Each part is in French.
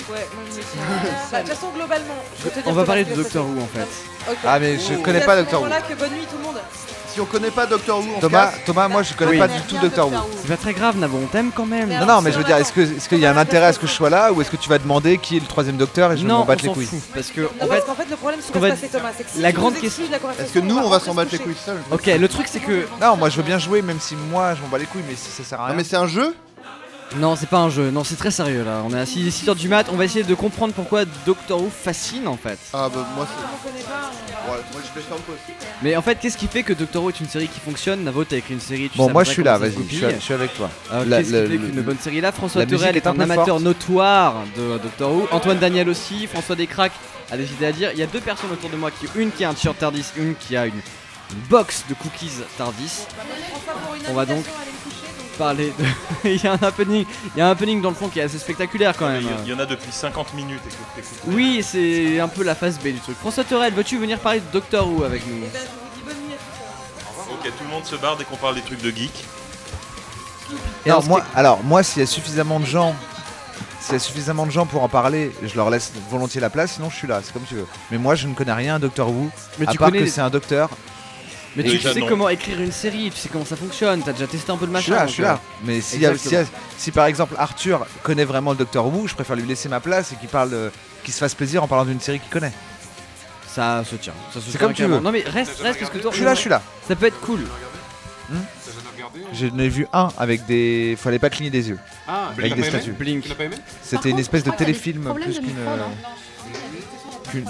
Ouais, de toute façon, globalement, On va parler de Doctor Who en fait. Okay. Ah mais je connais pas Doctor Who. Là que bonne nuit tout le monde. Si on connaît pas Doctor Who, on Thomas, moi je connais pas du tout Doctor Who. C'est pas très grave, Navo, on t'aime quand même. Non, mais je veux dire, est-ce qu'il y a un intérêt à ce que je sois là ou est-ce que tu vas demander qui est le troisième Docteur et je vais m'en battre les couilles? Parce que en fait, le problème c'est qu'on c'est Thomas, c'est que si la tu grande nous question. exclues de la conversation, Est-ce que nous on va s'en battre les coucher. couilles, ça Ok, le truc c'est que. Non, moi je veux bien jouer même si moi je m'en bats les couilles, mais si ça sert à rien. Non mais c'est un jeu. Non, c'est pas un jeu, non, c'est très sérieux là. On est à 6h du mat, on va essayer de comprendre pourquoi Doctor Who fascine en fait. Ah bah moi c'est. On connaît pas. Ouais, moi je vais faire une pause. Mais en fait, qu'est-ce qui fait que Doctor Who est une série qui fonctionne? Navo, t'as écrit une série, tu Bon, sais à moi peu je près suis là, comment ça vas-y, se je goupille. suis avec toi. Qu'est-ce qui fait qu'une bonne série là? François la musique Turel est est un un peu amateur forte. notoire de Doctor Who. Antoine Daniel aussi, François Descraques a décidé à dire. Il y a deux personnes autour de moi, une qui a un t-shirt Tardis, une qui a une box de cookies Tardis. On va donc parler de... il y a un happening dans le fond qui est assez spectaculaire quand même. Il y en a depuis 50 minutes. Écoute. Oui, c'est un peu la phase B du truc. François Turel, veux-tu venir parler de Doctor Who avec nous? Eh ben, je vous dis bonne nuit à tous. Ok, tout le monde se barre dès qu'on parle des trucs de geek. Moi s'il y a suffisamment de gens pour en parler, je leur laisse volontiers la place, sinon je suis là, c'est comme tu veux. Mais moi je ne connais rien à Doctor Who, Mais à tu part connais que les- c'est un docteur. Mais Et tu déjà, sais non. comment écrire une série, tu sais comment ça fonctionne, t'as déjà testé un peu le Je suis machin. là, donc, je suis là. Mais si par exemple Arthur connaît vraiment le Doctor Who, je préfère lui laisser ma place et qu'il se fasse plaisir en parlant d'une série qu'il connaît. Ça se tient. C'est comme tu veux. Non mais reste parce que toi, Je suis là. ça peut être cool. T'as jamais regardé Je n'ai vu un avec des. Fallait pas cligner des yeux. Ah, Avec tu des l'as pas aimé statues. Blink. Tu l'as pas aimé? C'était une espèce de je crois qu'il y a des téléfilm problèmes plus de micro,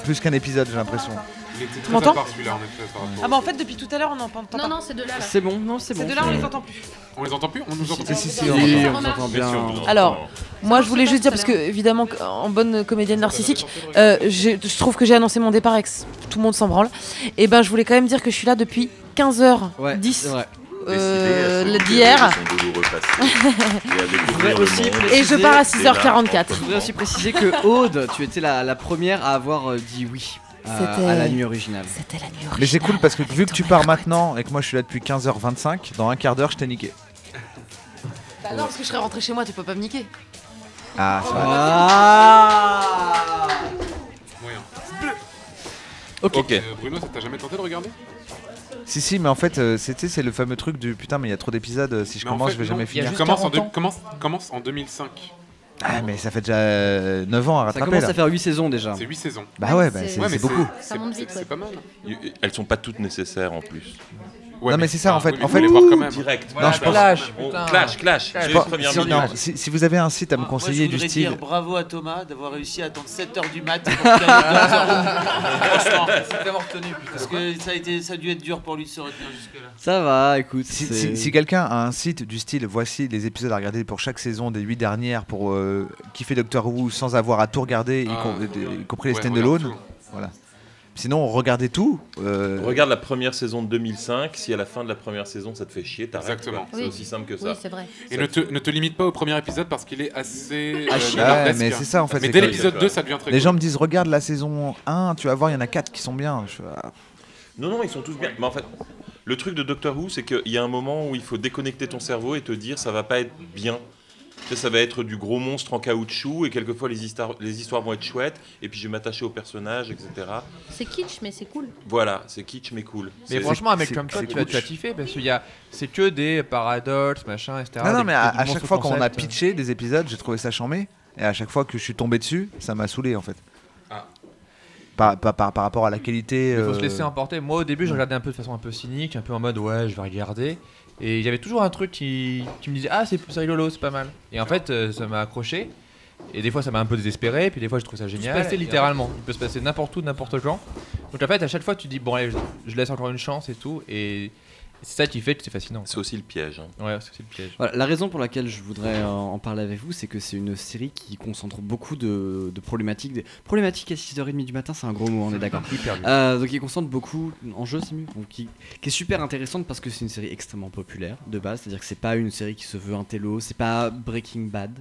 plus qu'un épisode, j'ai l'impression. Il était très m'entends à part celui-là en effet par rapport. Ah bah en fait depuis tout à l'heure on n'entend pas. Non, non, c'est de là. C'est bon, non c'est bon. C'est de là on les entend plus. On les entend plus? On nous entend plus? Si, Oui, on on entend. s'entend Bien bien. sûr, vous en Alors, entendez. moi je voulais juste dire parce que évidemment en bonne comédienne narcissique, je trouve que j'ai annoncé mon départ et que tout le monde s'en branle. Et ben je voulais quand même dire que je suis là depuis 15h10 Ouais, c'est vrai. d'hier Je voudrais aussi et je pars à 6h44. Je voudrais aussi préciser que Aude, tu étais la première à avoir dit oui C'était- à la nuit originale. C'était la nuit originale. Mais c'est cool parce que vu que tu Thomas pars Legrand. maintenant et que moi je suis là depuis 15h25, dans un quart d'heure je t'ai niqué. Bah non parce que je serais rentré chez moi, tu peux pas me niquer. Ah, c'est vrai. Ah Moyen. Ok. Bruno, ça t'a jamais tenté de regarder? Si, mais en fait, c'est le fameux truc du putain, mais il y a trop d'épisodes, si je Mais en commence, fait, je vais non, jamais finir. juste Commence en, 40 ans. commence en 2005. Ah, mais ça fait déjà 9 ans à Ça rattraper commence là. à faire 8 saisons déjà. C'est 8 saisons. Bah ouais, c'est- c'est Ouais, mais beaucoup. Ça monte vite, C'est ouais. pas mal. Elles sont pas toutes nécessaires en plus. Ouais, Non, mais c'est ça, en fait. oui, mais En faut fait- les voir quand même. Direct. Non, je pense- Clash, On- putain. Clash. Clash. Dès les Bon, premières si, minutes. non, si vous avez un site à me conseiller Moi, du je voudrais style. dire bravo à Thomas d'avoir réussi à attendre 7h du mat pour caler Doctor Who. Franchement, C'est vraiment retenu, putain. parce que ça a dû être dur pour lui de se retenir jusque-là. Ça va, écoute. Si quelqu'un a un site du style, voici les épisodes à regarder pour chaque saison des 8 dernières pour kiffer Doctor Who sans avoir à tout regarder, y compris les Ouais, stand-alone. regarde tout. Voilà. Sinon, regardez tout. Regarde la première saison de 2005. Si à la fin de la première saison ça te fait chier, t'arrêtes. Exactement. quoi. C'est Oui. aussi simple que ça. Oui, c'est vrai. Et ne te limite pas au premier épisode parce qu'il est assez Ouais, nabardesque. mais c'est ça en fait. Mais c'est dès que l'épisode 2, ça devient très les cool. gens me disent regarde la saison 1, tu vas voir, il y en a 4 qui sont bien. Je fais, ah. Non, ils sont tous bien. Mais en fait, le truc de Doctor Who, c'est qu'il y a un moment où il faut déconnecter ton cerveau et te dire ça va pas être bien. Tu sais, ça va être du gros monstre en caoutchouc et quelquefois les histoires vont être chouettes et puis je vais m'attacher aux personnages, etc. C'est kitsch, mais c'est cool. Voilà, c'est kitsch mais cool. Mais C'est- franchement, avec c'est- Trump c'est tu vas cool. kiffer parce qu'il y a, c'est que des paradoxes, machin, etc. Non, non, des- mais des à monstres chaque fois qu'on a concepts. pitché des épisodes, j'ai trouvé ça chambé. Et à chaque fois que je suis tombé dessus, ça m'a saoulé en fait. Ah. Par rapport à la qualité. Il faut se laisser emporter. Moi, au début, je regardais un peu de façon un peu cynique, un peu en mode ouais, je vais regarder. Et il y avait toujours un truc qui me disait ah, c'est rigolo, c'est pas mal. Et en fait, ça m'a accroché. Et des fois, ça m'a un peu désespéré. Puis des fois, je trouve ça génial. passer Littéralement. Il peut se passer n'importe où, n'importe quand. Donc en fait, à chaque fois, tu dis bon, allez, je laisse encore une chance et tout. Et c'est ça qui fait que c'est fascinant. C'est aussi le piège. hein. Ouais, c'est le piège. Voilà, la raison pour laquelle je voudrais en parler avec vous, c'est que c'est une série qui concentre beaucoup de problématiques. Des problématiques à 6h30 du matin, c'est un gros mot, on est d'accord. Hyper dur. Donc il concentre beaucoup en jeu, c'est mieux. Donc, qui est super intéressante parce que c'est une série extrêmement populaire de base, c'est-à-dire que c'est pas une série qui se veut un télo, c'est pas Breaking Bad.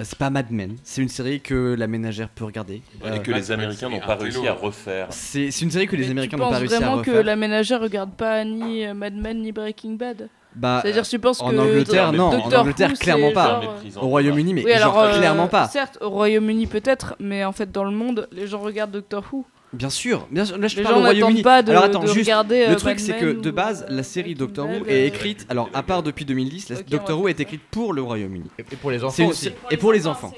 C'est pas Mad Men, c'est une série que la ménagère peut regarder. Et que les Américains n'ont pas réussi à refaire. C'est une série que les Mais Américains tu n'ont pas penses réussi à vraiment refaire. que la ménagère regarde pas ni Mad Men ni Breaking Bad? Bah, C'est-à-dire, tu penses en que Angleterre, non. En Doctor Angleterre, Who, clairement c'est pas. genre, Au Royaume-Uni, mais oui, alors, genre, clairement pas. Certes, au Royaume-Uni peut-être, mais en fait dans le monde, les gens regardent Doctor Who. Bien sûr. Là je Les parle gens au Royaume-Uni. n'attendent pas de, Alors attends, de juste, regarder le truc Mad c'est que Men de ou, base, la série Doctor Who Bad, est écrite, alors à part depuis 2010, Ok, Doctor on Who va est faire écrite pour le Royaume-Uni. Et pour les C'est enfants une- aussi. Et pour les enfants.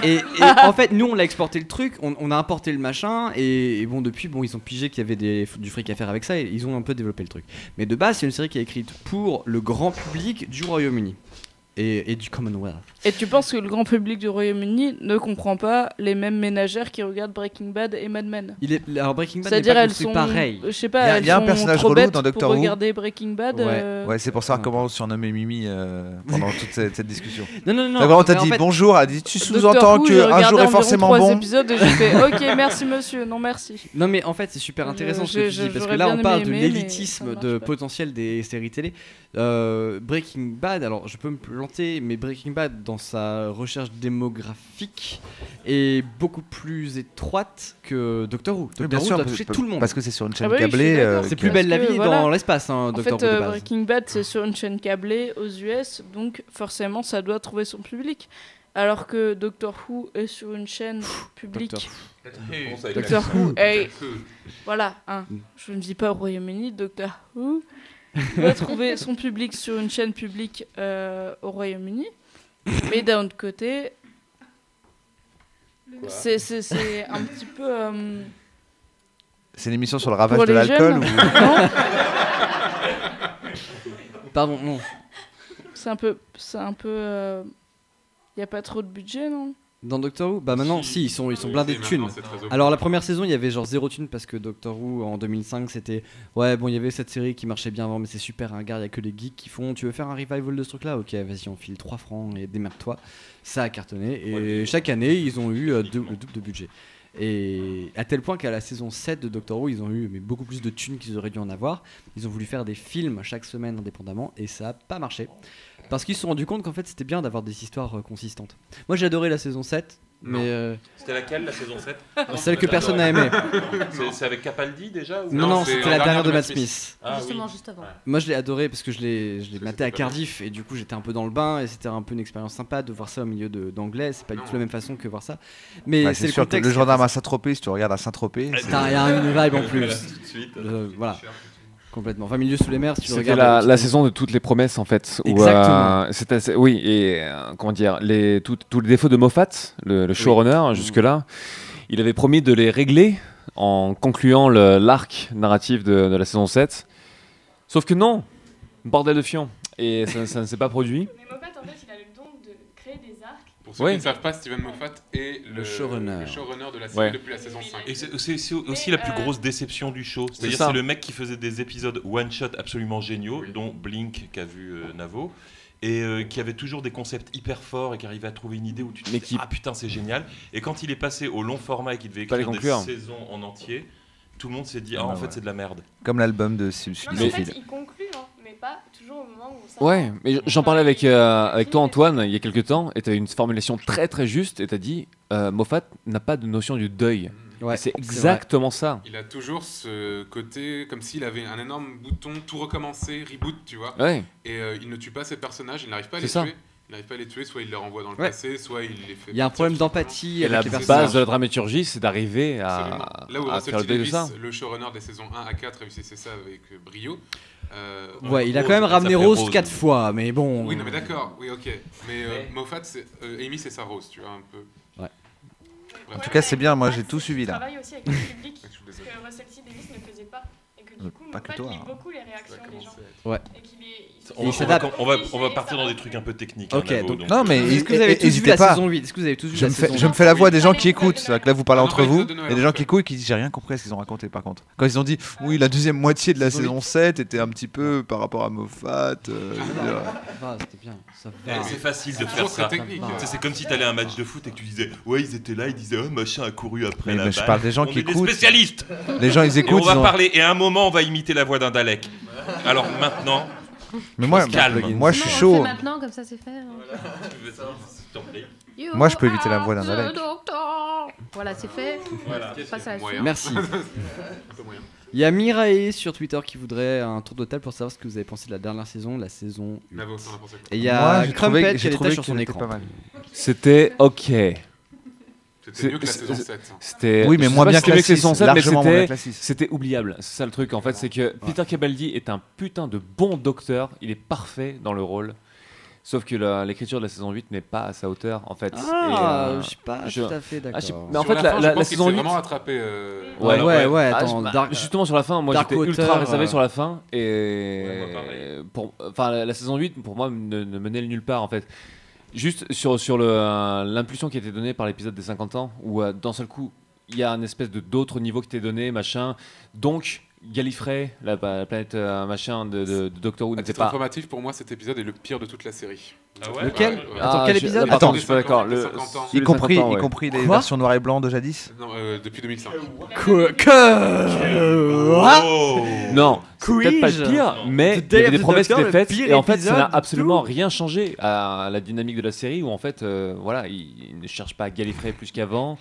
Et en fait, nous on a exporté le truc, on a importé le machin, et bon, depuis, bon, ils ont pigé qu'il y avait du fric à faire avec ça, et ils ont un peu développé le truc. Mais de base, c'est une série qui est écrite pour le grand public du Royaume-Uni. Et du Commonwealth. Et tu penses que le grand public du Royaume-Uni ne comprend pas les mêmes ménagères qui regardent Breaking Bad et Mad Men? Alors Breaking Bad n'est C'est-à-dire pas elles construit sont, pareil. je sais pas, Il y a un elles personnage sont trop relou bêtes dans Doctor pour Who. regarder Breaking Bad. Ouais, c'est pour savoir comment on surnommait Mimi pendant toute cette discussion. Non. D'abord, on t'a mais en dit fait, bonjour, elle a dit tu Doctor sous-entends Who, j'ai qu'un regardé jour est environ forcément 3 bon. épisodes et j'ai fait ok, merci monsieur, non merci. Non mais en fait c'est super intéressant ce que tu dis parce que j'aurais là bien on parle de aimé, mais ça l'élitisme marche de pas. potentiel des séries télé. Breaking Bad, alors je peux me planter, mais Breaking Bad dans sa recherche démographique est beaucoup plus étroite que Doctor Who. Oui, Doctor Who doit toucher tout le monde. Parce que c'est sur une chaîne Ah bah oui, je suis câblée. d'accord. C'est plus belle la Parce que, vie voilà. dans l'espace, hein, En Doctor fait, Who de base. Breaking Bad c'est sur une chaîne câblée aux US, donc forcément ça doit trouver son public. Alors que Doctor Who est sur une chaîne publique. Doctor Who, hey, voilà, hein. Je ne dis pas au Royaume-Uni, Doctor Who doit trouver son public sur une chaîne publique au Royaume-Uni. Mais d'un autre côté, c'est un petit peu... C'est une émission sur le ravage pour de les l'alcool jeunes, ou... non. Pardon, non. C'est un peu... Y a pas trop de budget, non? Dans Doctor Who, bah maintenant si, ils sont blindés de thunes. Alors la première saison, il y avait genre 0 thunes parce que Doctor Who en 2005, c'était ouais, bon, il y avait cette série qui marchait bien avant, mais c'est super, hein, gars, il y a que les geeks qui font tu veux faire un revival de ce truc là? OK, vas-y, on file 3 francs et démerde-toi. Ça a cartonné et chaque année, ils ont eu le double de budget. Et à tel point qu'à la saison 7 de Doctor Who, ils ont eu beaucoup plus de thunes qu'ils auraient dû en avoir. Ils ont voulu faire des films chaque semaine indépendamment et ça a pas marché. Parce qu'ils se sont rendus compte qu'en fait c'était bien d'avoir des histoires consistantes. Moi j'ai adoré la saison 7, mais C'était laquelle la saison 7? celle que personne n'a aimée. C'est avec Capaldi déjà ou... Non, c'était la dernière de Matt Smith. Ah, Justement, oui. juste avant. Moi je l'ai adoré parce que je l'ai maté à Cardiff et du coup j'étais un peu dans le bain et c'était un peu une expérience sympa de voir ça au milieu d'anglais. C'est pas du tout la même façon que voir ça. Mais Bah, c'est c'est le sûr que contexte. le gendarme à Saint-Tropez, si tu regardes à Saint-Tropez, c'est- T'as une vibe en plus. Tout de suite. Voilà. Complètement. 20 milieux sous les mers, si tu le C'était regardes. la saison de toutes les promesses en fait. Où, Exactement. oui, et comment dire, tous les défauts de Moffat, le showrunner, jusque-là, il avait promis de les régler en concluant l'arc narratif de la saison 7. Sauf que non, bordel de fion. Et ça ne s'est pas produit. Mais Moffat, en fait, il a le don de créer des arcs. Pour ceux qui ne savent pas, Steven Moffat est le showrunner de la série Ouais. depuis la saison 5. Et c'est aussi la plus grosse déception du show. C'est-à-dire ça. c'est le mec qui faisait des épisodes one-shot absolument géniaux, dont Blink qu'a vu Navo, et qui avait toujours des concepts hyper forts et qui arrivait à trouver une idée où tu te dis ah putain c'est génial. Et quand il est passé au long format et qu'il devait Fallait écrire des conclure. saisons en entier, tout le monde s'est dit Ah, en ouais. fait c'est de la merde. comme l'album de Non, Sylvie mais en fait, Field. il conclut, hein, mais pas toujours au moment où ça. Ouais, mais j'en parlais avec toi Antoine il y a quelques temps et tu as une formulation très très juste et tu as dit Moffat n'a pas de notion du deuil. Ouais, Et c'est c'est exactement ça. Il a toujours ce côté comme s'il avait un énorme bouton tout recommencer, reboot, tu vois. Ouais. Et il ne tue pas ses personnages, il n'arrive pas à C'est les ça. tuer. Il n'arrive pas à les tuer, soit il les renvoie dans le Ouais. passé, soit il les fait. Il y a un partir problème tout simplement. d'empathie Et avec la les base personnages. de la dramaturgie, c'est d'arriver Absolument. à Là où faire Russell le T. deuil de Davies, ça. le showrunner des saisons 1 à 4, réussissait ça avec brio. Ouais, il a Rose, quand même ça ramené s'appelait Rose Rose. 4 fois, mais bon. Oui, non, mais d'accord, oui, ok. Mais Moffat, Amy, c'est sa Rose, tu vois, un peu. Ouais. Bref. En tout cas, c'est bien, moi j'ai tout suivi Il là. travaille aussi avec le public, Je suis ce désolé. que Russell T. Davies ne faisait pas. Et que du coup, Pas que Moffat toi, lit hein. beaucoup les réactions des gens. Ouais. Et qu'il est. On s'adapte. va partir dans des trucs un peu techniques. Ok, Navo, donc- Non, mais Est-ce que vous avez tous vu n'hésitez la pas. saison 8? Est-ce que vous avez tous vu Je la me fais, saison je me 8? fais la voix des gens Allez, qui écoutent. C'est vrai que là vous parlez Non, entre pas vous. l'épisode de Noël, Il y a des en gens fait. qui écoutent et qui disent j'ai rien compris à ce qu'ils ont raconté par contre. Quand ils ont dit oui la deuxième moitié de la saison 7 était un petit peu par rapport à Moffat. Ah, c'était bien. Ça Eh, va. c'est facile de C'est faire toujours ça. très technique. Ça va. Tu sais, c'est comme si t'allais à un match de foot et que tu disais ouais ils étaient là, ils disaient oh machin a couru après Mais la je balle. parle des gens On qui est des écoutent. spécialistes. Les gens ils Et on écoutent. va ils ont- parler et à un moment on va imiter la voix d'un Dalek. Alors maintenant, Mais moi, calme. moi je suis Non, on le chaud. fait maintenant, comme ça c'est fait. hein. s'il te plaît. You Moi, je peux éviter la are voix d'un the Dalek. doctor. Voilà, c'est fait. Voilà. Passe à la suite. Merci. Un peu moyen. Il y a Mirae sur Twitter qui voudrait un tour de table pour savoir ce que vous avez pensé de la dernière saison, la saison 8. Navo, t'en as pensé quoi? Et il y a Moi, j'ai trouvé- Crumpet j'ai qui trouvé était sur son qu'il était écran. pas mal. C'était ok. C'était mieux que la saison 7. C'était. Oui, mais je sais moins pas bien si c'était que mieux la que saison 6, 7, mais largement moins bien que la 6. c'était oubliable. C'est ça le truc en fait, c'est que Peter Capaldi est un putain de bon docteur. Il est parfait dans le rôle. Sauf que l'écriture de la saison 8 n'est pas à sa hauteur en fait. Je suis pas tout à fait d'accord. Mais en Sur fait, la fin, je la pense qu'il saison s'est 8. vraiment rattrapé. Ouais, Ah, attends, Dark- justement sur la fin, moi j'étais Dark ultra Water, réservé sur la fin et Ouais, moi, pareil. enfin la saison 8 pour moi ne menait nulle part en fait. Juste sur l'impulsion qui a été donnée par l'épisode des 50 ans où d'un seul coup il y a un espèce de d'autres niveaux qui étaient donnés machin. Donc Gallifrey, la planète machin de Doctor Who À n'était titre pas. informatif, pour moi, cet épisode est le pire de toute la série. Ah ouais Lequel Ouais. Attends, quel épisode Attends, Des je suis pas d'accord. 50 ans. Y compris, ouais. y compris les Quoi versions noir et blanc de jadis. Non, depuis 2005. Non, c'est peut-être pas Quiz. le pire, mais The il Day y avait of des the promesses qui Doctor, étaient le faites pire et en fait ça n'a épisode, absolument tout. rien changé à la dynamique de la série où en fait voilà il ne cherche pas à Gallifrey plus qu'avant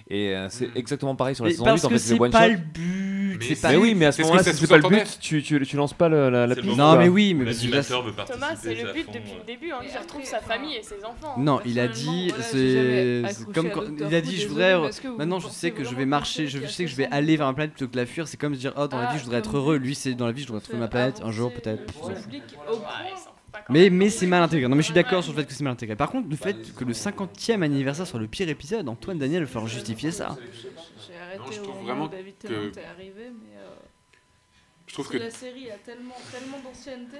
et c'est exactement pareil sur la Mais saison parce 8 en que fait c'est one pas shot. le but, Mais c'est pas. Mais oui, mais à ce c'est ce moment-là, que si ça c'est pas le sous-entendait. but, tu lances pas la C'est le piste. moment Non, mais où oui, mais parce que là, l'animateur veut participer. Thomas, c'est le à but fond, depuis le début, hein, qu'il retrouve sa famille et ses enfants. Non, il a dit, Personnellement, voilà, j'ai jamais c'est accroché comme à quand Doctor il a Who, dit, je désolé, voudrais. mais est-ce que vous Maintenant, je pensez sais que je vais vraiment marcher, qu'il y je a sais que je quelque vais chose aller vers ma planète plutôt que la fuir. C'est comme se dire, oh, dans la vie, je voudrais être comme heureux. but, Lui, c'est dans la vie, je voudrais trouver ma faire planète un jour, avancer peut-être. le public au point. Mais c'est mal intégré. Non, mais je suis d'accord sur le fait que c'est mal intégré. Par contre, le fait que le 50e anniversaire soit le pire épisode, Antoine Daniel va falloir justifier ça. J'ai arrêté Non, je au trouve moment vraiment où David que- Tennant est arrivé, mais Je trouve parce que la série a tellement d'ancienneté.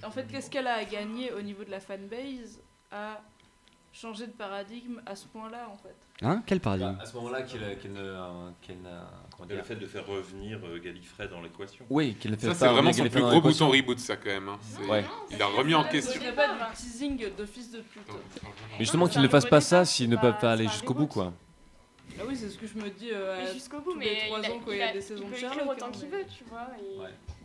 En fait, qu'est-ce qu'elle a à gagner au niveau de la fanbase à changer de paradigme à ce point-là, en fait? Hein? Quel paradigme? À ce moment-là, qu'elle Le fait de faire revenir Gallifrey dans l'équation. Oui, qu'elle ne fait ça, pas. c'est vraiment son Gallifrey plus dans gros l'équation. bouton reboot, ça, quand même. hein. Ouais. Il a remis en question. Ce serait pas du teasing de fils de pute. Mais justement, qu'ils ne fassent pas ça s'ils ne peuvent pas aller jusqu'au bout, quoi. Ah oui, c'est ce que je me dis Mais jusqu'au bout, tous mais les 3 ans quand il y a des saisons il de peut écrire Sherlock. autant hein, qu'il mais- veut, tu vois.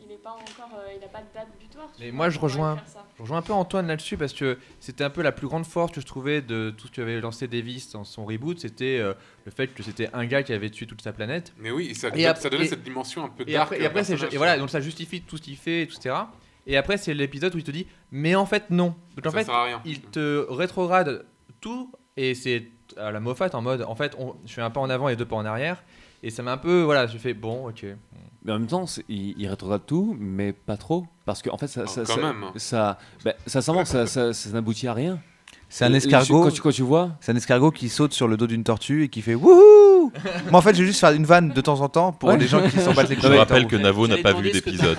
Il est pas encore, il a pas de date butoir. tu Mais vois, moi, je il pourrait rejoins faire ça. un peu Antoine là-dessus parce que c'était un peu la plus grande force que je trouvais de tout ce qu'avait lancé Davis dans son reboot. C'était le fait que c'était un gars qui avait tué toute sa planète. Mais oui, ça Et donnait et- cette dimension un peu Et dark. après, au personnage, voilà, ça. donc ça justifie tout ce qu'il fait, etc. Et après, c'est l'épisode où il te dit, mais en fait, non. Donc en Ça fait, sert à rien. il te rétrograde tout, et c'est à la Moffat en mode, en fait, je fais un pas en avant et deux pas en arrière. Et ça m'a un peu, voilà, j'ai fait, bon, ok. Mais en même temps, il rétrograde tout, mais pas trop. Parce qu'en fait, quand même. ça n'aboutit à rien. C'est un escargot. Quand tu vois. C'est un escargot qui saute sur le dos d'une tortue et qui fait wouhou. Moi en fait, je vais juste faire une vanne de temps en temps pour les gens qui s'en battent les couilles. Je rappelle que Navo n'a pas vu d'épisode.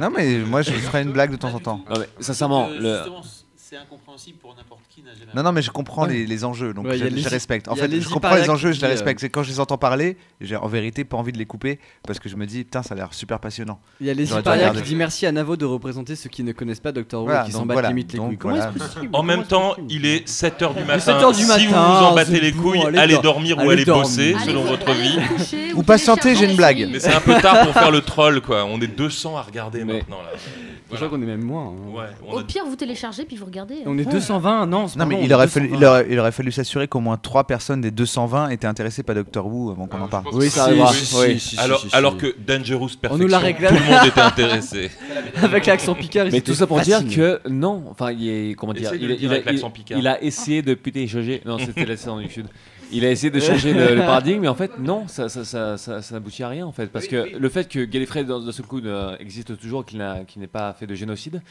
Non mais moi je ferai une blague de temps en temps. Non mais sincèrement, Justement, c'est incompréhensible pour n'importe qui. N'a jamais. Non mais je comprends les enjeux, donc Ouais, y a les- je respecte. En y a fait, les je comprends les hyperactifs enjeux, je les qui, respecte. C'est quand je les entends parler, j'ai en vérité pas envie de les couper parce que je me dis putain ça a l'air super passionnant. Il y a les J'aurais dû Hyparia qui regarder. dit merci à Navo de représenter ceux qui ne connaissent pas Doctor Who Voilà, et qui donc s'en battent voilà, limite les donc couilles. Comment voilà. est-ce possible? En même Comment temps, est-ce possible il est 7h du Il est matin. 7 heures du Si matin, vous vous en battez c'est les bon, couilles, allez allez dormir. dormir ou Allez allez dormir. bosser Allez selon votre vie. Ou patienter, j'ai une blague. Mais c'est un peu tard pour faire le troll quoi. On est 200 à regarder maintenant là. Je crois qu'on est même moins. hein. Ouais, Au pire, vous téléchargez puis vous regardez. On est 220, non, c'est Non pas mais bon, il aurait 220. fallu s'assurer qu'au moins 3 personnes des 220 étaient intéressées par Doctor Who avant qu'on en parle. Oui, ça arrivera. Oui. Alors que Dangerous On nous l'a Perfection, réclamé. tout le monde était intéressé. Avec l'accent Picard. Mais tout ça pour dire que non, enfin, comment dire, Essaye de le dire avec l'accent Picard. il a essayé de changer. Non, c'était la scène du Sud. Il a essayé de changer le paradigme, mais en fait, non, ça n'aboutit à rien en fait, parce que le fait que Gallifrey d'un seul coup existe toujours, qu'il n'ait pas fait de génocide,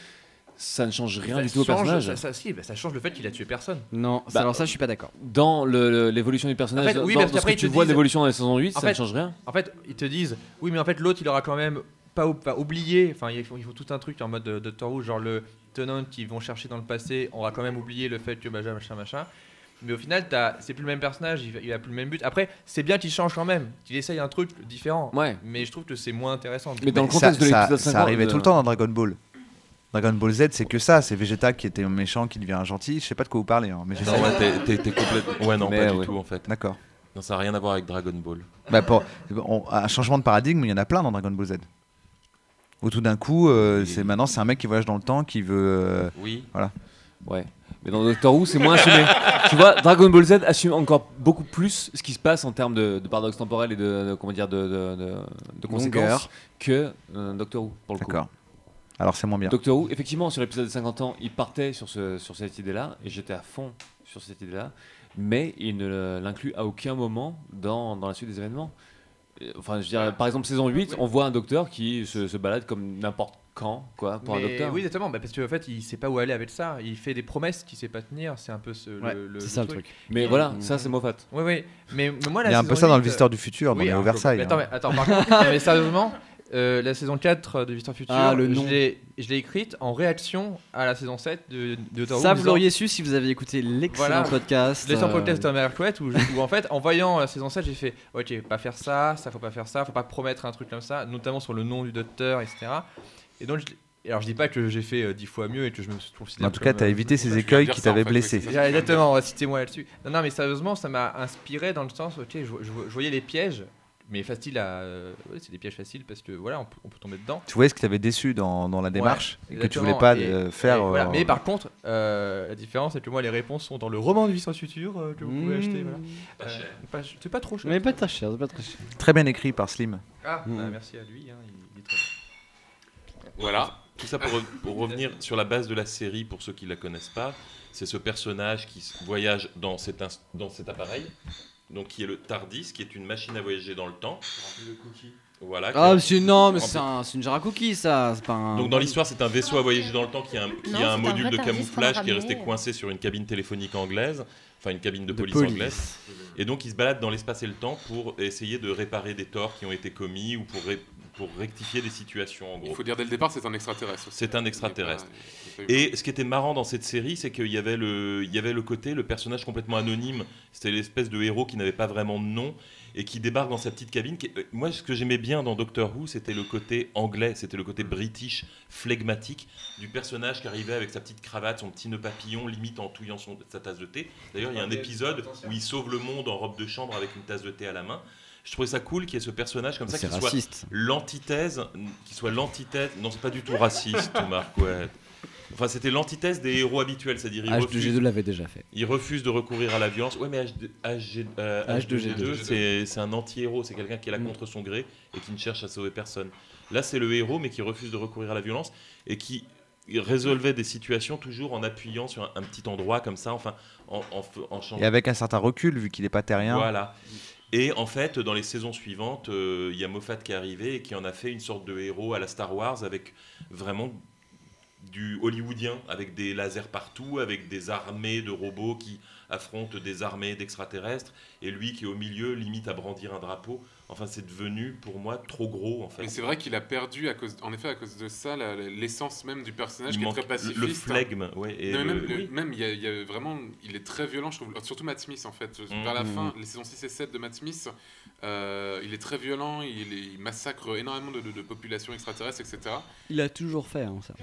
ça ne change rien du tout au personnage. Ça change le fait qu'il a tué personne. Non, alors ça, je suis pas d'accord. Dans l'évolution du personnage, En fait, oui, dans parce ce qu'après, que ils tu te vois disent- l'évolution dans la saison 8, En ça fait- ne change rien. En fait, ils te disent, oui, mais en fait, l'autre, il aura quand même pas oublié. Enfin, il faut tout un truc en mode de Doctor Who, genre le Tennant qui vont chercher dans le passé, on va quand même oublier le fait que machin. Mais au final, c'est plus le même personnage, il a plus le même but. Après, c'est bien qu'il change quand même, qu'il essaye un truc différent. Ouais. Mais je trouve que c'est moins intéressant. Mais dans le ça, contexte de l'épisode 50, ça arrivait tout le temps dans Dragon Ball. Dragon Ball Z, c'est que ça, c'est Vegeta qui était un méchant, qui devient un gentil. Je sais pas de quoi vous parlez, hein, mais Non, ouais, t'es complètement. Ouais, non, Mais pas du ouais. tout en fait. D'accord. Non, ça n'a rien à voir avec Dragon Ball. Bah, un changement de paradigme, il y en a plein dans Dragon Ball Z. Où tout d'un coup, maintenant c'est un mec qui voyage dans le temps, qui veut. Oui. Voilà. Ouais. Mais dans Doctor Who, c'est moins assumé. Tu vois, Dragon Ball Z assume encore beaucoup plus ce qui se passe en termes de paradoxe temporel et de conséquences que Doctor Who, pour le coup. D'accord. Alors c'est moins bien. Doctor Who, effectivement, sur l'épisode de 50 ans, il partait sur cette idée-là, et j'étais à fond sur cette idée-là, mais il ne l'inclut à aucun moment dans la suite des événements. Enfin, je dirais, par exemple, saison 8, on voit un docteur qui se balade comme n'importe quand, quoi, pour un docteur. Oui, exactement, parce qu'en fait, il sait pas où aller avec ça. Il fait des promesses qu'il sait pas tenir. C'est un peu c'est ça le truc. Mais voilà, ça c'est Moffat. Oui. Mais moi, il y a un peu ça dans le Visiteur du Futur, dans les Versailles. Attends, par contre, mais sérieusement, la saison 4 de Visiteur du Futur, je l'ai écrite en réaction à la saison 7 de Doctor Who. Ça, vous l'auriez su si vous avez écouté l'excellent podcast. L'excellent podcast de Mère Chouette, où en fait, en voyant la saison 7, j'ai fait ok, pas faire ça, faut pas faire ça, faut pas promettre un truc comme ça, notamment sur le nom du docteur, etc. Et donc, alors je dis pas que j'ai fait 10 fois mieux et que je me considère. En tout cas, t'as évité ces écueils qui t'avaient blessé. Exactement, citez-moi là-dessus. Non, mais sérieusement, ça m'a inspiré dans le sens, ok, je voyais les pièges, mais facile à. C'est des pièges faciles parce que voilà, on peut tomber dedans. Tu voyais ce qui t'avait déçu dans la démarche et que tu voulais pas faire. Voilà. Mais par contre, la différence, c'est que moi, les réponses sont dans le roman du Visiteur du Futur que vous pouvez acheter. Voilà. C'est pas trop cher. Mais pas très cher, c'est pas très cher. Très bien écrit par Slim. Merci à lui, hein, il est très bien. Voilà, tout ça pour revenir sur la base de la série, pour ceux qui ne la connaissent pas, c'est ce personnage qui voyage dans cet appareil, donc qui est le TARDIS, qui est une machine à voyager dans le temps. Voilà. C'est une jarre à cookies, ça. C'est pas un... Donc dans l'histoire, c'est un vaisseau à voyager dans le temps qui a un module de camouflage qui est resté coincé sur une cabine téléphonique anglaise, enfin une cabine de police anglaise. Et donc il se balade dans l'espace et le temps pour essayer de réparer des torts qui ont été commis ou pour rectifier des situations, en gros. Il faut dire dès le départ, c'est un extraterrestre. C'est un extraterrestre. Et ce qui était marrant dans cette série, c'est qu'il y avait le côté, le personnage complètement anonyme, c'était l'espèce de héros qui n'avait pas vraiment de nom et qui débarque dans sa petite cabine. Moi, ce que j'aimais bien dans Doctor Who, c'était le côté anglais, c'était le côté british, flegmatique, du personnage qui arrivait avec sa petite cravate, son petit nœud papillon, limite en touillant sa tasse de thé. D'ailleurs, il y a un épisode où il sauve le monde en robe de chambre avec une tasse de thé à la main. Je trouvais ça cool qu'il y ait ce personnage comme ça qui soit l'antithèse, non, c'est pas du tout raciste, Marc, ouais. Enfin, c'était l'antithèse des héros habituels, c'est-à-dire H2G2 l'avait déjà fait. Il refuse de recourir à la violence. Ouais, mais H2G2, c'est un anti-héros, c'est quelqu'un qui est là contre son gré et qui ne cherche à sauver personne. Là, c'est le héros, mais qui refuse de recourir à la violence et qui résolvait des situations toujours en appuyant sur un petit endroit comme ça, enfin, en changeant. Et avec un certain recul, vu qu'il n'est pas terrien. Voilà. Et en fait, dans les saisons suivantes, il y a Moffat qui est arrivé et qui en a fait une sorte de héros à la Star Wars avec vraiment du hollywoodien, avec des lasers partout, avec des armées de robots qui affrontent des armées d'extraterrestres, et lui qui est au milieu, limite à brandir un drapeau. Enfin, c'est devenu pour moi trop gros en fait. Et c'est vrai qu'il a perdu à cause de ça l'essence même du personnage qui est très pacifiste. Le flegme, ouais. Et même il y a vraiment, il est très violent, je trouve. Surtout Matt Smith en fait. Vers la fin, les saisons 6 et 7 de Matt Smith, il est très violent, il massacre énormément de populations extraterrestres, etc. Il a toujours fait ça.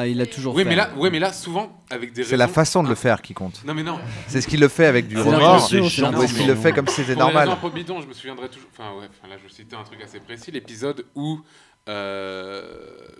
Il a toujours fait. Mais là, souvent avec des. C'est la façon de le faire qui compte. Non mais non. C'est ce qu'il le fait avec du remords. Ou est-ce qu'il le fait comme si c'était normal. Pour un bidon, je me souviendrai toujours. Là, je vais citer un truc assez précis, l'épisode où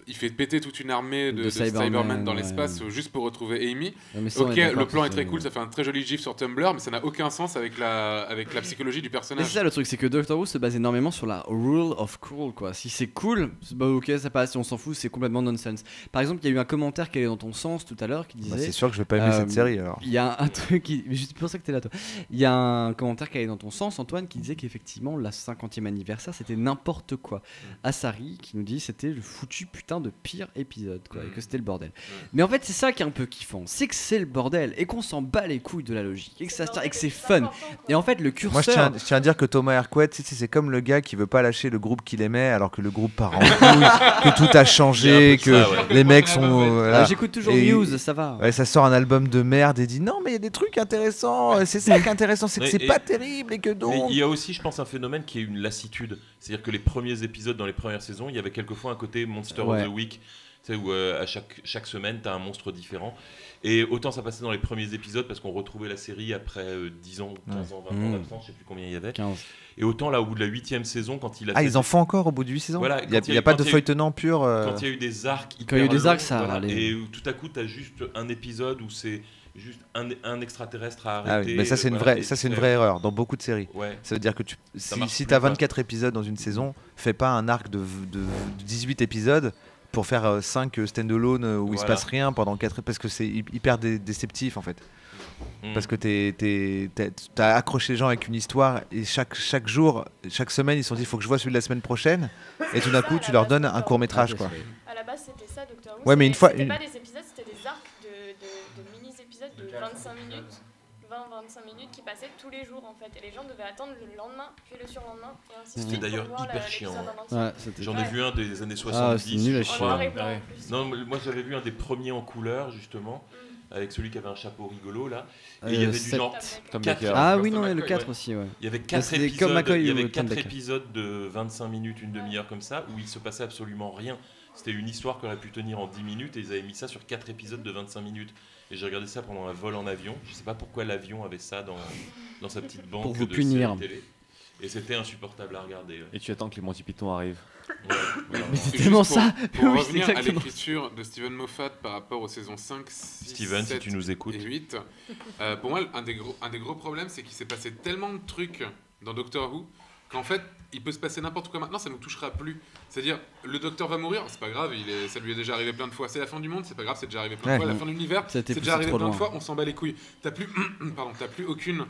il fait péter toute une armée de Cybermen dans l'espace juste pour retrouver Amy. Ok, le plan est très cool, ça fait un très joli gif sur Tumblr, mais ça n'a aucun sens avec la psychologie du personnage. C'est ça le truc, c'est que Doctor Who se base énormément sur la rule of cool, quoi. Si c'est cool, bah ok, ça passe. Si on s'en fout, c'est complètement nonsense. Par exemple, il y a eu un commentaire qui allait dans ton sens tout à l'heure qui disait. C'est sûr que je vais pas aimer cette série alors. Il y a un truc qui. C'est pour ça que t'es là, toi. Il y a un commentaire qui allait dans ton sens, Antoine, qui disait qu'effectivement, la 50e anniversaire, c'était n'importe quoi. Asari qui nous dit c'était le foutu putain de pire épisode, quoi, et que c'était le bordel. Mais en fait, c'est ça qui est un peu kiffant, c'est que c'est le bordel et qu'on s'en bat les couilles de la logique et que ça et que c'est fun. Et en fait, le curseur. Moi, je tiens à dire que Thomas Hercouet, c'est comme le gars qui veut pas lâcher le groupe qu'il aimait alors que le groupe part en couille, que tout a changé, que les mecs sont. J'écoute toujours News, ça va. Ouais, ça sort un album de merde et dit non, mais il y a des trucs intéressants. C'est ça qui est intéressant, c'est que c'est pas terrible et que donc. Il y a aussi, je pense, un phénomène qui est une lassitude. C'est-à-dire que les premiers épisodes dans les premières saisons, il y avait quelquefois un côté Monster of the Week, tu sais, où à chaque semaine, tu as un monstre différent. Et autant ça passait dans les premiers épisodes parce qu'on retrouvait la série après 10 ans, 15 ans, 20 ans d'absence, je sais plus combien il y avait. 15. Et autant là, au bout de la 8e saison, quand il a ils en font encore au bout de 8 saisons. Voilà, il n'y a pas de feuilletonnant pur. Quand il y a eu des arcs ça et tout à coup, tu as juste un épisode où c'est juste un extraterrestre à Ah arrêter. oui, mais ça c'est une vraie erreur dans beaucoup de séries. Ouais. Ça veut dire que si tu as 24 épisodes dans une saison, fais pas un arc de 18 épisodes pour faire 5 stand-alone où il se passe rien pendant 4 parce que c'est hyper déceptif en fait. Parce que t'as accroché les gens avec une histoire et chaque jour, chaque semaine ils se sont dit il faut que je vois celui de la semaine prochaine et tout d'un coup tu leur donnes un court-métrage quoi. À la base c'était ça Doctor Who. Ouais, mais une fois c'était pas des épisodes, c'était des arcs de mini-épisodes de 25 minutes. 20-25 minutes qui passaient tous les jours en fait et les gens devaient attendre le lendemain puis le surlendemain et ainsi de suite. C'était d'ailleurs pour voir hyper chiant. l'épisode en entier. J'en ai vu un des années 70. Ah, c'est nul à chier. En noir et blanc, en plus. Non, moi j'avais vu un des premiers en couleur justement avec celui qui avait un chapeau rigolo là et il y avait du genre Ah oui non le 4 aussi ouais. Il y avait 4 épisodes de 25 minutes, une demi-heure comme ça où il se passait absolument rien. C'était une histoire qui aurait pu tenir en 10 minutes et ils avaient mis ça sur 4 épisodes de 25 minutes. Et j'ai regardé ça pendant un vol en avion. Je sais pas pourquoi l'avion avait ça dans sa petite banque pour vous de punir. télé. Et c'était insupportable à regarder. Ouais. Et tu attends que les Monty Python arrivent. Ouais, mais c'est tellement ça. Pour revenir à l'écriture de Steven Moffat par rapport aux saisons 5, 6, Steven, 7 si tu nous écoutes. et 8, pour moi, un des gros problèmes, c'est qu'il s'est passé tellement de trucs dans Doctor Who qu'en fait, il peut se passer n'importe quoi maintenant, ça ne nous touchera plus. C'est-à-dire, le docteur va mourir, c'est pas grave, ça lui est déjà arrivé plein de fois. C'est la fin du monde, c'est pas grave, c'est déjà arrivé plein de fois. La fin de l'univers, c'est déjà arrivé plein de fois, on s'en bat les couilles. T'as plus aucune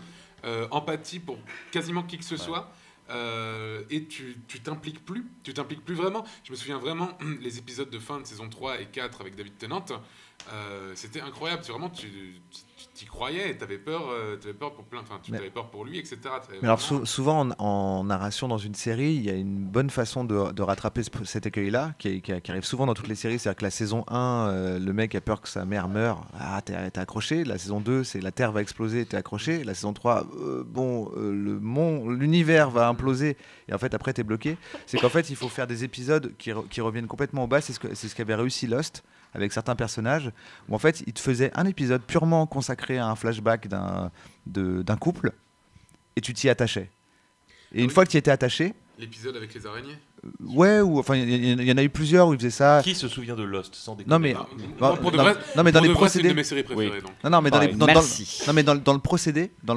empathie pour quasiment qui que ce soit. Et tu t'impliques plus vraiment. Je me souviens vraiment les épisodes de fin de saison 3 et 4 avec David Tennant, c'était incroyable. Vraiment, tu croyais et t'avais peur pour plein, enfin, tu avais peur pour lui, etc. Mais alors souvent en narration dans une série, il y a une bonne façon de rattraper cet écueil-là, qui arrive souvent dans toutes les séries. C'est-à-dire que la saison 1, le mec a peur que sa mère meure, t'es accroché. La saison 2, c'est la Terre va exploser, t'es accroché. La saison 3, l'univers va imploser, et en fait après t'es bloqué. C'est qu'en fait il faut faire des épisodes qui reviennent complètement au bas. C'est ce qu'avait réussi Lost avec certains personnages, où en fait il te faisait un épisode purement consacré à un flashback d'un couple, et tu t'y attachais. Et une fois que tu y étais attaché... L'épisode avec les araignées ouais, ou enfin il y en a eu plusieurs où ils faisaient ça. Qui se souvient de Lost sans déconner? Non mais mais dans les procédés, c'est une de mes séries préférées, donc. Non mais dans le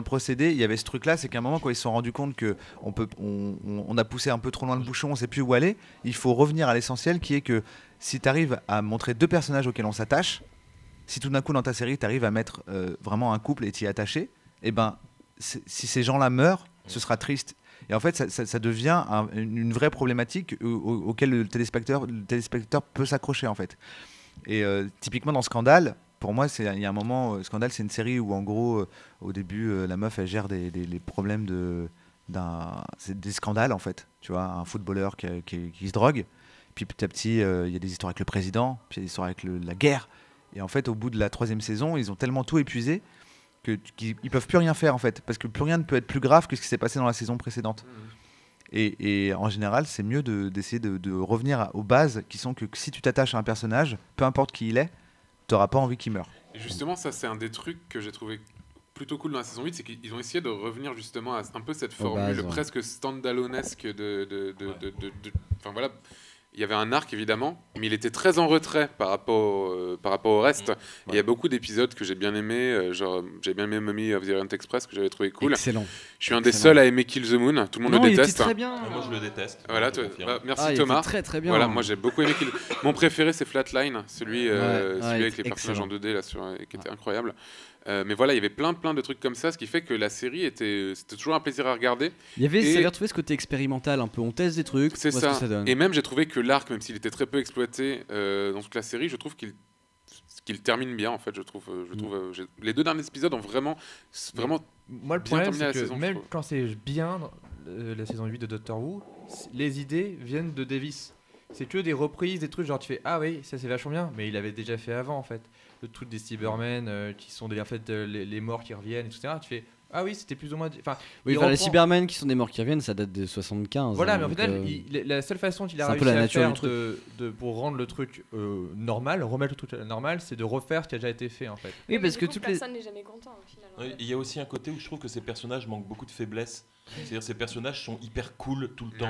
procédé, il y avait ce truc là, c'est qu'à un moment quand ils se sont rendus compte que on a poussé un peu trop loin le bouchon, on sait plus où aller, il faut revenir à l'essentiel qui est que si tu arrives à montrer deux personnages auxquels on s'attache, si tout d'un coup dans ta série tu arrives à mettre vraiment un couple et t'y attacher, et ben si ces gens-là meurent, ce sera triste. Et en fait, ça devient une vraie problématique auquel le téléspectateur peut s'accrocher en fait. Et typiquement dans Scandale, pour moi, il y a un moment, Scandale, c'est une série où en gros, au début, la meuf, elle gère les problèmes c'est des scandales en fait. Tu vois, un footballeur qui se drogue, puis petit à petit, il y a des histoires avec le président, puis il y a des histoires avec la guerre. Et en fait, au bout de la 3e saison, ils ont tellement tout épuisé qu'ils peuvent plus rien faire en fait, parce que plus rien ne peut être plus grave que ce qui s'est passé dans la saison précédente. Et en général, c'est mieux d'essayer de revenir aux bases qui sont que si tu t'attaches à un personnage, peu importe qui il est, t'auras pas envie qu'il meure. Et justement, ça c'est un des trucs que j'ai trouvé plutôt cool dans la saison 8, c'est qu'ils ont essayé de revenir justement à un peu cette formule presque standalonesque enfin voilà. Il y avait un arc évidemment, mais il était très en retrait par rapport au reste. Ouais. Il y a beaucoup d'épisodes que j'ai bien aimé, genre j'ai bien aimé Mummy of the Orient Express que j'avais trouvé cool. Excellent. Je suis un des seuls à aimer Kill the Moon. Tout le monde le déteste. Il était très bien. Moi je le déteste. Voilà, merci Thomas. Très très bien. Voilà, moi j'ai beaucoup aimé Mon préféré c'est Flatline, celui avec les personnages en 2D là, qui était incroyable. Mais voilà, il y avait plein de trucs comme ça, ce qui fait que la série c'était toujours un plaisir à regarder. Ça avait retrouvé ce côté expérimental un peu, on teste des trucs, c'est ça. Ce que ça donne. Et même j'ai trouvé que l'arc, même s'il était très peu exploité dans toute la série, je trouve qu'il termine bien en fait. Je trouve les 2 derniers épisodes ont vraiment moi le problème c'est que saison, même quand c'est bien la saison 8 de Doctor Who, les idées viennent de Davis. C'est que des reprises, des trucs genre tu fais ah oui ça c'est vachement bien, mais il avait déjà fait avant en fait. Le truc des Cybermen qui sont en fait les morts qui reviennent, etc. Tu fais Ah oui, c'était plus ou moins. Enfin, oui, les Cybermen qui sont des morts qui reviennent, ça date de 75. Voilà, mais en fait, la seule façon qu'il a réussi à faire pour rendre le truc normal, remettre le truc normal, c'est de refaire ce qui a déjà été fait en fait. Oui, parce que personne n'est jamais content au final. Il y a aussi un côté où je trouve que ces personnages manquent beaucoup de faiblesse. C'est-à-dire ces personnages sont hyper cool tout le temps.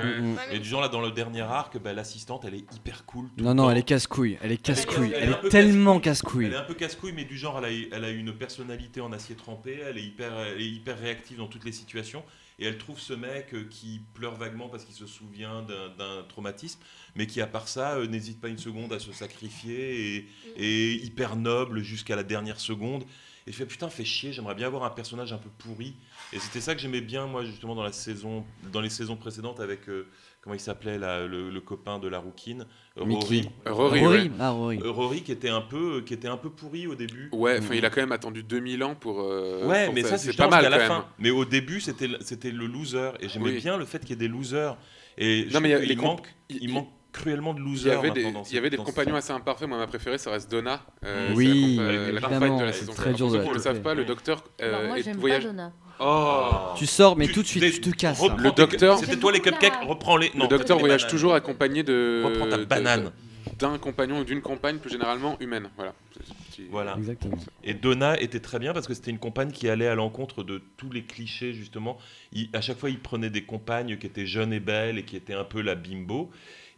Et du genre là dans le dernier arc, l'assistante elle est hyper cool tout le temps. Non, elle est casse-couille. Elle est tellement casse-couille. Elle est un peu casse-couille, mais du genre elle a une personnalité en acier trempé. Elle est hyper réactive dans toutes les situations. Et elle trouve ce mec qui pleure vaguement parce qu'il se souvient d'un traumatisme, mais qui à part ça n'hésite pas une seconde à se sacrifier et hyper noble jusqu'à la dernière seconde. Et je fais putain, fais chier, j'aimerais bien avoir un personnage un peu pourri. Et c'était ça que j'aimais bien moi justement dans les saisons précédentes avec comment il s'appelait là, le copain de la rouquine, Rory. Rory qui était un peu pourri au début. Ouais, enfin il a quand même attendu 2000 ans pour. Ouais, mais ça c'est pas mal à la fin. Mais au début c'était le loser et j'aimais bien le fait qu'il y ait des losers. Et non mais il manque cruellement de losers. Il y avait des compagnons assez imparfaits. Moi, ma préférée, ça reste Donna. Oui, la compagne de la saison 4. Pour ceux qui ne le savent pas, le docteur moi, j'aime pas Donna. Tu sors, mais tout de suite, tu te casses. Le docteur, c'était toi les cupcakes, reprends-les. Le docteur voyage toujours accompagné reprends ta banane. D'un compagnon ou d'une compagne, plus généralement humaine. Voilà. Exactement. Et Donna était très bien parce que c'était une compagne qui allait à l'encontre de tous les clichés justement. À chaque fois, il prenait des compagnes qui étaient jeunes et belles et qui étaient un peu la bimbo.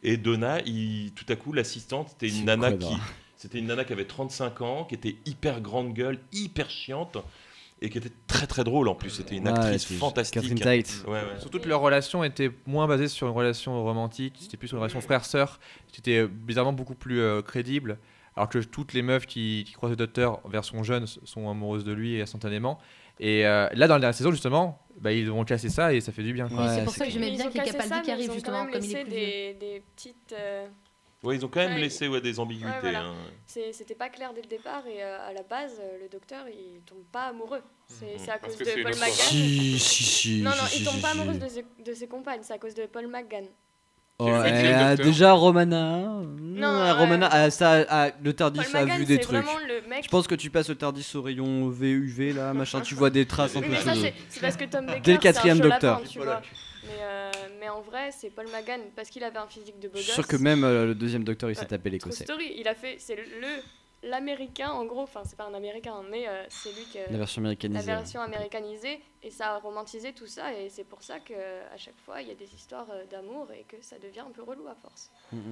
Et Donna, tout à coup, l'assistante, c'était une nana qui avait 35 ans, qui était hyper grande gueule, hyper chiante, et qui était très très drôle en plus. C'était une actrice fantastique. Catherine Tate. Ouais. Surtout que leur relation était moins basée sur une relation romantique, c'était plus sur une relation frère-sœur, c'était bizarrement beaucoup plus crédible. Alors que toutes les meufs qui croisent le docteur version jeune sont amoureuses de lui instantanément. Et là, dans la dernière saison, justement, ils ont cassé ça et ça fait du bien. Ouais, c'est pour ça que j'aimais bien qu'il y ait Capaldi qui arrive, justement, comme il est plus des petites... Ouais, ils ont quand même laissé des ambiguïtés. Ouais, voilà. C'était pas clair dès le départ et à la base, le docteur, il tombe pas amoureux. C'est à cause de Paul McGann. Si. Non, il tombe pas amoureux de ses compagnes, c'est à cause de Paul McGann. Déjà Romana. Romana, ouais. le Tardis a vu des trucs. Je pense que tu passes le Tardis au rayon VUV là, machin, tu vois des traces un peu. C'est parce que Tom Baker, dès le 4e docteur. Tu vois. Mais en vrai, c'est Paul McGann parce qu'il avait un physique de beau gosse. Je suis sûr que même le 2e docteur, il s'est tapé l'écossais. C'est l'américain en gros, enfin c'est pas un américain mais c'est lui qui la version américanisée. La version américanisée et ça a romantisé tout ça et c'est pour ça que à chaque fois il y a des histoires d'amour et que ça devient un peu relou à force.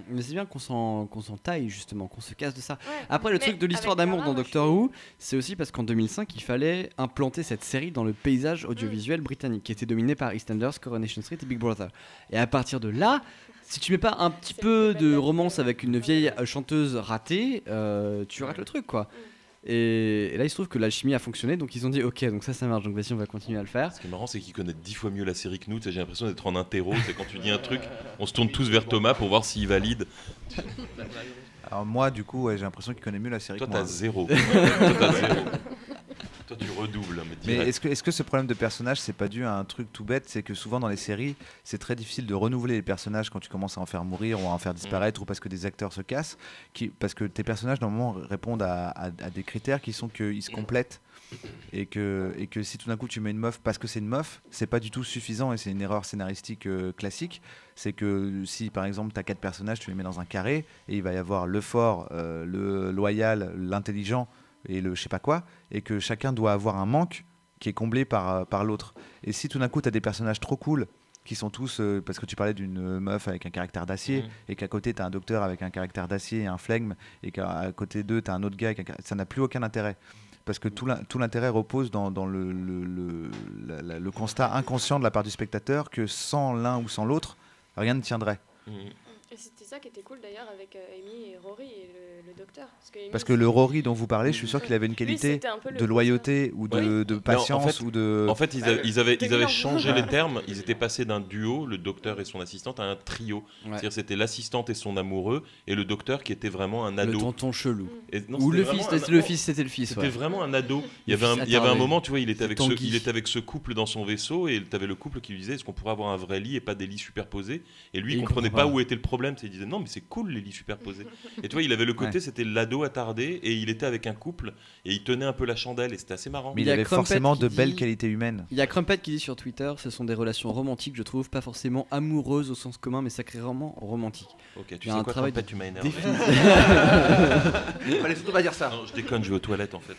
Mais c'est bien qu'on s'en taille justement, qu'on se casse de ça. Ouais, après le truc de l'histoire d'amour dans Doctor Who, c'est aussi parce qu'en 2005 il fallait implanter cette série dans le paysage audiovisuel britannique qui était dominé par EastEnders, Coronation Street et Big Brother. Et à partir de là, si tu mets pas un petit peu de romance avec une vieille chanteuse ratée, tu rates le truc quoi. Et là il se trouve que l'alchimie a fonctionné, donc ils ont dit ok, donc ça marche, donc vas-y on va continuer à le faire. Ce qui est marrant c'est qu'ils connaissent 10 fois mieux la série que nous, j'ai l'impression d'être en interro, c'est quand tu dis un truc, on se tourne tous vers Thomas pour voir s'il valide. Alors moi du coup j'ai l'impression qu'il connaît mieux la série que moi. Toi t'as zéro. Toi tu redoubles. Mais est-ce que ce problème de personnage c'est pas dû à un truc tout bête, c'est que souvent dans les séries c'est très difficile de renouveler les personnages quand tu commences à en faire mourir ou à en faire disparaître ou parce que des acteurs se cassent, parce que tes personnages normalement répondent à des critères qui sont qu'ils se complètent et que si tout d'un coup tu mets une meuf parce que c'est une meuf, c'est pas du tout suffisant et c'est une erreur scénaristique classique. C'est que si par exemple tu as 4 personnages, tu les mets dans un carré et il va y avoir le fort, le loyal, l'intelligent et le je sais pas quoi, et que chacun doit avoir un manque qui est comblé par l'autre. Et si tout d'un coup tu as des personnages trop cool qui sont tous, parce que tu parlais d'une meuf avec un caractère d'acier, et qu'à côté tu as un docteur avec un caractère d'acier et un flegme, et qu'à côté d'eux tu as un autre gars, ça n'a plus aucun intérêt. Parce que tout l'intérêt repose dans le constat inconscient de la part du spectateur que sans l'un ou sans l'autre, rien ne tiendrait. Et c'était ça qui était cool d'ailleurs avec Amy et Rory et le docteur. Parce que le Rory dont vous parlez, je suis sûr qu'il avait une qualité de loyauté ou de patience. En fait, ils avaient changé les termes. Ils étaient passés d'un duo, le docteur et son assistante, à un trio. Ouais. C'est-à-dire c'était l'assistante et son amoureux et le docteur qui était vraiment un ado. Le tonton chelou. Ou le fils, c'était le fils. C'était vraiment un ado. Il y avait un moment, tu vois, il était avec ce couple dans son vaisseau et tu avais le couple qui lui disait est-ce qu'on pourrait avoir un vrai lit et pas des lits superposés. Et lui, il comprenait pas où était le problème. problème, c'est qu'il disait non, mais c'est cool les lits superposés. Et tu vois, il avait le côté, c'était l'ado attardé, et il était avec un couple, et il tenait un peu la chandelle, et c'était assez marrant. Mais il avait forcément de belles qualités humaines. Il y a Crumpet qui dit sur Twitter, ce sont des relations romantiques, je trouve, pas forcément amoureuses au sens commun, mais sacrément romantiques. Ok, tu sais quoi, Crumpet, tu m'as énervé. Fallait surtout pas dire ça. Non, je déconne, je vais aux toilettes en fait.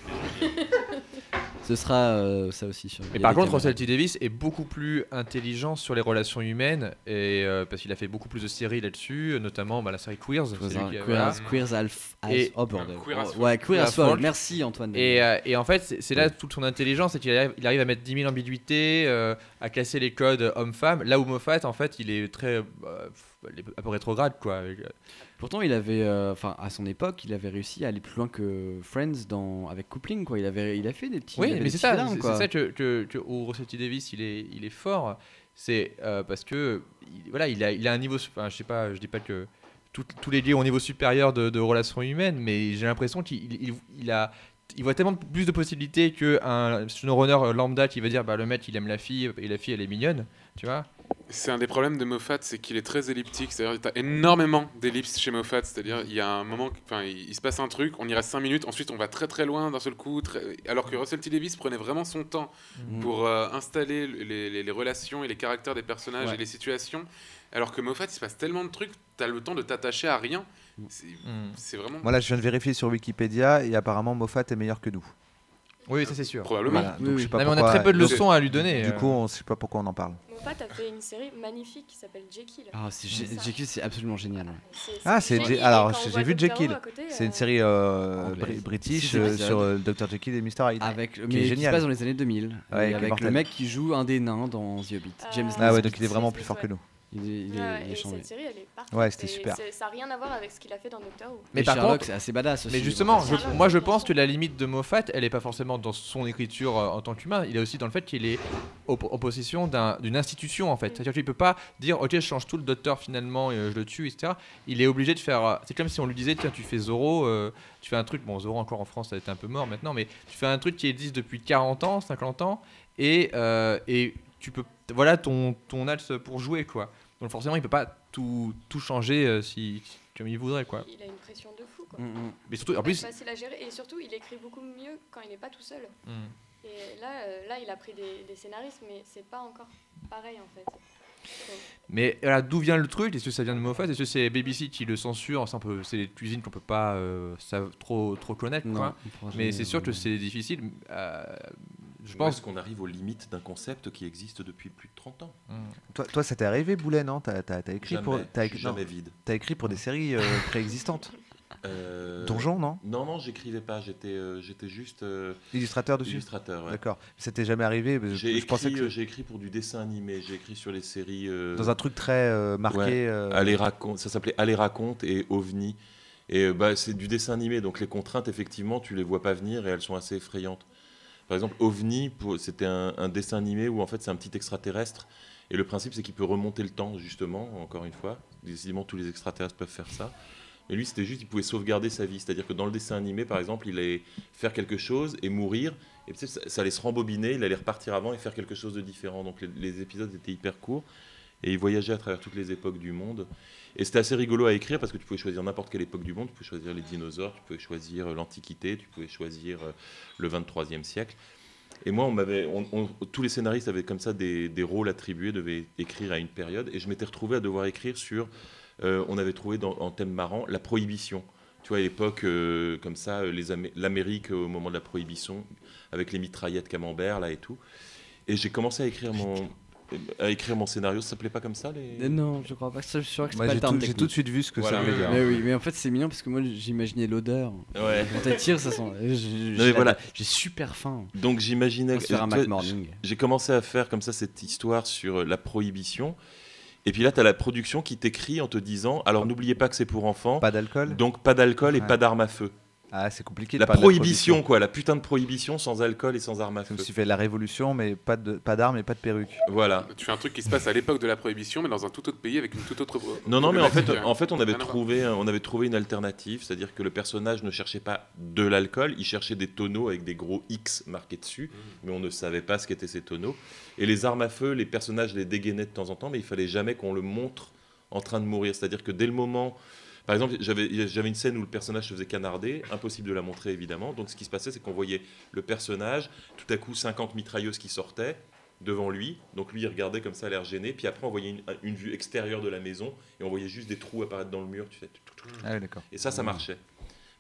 Ce sera ça aussi sur. Mais par contre, Russell T Davies est beaucoup plus intelligent sur les relations humaines et parce qu'il a fait beaucoup plus de séries là-dessus, notamment la série Queers. Queers Queer as Folk. Merci Antoine. Et en fait, c'est là toute son intelligence, c'est qu'il arrive à mettre 10 000 ambiguïtés, à casser les codes homme-femme. Là où Moffat, en fait, il est très un peu rétrograde, quoi. Pourtant, il avait, à son époque, il avait réussi à aller plus loin que Friends avec Coupling, quoi. Il a fait des petits. Oui, mais c'est ça que Russell T Davies, il est fort. C'est parce que il a un niveau. Enfin, je dis pas que tous les liés ont un niveau supérieur de relations humaines, mais j'ai l'impression qu'il voit tellement plus de possibilités qu'un showrunner lambda qui va dire le mec il aime la fille et la fille elle est mignonne, tu vois. C'est un des problèmes de Moffat, c'est qu'il est très elliptique. C'est-à-dire, tu as énormément d'ellipses chez Moffat. C'est-à-dire, il y a un moment, il se passe un truc, on y reste 5 minutes, ensuite on va très très loin d'un seul coup. Alors que Russell T Davies prenait vraiment son temps pour installer les relations et les caractères des personnages et les situations. Alors que Moffat, il se passe tellement de trucs, tu as le temps de t'attacher à rien. C'est vraiment. Voilà, je viens de vérifier sur Wikipédia et apparemment Moffat est meilleur que nous. Oui, ça c'est sûr. Probablement. Voilà, donc, je sais pas on a très peu de leçons à lui donner. Du coup, on ne sait pas pourquoi on en parle. Moffat a fait une série magnifique qui s'appelle Jekyll. Ah, Jekyll, c'est absolument génial. Alors, j'ai vu Jekyll. C'est une série british sur Dr Jekyll et Mr Hyde. Qui se passe dans les années 2000. Avec le mec qui joue un des nains dans The Hobbit. James Ah ouais, donc il est vraiment plus fort que nous. Il est cette série, elle est parfaite. Ouais, c'était super. Ça n'a rien à voir avec ce qu'il a fait dans Doctor Who. Mais par contre, c'est assez badass aussi. Mais justement, moi je pense que la limite de Moffat, elle est pas forcément dans son écriture en tant qu'humain. Il est aussi dans le fait qu'il est en possession d'une institution en fait. C'est-à-dire qu'il peut pas dire ok, je change tout le Docteur finalement, et je le tue, etc. Il est obligé de faire. C'est comme si on lui disait tiens, tu fais Zorro, tu fais un truc. Bon, Zorro encore en France, ça a été un peu mort maintenant, mais tu fais un truc qui existe depuis 40 ans, 50 ans, et tu peux. Voilà ton axe pour jouer quoi. Donc forcément, il peut pas tout changer comme il voudrait quoi. Il a une pression de fou quoi. Mais surtout, en plus, c'est facile à gérer et surtout, il écrit beaucoup mieux quand il n'est pas tout seul. Et là, il a pris des scénaristes, mais c'est pas encore pareil en fait. Mais d'où vient le truc? Est-ce que ça vient de Moffat? Est-ce que c'est BBC qui le censure? C'est des cuisines qu'on peut pas trop connaître quoi. Mais c'est sûr que c'est difficile. Je pense qu'on arrive aux limites d'un concept qui existe depuis plus de 30 ans. Toi, ça t'est arrivé, Boulet, non? T'as écrit jamais vide. T'as écrit pour des séries préexistantes. Donjon, non? Non, j'écrivais pas. J'étais juste illustrateur dessus. Illustrateur. Ouais. D'accord. Ça t'est jamais arrivé? J'ai écrit pour du dessin animé. J'ai écrit sur les séries. Dans un truc très marqué. Ça s'appelait Allez raconte et OVNI. Et c'est du dessin animé, donc les contraintes effectivement, tu les vois pas venir et elles sont assez effrayantes. Par exemple, OVNI, c'était un dessin animé où en fait c'est un petit extraterrestre et le principe c'est qu'il peut remonter le temps justement, encore une fois. Décidément tous les extraterrestres peuvent faire ça. Mais lui c'était juste, il pouvait sauvegarder sa vie. C'est-à-dire que dans le dessin animé par exemple, il allait faire quelque chose et mourir et ça allait se rembobiner, il allait repartir avant et faire quelque chose de différent. Donc les épisodes étaient hyper courts et il voyageait à travers toutes les époques du monde. Et c'était assez rigolo à écrire parce que tu pouvais choisir n'importe quelle époque du monde, tu pouvais choisir les dinosaures, tu pouvais choisir l'Antiquité, tu pouvais choisir le 23e siècle. Et moi, tous les scénaristes avaient comme ça des rôles attribués, devaient écrire à une période. Et je m'étais retrouvé à devoir écrire sur, on avait trouvé en thème marrant, la prohibition. Tu vois, à l'époque, comme ça, l'Amérique au moment de la prohibition, avec les mitraillettes camembert là et tout. Et j'ai commencé à écrire mon scénario. Ça s'appelait pas comme ça Non, je crois pas. Je suis sûr que c'est pas le terme technique. J'ai tout de suite vu ce que ça veut dire. Mais oui, mais en fait c'est mignon parce que moi j'imaginais l'odeur. Ouais. Quand elle tire, ça sent. J'ai super faim. Donc j'imaginais. Morning. J'ai commencé à faire comme ça cette histoire sur la prohibition. Et puis là, tu as la production qui t'écrit en te disant alors n'oubliez pas que c'est pour enfants. Pas d'alcool. Donc pas d'alcool et pas d'armes à feu. Ah, c'est compliqué. La prohibition, quoi, la putain de prohibition sans alcool et sans armes à feu. Tu fais la révolution, mais pas d'armes et pas de perruque. Voilà. Tu fais un truc qui se passe à l'époque de la prohibition, mais dans un tout autre pays avec une toute autre. Non, mais en fait, on avait trouvé une alternative, c'est-à-dire que le personnage ne cherchait pas de l'alcool, il cherchait des tonneaux avec des gros X marqués dessus, mais on ne savait pas ce qu'étaient ces tonneaux. Et les armes à feu, les personnages les dégainaient de temps en temps, mais il fallait jamais qu'on le montre en train de mourir. C'est-à-dire que dès le moment... Par exemple, j'avais une scène où le personnage se faisait canarder, impossible de la montrer évidemment. Donc ce qui se passait, c'est qu'on voyait le personnage, tout à coup 50 mitrailleuses qui sortaient devant lui. Donc lui, il regardait comme ça, l'air gêné. Puis après, on voyait une vue extérieure de la maison et on voyait juste des trous apparaître dans le mur. Tu sais, Ah oui, d'accord. et ça marchait.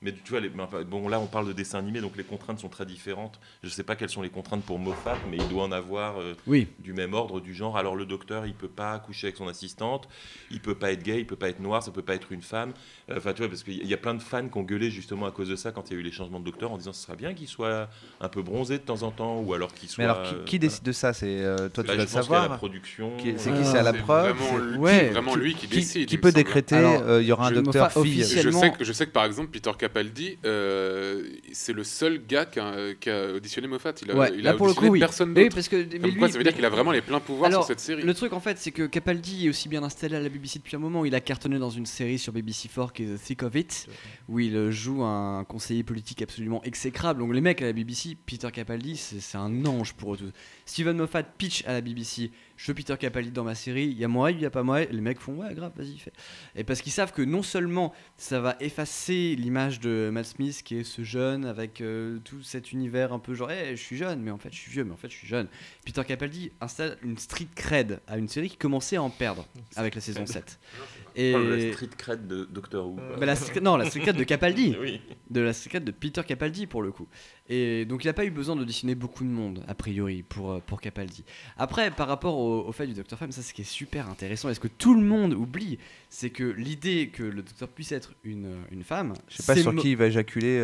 Mais tu vois, bon, là on parle de dessin animé, donc les contraintes sont très différentes. Je ne sais pas quelles sont les contraintes pour Moffat, mais il doit en avoir du même ordre, du genre. Alors le docteur, il ne peut pas coucher avec son assistante, il ne peut pas être gay, il ne peut pas être noir, ça ne peut pas être une femme. Enfin, tu vois, parce qu'il y a plein de fans qui ont gueulé justement à cause de ça quand il y a eu les changements de docteur, en disant ce serait bien qu'il soit un peu bronzé de temps en temps, ou alors qu'il soit... Mais alors, qui décide de ça? C'est toi, tu dois le savoir. La production. C'est qui? C'est à la preuve. Vraiment lui qui décide. Qui peut décréter il y aura un docteur fille? Je sais que par exemple, Peter Capaldi, c'est le seul gars qui a auditionné Moffat. Il a pour le coup, personne d'autre. Parce que, ça veut dire qu'il a vraiment les pleins pouvoirs sur cette série. Le truc en fait, c'est que Capaldi est aussi bien installé à la BBC depuis un moment. Il a cartonné dans une série sur BBC4 qui est The Thick of It, où il joue un conseiller politique absolument exécrable. Donc les mecs à la BBC, Peter Capaldi, c'est un ange pour eux tous. Steven Moffat pitch à la BBC: je veux Peter Capaldi dans ma série, il y a moi, il y a pas moi. Les mecs font ouais, grave, vas-y, fais. Et parce qu'ils savent que non seulement ça va effacer l'image de Matt Smith qui est ce jeune avec tout cet univers un peu genre je suis jeune, mais en fait je suis vieux, mais en fait je suis jeune. Peter Capaldi installe une street cred à une série qui commençait à en perdre avec la saison 7. Et la street cred de Doctor Who. La street cred de Capaldi. Oui. De la street cred de Peter Capaldi pour le coup. Et donc il n'a pas eu besoin d'auditionner beaucoup de monde a priori pour Capaldi. Après, par rapport au fait du Docteur Femme, ça c'est ce qui est super intéressant. Et ce que tout le monde oublie, c'est que l'idée que le Docteur puisse être une femme. Je sais pas sur qui il va éjaculer,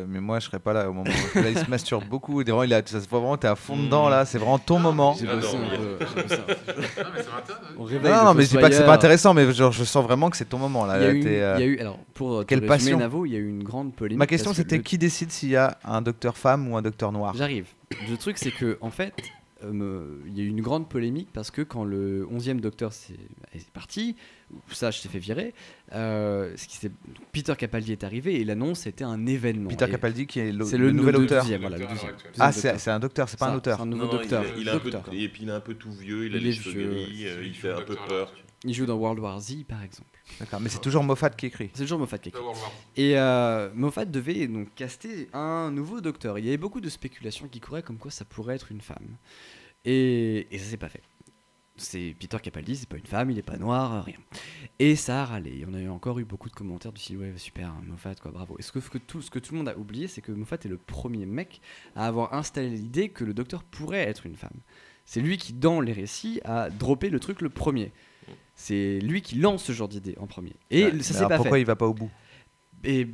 mais moi je serais pas là au moment où là, il se masturbe beaucoup. Ça se voit vraiment, t'es à fond dedans là, c'est vraiment ton moment. J'ai bossé un peu. Non, mais je dis pas que c'est pas intéressant, mais genre, je sens vraiment que c'est ton moment là. Il y a eu, alors pour quelle passion. Navo, il y a eu une grande polémique. Ma question c'était qui décide s'il y a un docteur femme ou un docteur noir? J'arrive. Le truc c'est que en fait, il y a eu une grande polémique parce que quand le 11e docteur est parti, Sage s'est fait virer, Peter Capaldi est arrivé et l'annonce était un événement. Peter Capaldi qui est le nouvel auteur. Voilà, le deuxième. Ah, c'est un docteur, c'est pas un auteur. C'est un nouveau docteur. Et puis il est un peu tout vieux, il a les cheveux gris, il fait un peu peur. Il joue dans World War Z par exemple. D'accord, mais c'est toujours Moffat qui écrit. C'est toujours Moffat qui écrit. Et Moffat devait donc caster un nouveau docteur. Il y avait beaucoup de spéculations qui couraient comme quoi ça pourrait être une femme. Et ça s'est pas fait. C'est Peter Capaldi, c'est pas une femme, il est pas noir, rien. Et ça a râlé. On a encore eu beaucoup de commentaires du style ouais super, Moffat quoi, bravo. Et ce que tout le monde a oublié, c'est que Moffat est le premier mec à avoir installé l'idée que le docteur pourrait être une femme. C'est lui qui dans les récits a droppé le truc le premier. C'est lui qui lance ce genre d'idée en premier. Et ça s'est pas fait. Pourquoi il va pas au bout? Et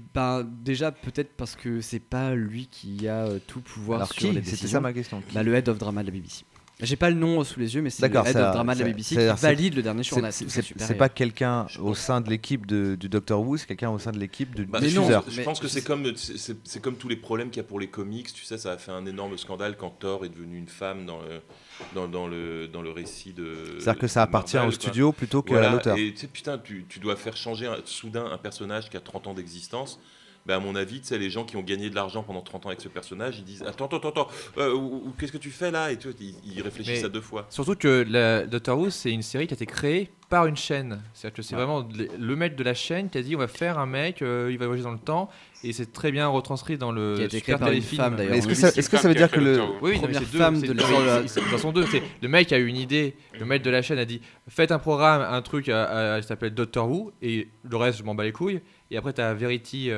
déjà peut-être parce que c'est pas lui qui a tout pouvoir. Alors sur les décisions. C'était ça ma question. Le head of drama de la BBC. J'ai pas le nom sous les yeux, mais c'est le head of drama de la BBC qui valide le dernier journal. C'est pas quelqu'un au sein de l'équipe du Doctor Who, c'est quelqu'un au sein de l'équipe du diffuseur. Je pense que c'est comme tous les problèmes qu'il y a pour les comics. Tu sais, ça a fait un énorme scandale quand Thor est devenu une femme dans le récit de. C'est-à-dire que ça appartient au studio plutôt qu'à l'auteur. Et tu sais, putain, tu dois faire changer soudain un personnage qui a 30 ans d'existence. À mon avis, tu sais, les gens qui ont gagné de l'argent pendant 30 ans avec ce personnage, ils disent attends, qu'est-ce que tu fais là? Et tu vois, ils réfléchissent à deux fois. Surtout que Doctor Who, c'est une série qui a été créée par une chaîne. C'est-à-dire que c'est vraiment le mec de la chaîne qui a dit on va faire un mec, il va voyager dans le temps. Et c'est très bien retranscrit dans le super téléfilm. Est-ce que ça veut dire que le première femme de l'histoire de la saison 2, le mec a eu une idée, le mec de la chaîne a dit faites un programme, un truc qui s'appelle Doctor Who et le reste je m'en bats les couilles. Et après t'as Verity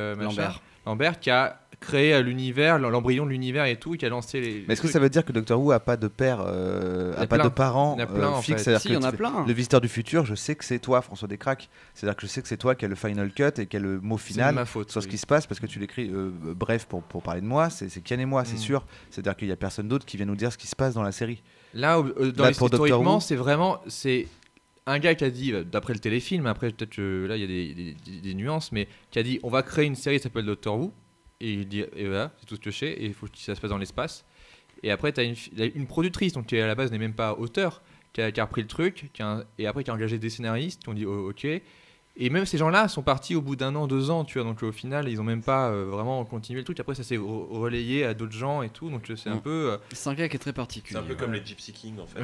Lambert qui a créé l'univers, l'embryon de l'univers et tout, et qui a lancé les. Mais est-ce que ça veut dire que Doctor Who a pas de père, a pas de parents fixes? Si, il y en a plein. Le visiteur du futur, je sais que c'est toi, François Descraques. C'est-à-dire que je sais que c'est toi qui as le final cut et qui a le mot final sur ce qui se passe, parce que tu l'écris bref pour parler de moi. C'est Kian et moi, c'est sûr. C'est-à-dire qu'il y a personne d'autre qui vient nous dire ce qui se passe dans la série. Là, historiquement, c'est vraiment un gars qui a dit, d'après le téléfilm, après peut-être que là il y a des nuances, mais qui a dit on va créer une série qui s'appelle Doctor Who, et il dit et voilà, c'est tout ce que je sais, et il faut que ça se passe dans l'espace. Et après tu as une productrice, donc qui à la base n'est même pas auteur, qui a repris le truc, et après qui a engagé des scénaristes qui ont dit ok, Et même ces gens-là sont partis au bout d'1 an, 2 ans, tu vois. Donc au final, ils ont même pas vraiment continué le truc. Après, ça s'est relayé à d'autres gens et tout. Donc c'est un peu. C'est un gars qui est très particulier. C'est un peu comme les Gypsy Kings en fait.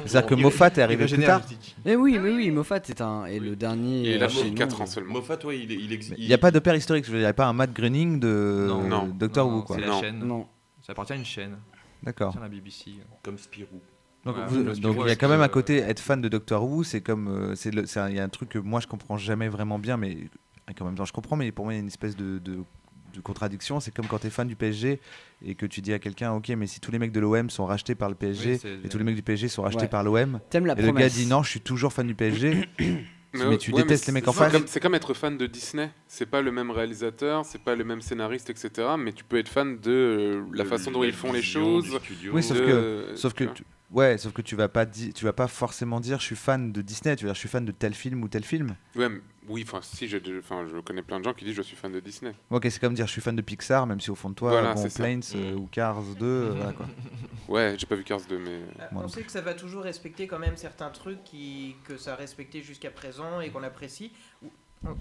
C'est-à-dire que Moffat est arrivé plus tard. Mais oui, Moffat est le dernier. Et il a 4 ans seulement. Moffat, ouais, il existe. Il n'y a pas de père historique. Il n'y a pas un Matt Groening de Doctor Who, quoi. C'est la chaîne. Non. Ça appartient à une chaîne. D'accord. Ça appartient à la BBC. Comme Spirou. Donc il y a quand même à côté être fan de Doctor Who, c'est comme il y a un truc que moi je comprends jamais vraiment bien, mais en même temps je comprends, mais pour moi il y a une espèce de contradiction. C'est comme quand tu es fan du PSG et que tu dis à quelqu'un ok, mais si tous les mecs de l'OM sont rachetés par le PSG et tous les mecs du PSG sont rachetés par l'OM, t'aimes la et le gars dit non, je suis toujours fan du PSG. Mais tu détestes les mecs en face. C'est comme être fan de Disney. C'est pas le même réalisateur, c'est pas le même scénariste, etc. Mais tu peux être fan de la façon dont ils font les choses. Oui, sauf que tu vas pas forcément dire je suis fan de Disney. Tu vas dire je suis fan de tel film ou tel film. Oui, je connais plein de gens qui disent je suis fan de Disney. Ok, c'est comme dire je suis fan de Pixar, même si au fond de toi, Planes ou Cars 2, voilà quoi. Ouais, j'ai pas vu Cars 2, mais. On sait que ça va toujours respecter quand même certains trucs que ça a respecté jusqu'à présent et qu'on apprécie.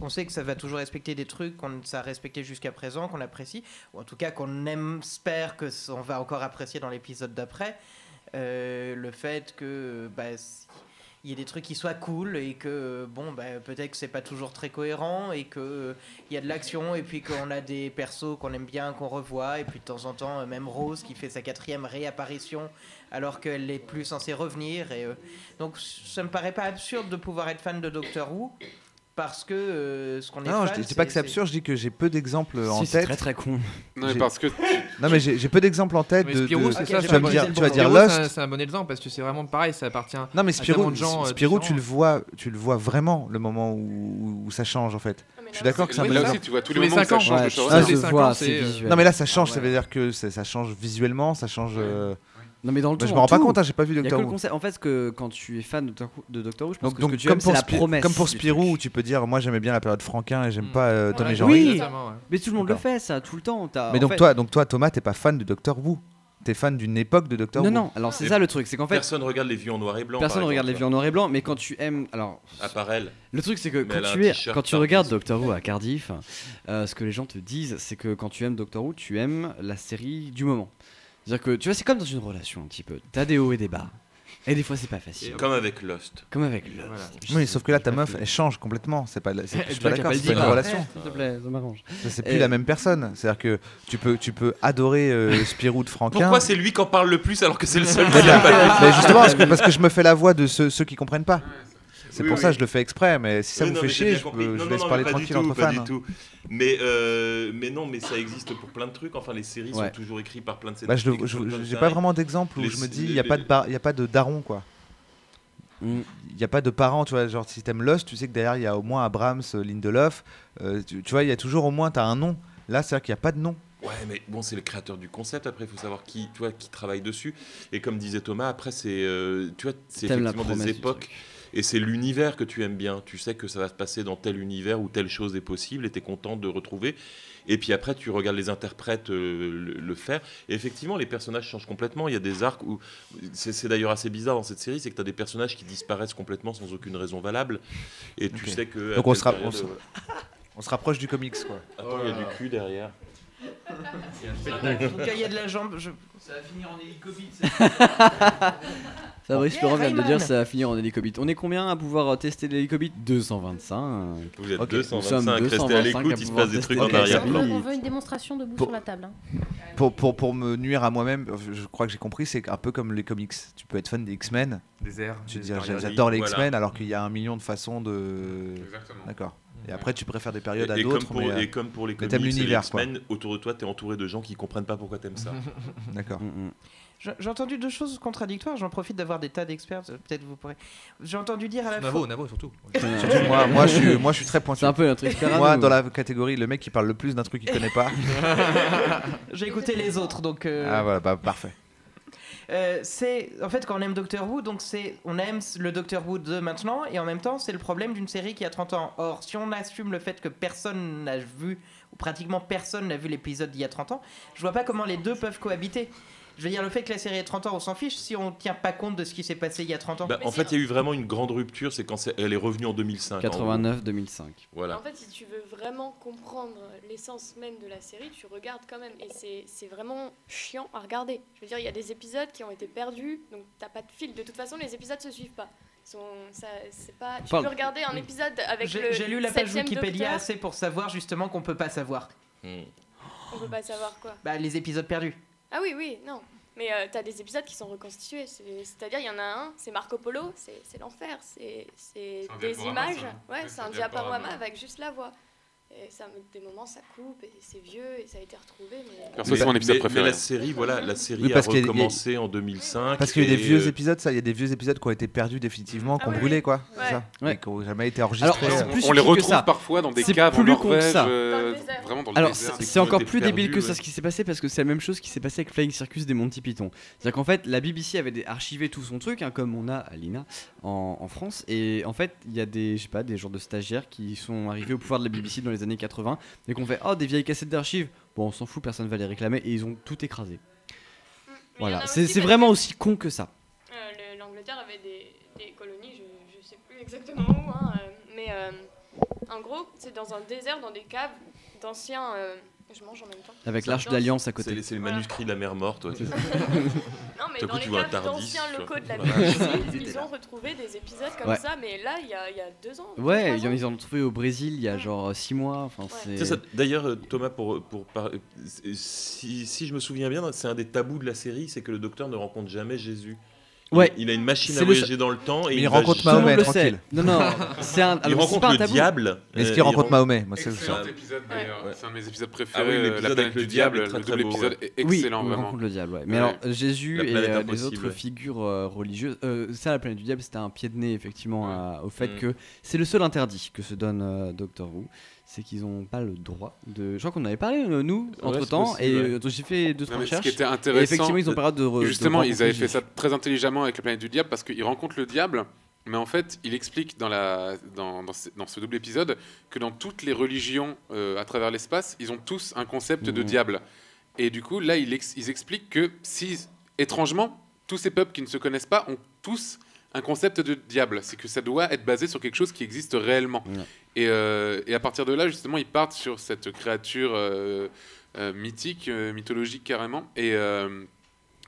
On sait que ça va toujours respecter des trucs qu'on ça a respecté jusqu'à présent, qu'on apprécie, ou en tout cas qu'on espère que on va encore apprécier dans l'épisode d'après. Le fait que il y a des trucs qui soient cool et que peut-être que c'est pas toujours très cohérent et que il y a de l'action et puis qu'on a des persos qu'on aime bien, qu'on revoit, et puis de temps en temps même Rose qui fait sa 4e réapparition alors qu'elle n'est plus censée revenir, et donc ça me paraît pas absurde de pouvoir être fan de Doctor Who. Parce que ce qu'on est fan, je dis pas que c'est absurde, je dis que j'ai peu d'exemples en tête. C'est très très con. Non, mais parce que non, mais j'ai peu d'exemples en tête. Spirou, c'est ça. Tu vas dire Lost. C'est un bon exemple parce que c'est vraiment pareil, ça appartient. Non, mais Spirou, tu le vois vraiment le moment où ça change en fait. Je suis d'accord que c'est un bon exemple. Tu vois tous les moments où ça change de choses. Non, mais là ça change, ça veut dire que ça change visuellement, ça change. Non mais dans le je me rends pas compte, j'ai pas vu Doctor Who. En fait, quand tu es fan de Doctor Who, je pense que ce que tu aimes, c'est la promesse. Comme pour Spirou, où tu peux dire, moi j'aimais bien la période Franquin et j'aime pas Tom et Jerry. Oui, mais tout le monde le fait, ça, tout le temps. Mais donc toi, Thomas, t'es pas fan de Doctor Who. T'es fan d'une époque de Doctor Who. Non, alors c'est ça le truc, c'est qu'en fait personne regarde les vues en noir et blanc. Personne regarde les vues en noir et blanc, mais quand tu aimes, alors à part elle. Le truc c'est que quand tu regardes Doctor Who à Cardiff, ce que les gens te disent, c'est que quand tu aimes Doctor Who, tu aimes la série du moment. C'est-à-dire que tu vois, c'est comme dans une relation un petit peu. T'as des hauts et des bas. Et des fois c'est pas facile. Comme avec Lost. Voilà. Oui, sauf que là ta meuf elle change complètement. Je suis pas d'accord, c'est pas une relation. S'il te plaît, ça m'arrange. C'est plus la même personne. C'est-à-dire que tu peux adorer Spirou de Franquin. Pourquoi c'est lui qui en parle le plus alors que c'est le seul qui mais justement parce que je me fais la voix de ceux qui comprennent pas. C'est pour ça que je le fais exprès, mais si ça vous fait chier, je laisse parler tranquille entre fans. Pas du tout. Mais non, mais ça existe pour plein de trucs. Enfin, les séries sont toujours écrites par plein de scénaristes. J'ai pas vraiment d'exemple où je me dis, il y a pas de daron, quoi. Il n'y a pas de parents, tu vois, genre si t'aimes Lost, tu sais que derrière il y a au moins Abrams, Lindelof, tu vois, il y a toujours au moins, t'as un nom. Là, c'est-à-dire qu'il n'y a pas de nom. Ouais, mais bon, c'est le créateur du concept. Après, il faut savoir qui travaille dessus. Et comme disait Thomas, après, c'est effectivement des époques. Et c'est l'univers que tu aimes bien. Tu sais que ça va se passer dans tel univers où telle chose est possible et tu es content de retrouver. Et puis après, tu regardes les interprètes le faire. Et effectivement, les personnages changent complètement. Il y a des arcs où... C'est d'ailleurs assez bizarre dans cette série, c'est que tu as des personnages qui disparaissent complètement sans aucune raison valable. Et tu sais que... Donc on se rapproche du comics, quoi. Attends, il y a du cul derrière. Donc il y a de la jambe. Ça va finir en hélicobite. Fabrice Laurent vient de dire ça va finir en hélicobite. On est combien à pouvoir tester l'hélicobite? 225. Vous êtes 225, restez à l'écoute, il se passe des trucs en arrière-plan. On veut une démonstration debout sur la table. Pour me nuire à moi-même, je crois que j'ai compris, c'est un peu comme les comics. Tu peux être fan des X-Men. Tu dis j'adore les X-Men alors qu'il y a 1 million de façons de... Exactement. D'accord. Et après, tu préfères des périodes à d'autres. Et comme pour les comics et les X-Men, autour de toi, tu es entouré de gens qui comprennent pas pourquoi tu aimes ça. D'accord. J'ai entendu 2 choses contradictoires. J'en profite d'avoir des tas d'experts. Peut-être vous pourrez. J'ai entendu dire à la fois. Navo surtout. moi, je suis très pointu. C'est un peu notre expert. Moi, dans la catégorie, le mec qui parle le plus d'un truc qu'il connaît pas. J'ai écouté les autres, donc. Ah voilà, parfait. C'est en fait quand on aime Doctor Who, donc on aime le Doctor Who de maintenant, et en même temps c'est le problème d'une série qui a 30 ans. Or, si on assume le fait que personne n'a vu, ou pratiquement personne n'a vu l'épisode d'il y a 30 ans, je vois pas comment les deux peuvent cohabiter. Je veux dire, le fait que la série ait 30 ans, on s'en fiche si on tient pas compte de ce qui s'est passé il y a 30 ans. En fait, il y a eu vraiment une grande rupture, c'est quand elle est revenue en 2005. 89-2005. Voilà. En fait, si tu veux vraiment comprendre l'essence même de la série, tu regardes quand même. Et c'est vraiment chiant à regarder. Je veux dire, il y a des épisodes qui ont été perdus, donc t'as pas de fil. De toute façon, les épisodes se suivent pas. C'est pas. Tu peux regarder un épisode avec J'ai lu la page 7e Wikipédia docteur. assez pour savoir justement qu'on peut pas savoir. On peut pas savoir quoi. Bah, les épisodes perdus. Ah oui, non. Mais t'as des épisodes qui sont reconstitués. C'est-à-dire, il y en a un, c'est Marco Polo, c'est l'enfer. C'est des images. Ouais, c'est un diaporama avec juste la voix. Et des moments, ça coupe, et c'est vieux, et ça a été retrouvé. Mais la série, a recommencé en 2005. Parce qu'il y a des vieux épisodes, il y a des vieux épisodes qui ont été perdus définitivement, qui ont brûlé, quoi. Ouais. C'est ça. Et qui n'ont jamais été enregistrés. Alors, on les retrouve parfois dans des caves en Norvège, vraiment dans le désert. C'est encore plus débile que ça ce qui s'est passé, parce que c'est la même chose qui s'est passé avec Flying Circus des Monty Python. C'est-à-dire qu'en fait, la BBC avait archivé tout son truc, comme on a à l'INA en France, et en fait, il y a des genres de stagiaires qui sont arrivés au pouvoir de la BBC dans les années 80 et qu'on fait des vieilles cassettes d'archives, bon on s'en fout, personne va les réclamer, et ils ont tout écrasé. Voilà, c'est vraiment aussi con que ça. L'Angleterre avait des colonies, je sais plus exactement où, mais en gros c'est dans un désert, dans des caves d'anciens. Je mange en même temps. Avec l'Arche d'Alliance à côté. C'est le manuscrit de la mer morte. Ouais. Non, mais dans les caves d'anciens locaux de la BBC, ils ont retrouvé des épisodes comme ça, mais là, il y a 2 ans. Ouais, ils en ont trouvé au Brésil il y a genre 6 mois. D'ailleurs, Thomas, si je me souviens bien, c'est un des tabous de la série, c'est que le docteur ne rencontre jamais Jésus. Ouais. Il a une machine à voyager dans le temps et il rencontre Mahomet, tranquille. Non, il rencontre le diable. Est-ce qu'il rencontre Mahomet? Moi, c'est excellent épisode d'ailleurs. C'est un de mes épisodes préférés. La planète du diable, le double épisode est excellent. Oui, il rencontre le diable. Mais alors, Jésus et les autres figures religieuses, ça, la planète du diable, c'était un pied de nez effectivement au fait que c'est le seul interdit que se donne Doctor Who. C'est qu'ils n'ont pas le droit de. Je crois qu'on avait parlé, nous, entre-temps, et j'ai fait 2-3 recherches. Ce qui était intéressant, et effectivement, ils ont pas de. Justement, ils avaient fait ça très intelligemment avec la planète du diable, parce qu'ils rencontrent le diable, mais en fait, il explique dans ce double épisode que dans toutes les religions à travers l'espace, ils ont tous un concept de diable. Et du coup, là, ils expliquent que étrangement, tous ces peuples qui ne se connaissent pas ont tous un concept de diable. C'est que ça doit être basé sur quelque chose qui existe réellement. Et à partir de là, justement, ils partent sur cette créature mythique, mythologique carrément, et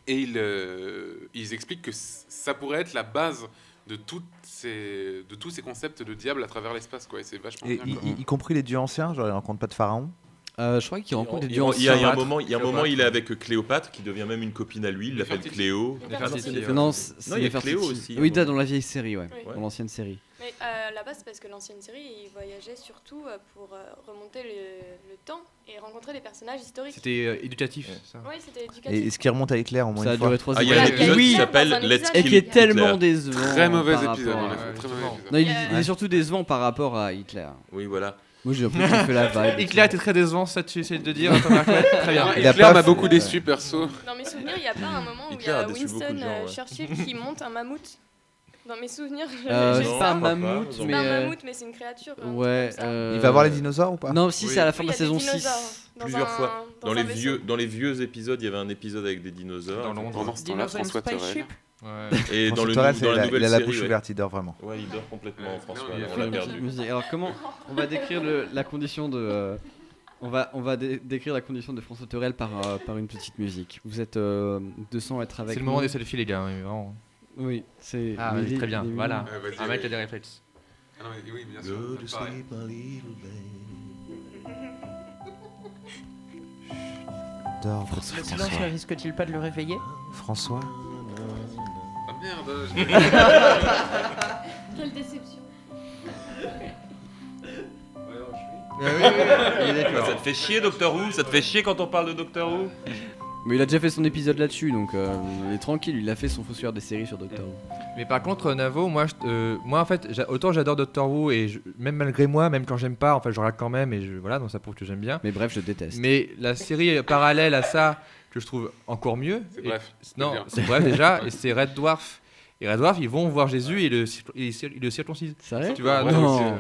ils expliquent que ça pourrait être la base de tous ces concepts de diable à travers l'espace, quoi. Et c'est vachement bien. Y compris les dieux anciens, genre ils rencontrent pas de pharaon. Je crois qu'il rencontre des dieux anciens. Il y a un moment, il est avec Cléopâtre, qui devient même une copine à lui. Il l'appelle Cléo. Non, il y a Cléo aussi. Oui, dans la vieille série, dans l'ancienne série. Mais là-bas, c'est parce que l'ancienne série, il voyageait surtout pour remonter le temps et rencontrer des personnages historiques. C'était éducatif, ça. Oui, c'était éducatif. Et ce qui remonte à Hitler en moins ça une fois. a duré 3 il y a un épisode qui s'appelle Let's Kill et qui est tellement décevant. Très mauvais épisode. Non, il est surtout décevant par rapport à Hitler. Oui, voilà. Moi j'ai appris qu'il fait la vibe. Hitler était très décevant, ça tu essaies de dire. Très bien. Hitler m'a beaucoup déçu perso. Dans mes souvenirs, il n'y a pas un moment où il y a Winston Churchill qui monte un mammouth. Dans mes souvenirs, c'est pas un mammouth, c'est pas un mammouth, mais c'est une créature. Ouais. Il va voir les dinosaures ou pas? Non, si, c'est à la fin de la saison 6. Plusieurs fois. Dans les vieux épisodes, il y avait un épisode avec des dinosaures. Dans Londres, pendant ce temps-là, François Terrell. Et dans la nouvelle série, il a la bouche ouverte, il dort vraiment. Ouais, il dort complètement, François. On l'a perdu. Alors comment on va décrire la condition de on va décrire la condition de François Terrell par une petite musique. Vous êtes 200 à être avec. C'est le moment des selfies, les gars. Vraiment. Oui, c'est. Ah, très bien. Voilà. Un mec qui a des réflexes. Ah non, mais oui, bien sûr. Dors, le silence ne risque-t-il pas de le réveiller? François. Ah merde. Quelle déception. Ça te fait chier, Doctor Who? Ça te fait chier quand on parle de Doctor Who? Mais il a déjà fait son épisode là-dessus, donc il est tranquille, il a fait son Fossoyeur des séries sur Doctor Who. Mais par contre, Navo, moi en fait, autant j'adore Doctor Who, et même malgré moi, même quand j'aime pas, en fait, je regarde quand même, et voilà, donc ça prouve que j'aime bien. Mais bref, je déteste. Mais la série parallèle à ça, que je trouve encore mieux. C'est Bref. Non, c'est Bref déjà, et c'est Red Dwarf. Et Red Dwarf, ils vont voir Jésus et ils le circoncisent. Sérieux? Tu vois, non.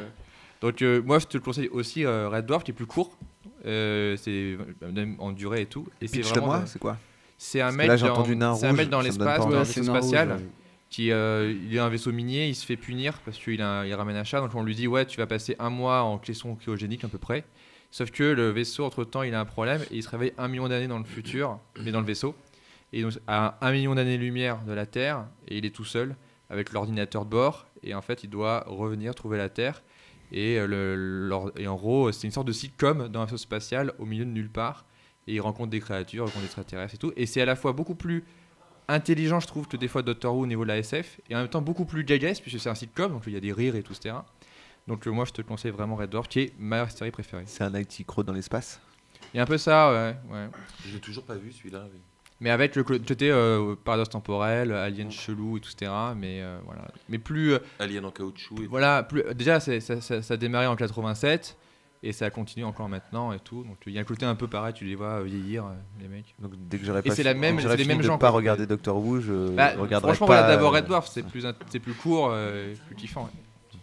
Donc moi, je te le conseille aussi, Red Dwarf, qui est plus court. C'est même en durée et tout. Et pitch de moi, c'est quoi? C'est un Parce que mec là, j'ai entendu nain c'est un rouge, mec dans ça me donne l'espace, pas dans un envie. vaisseau C'est nain spatial, rouge, ouais. qui il est un vaisseau minier, il se fait punir parce qu'il il ramène un chat, donc on lui dit ouais tu vas passer un mois en caisson cryogénique à peu près. Sauf que le vaisseau entre temps il a un problème et il se réveille 1 million d'années dans le futur, mais dans le vaisseau. Et donc à 1 million d'années-lumière de la Terre, et il est tout seul avec l'ordinateur de bord, et en fait il doit revenir trouver la Terre. Et, et en gros c'est une sorte de sitcom dans un vaisseau spatial au milieu de nulle part. Et il rencontre des créatures, il rencontre des extraterrestres et tout. Et c'est à la fois beaucoup plus intelligent, je trouve, que des fois Doctor Who au niveau de la SF, et en même temps beaucoup plus jazz, puisque c'est un sitcom, donc il y a des rires et tout, etc. Donc moi je te conseille vraiment Red Dwarf, qui est ma série préférée. C'est un IT Crow dans l'espace. Il y a un peu ça, ouais. Je l'ai toujours pas vu celui-là. Mais avec le côté paradoxe temporel, alien chelou et tout, etc. Mais voilà. Mais plus. Alien en caoutchouc. Voilà, déjà ça a démarré en 87. Et ça continue encore maintenant et tout. Donc il y a un côté un peu pareil, tu les vois vieillir, les mecs. Donc dès que j'aurais pas et c'est la même, c'est les mêmes gens. De pas regarder Doctor Who, je regarderai franchement, pas. Franchement, d'abord Red Dwarf, c'est plus court, plus kiffant. Ouais.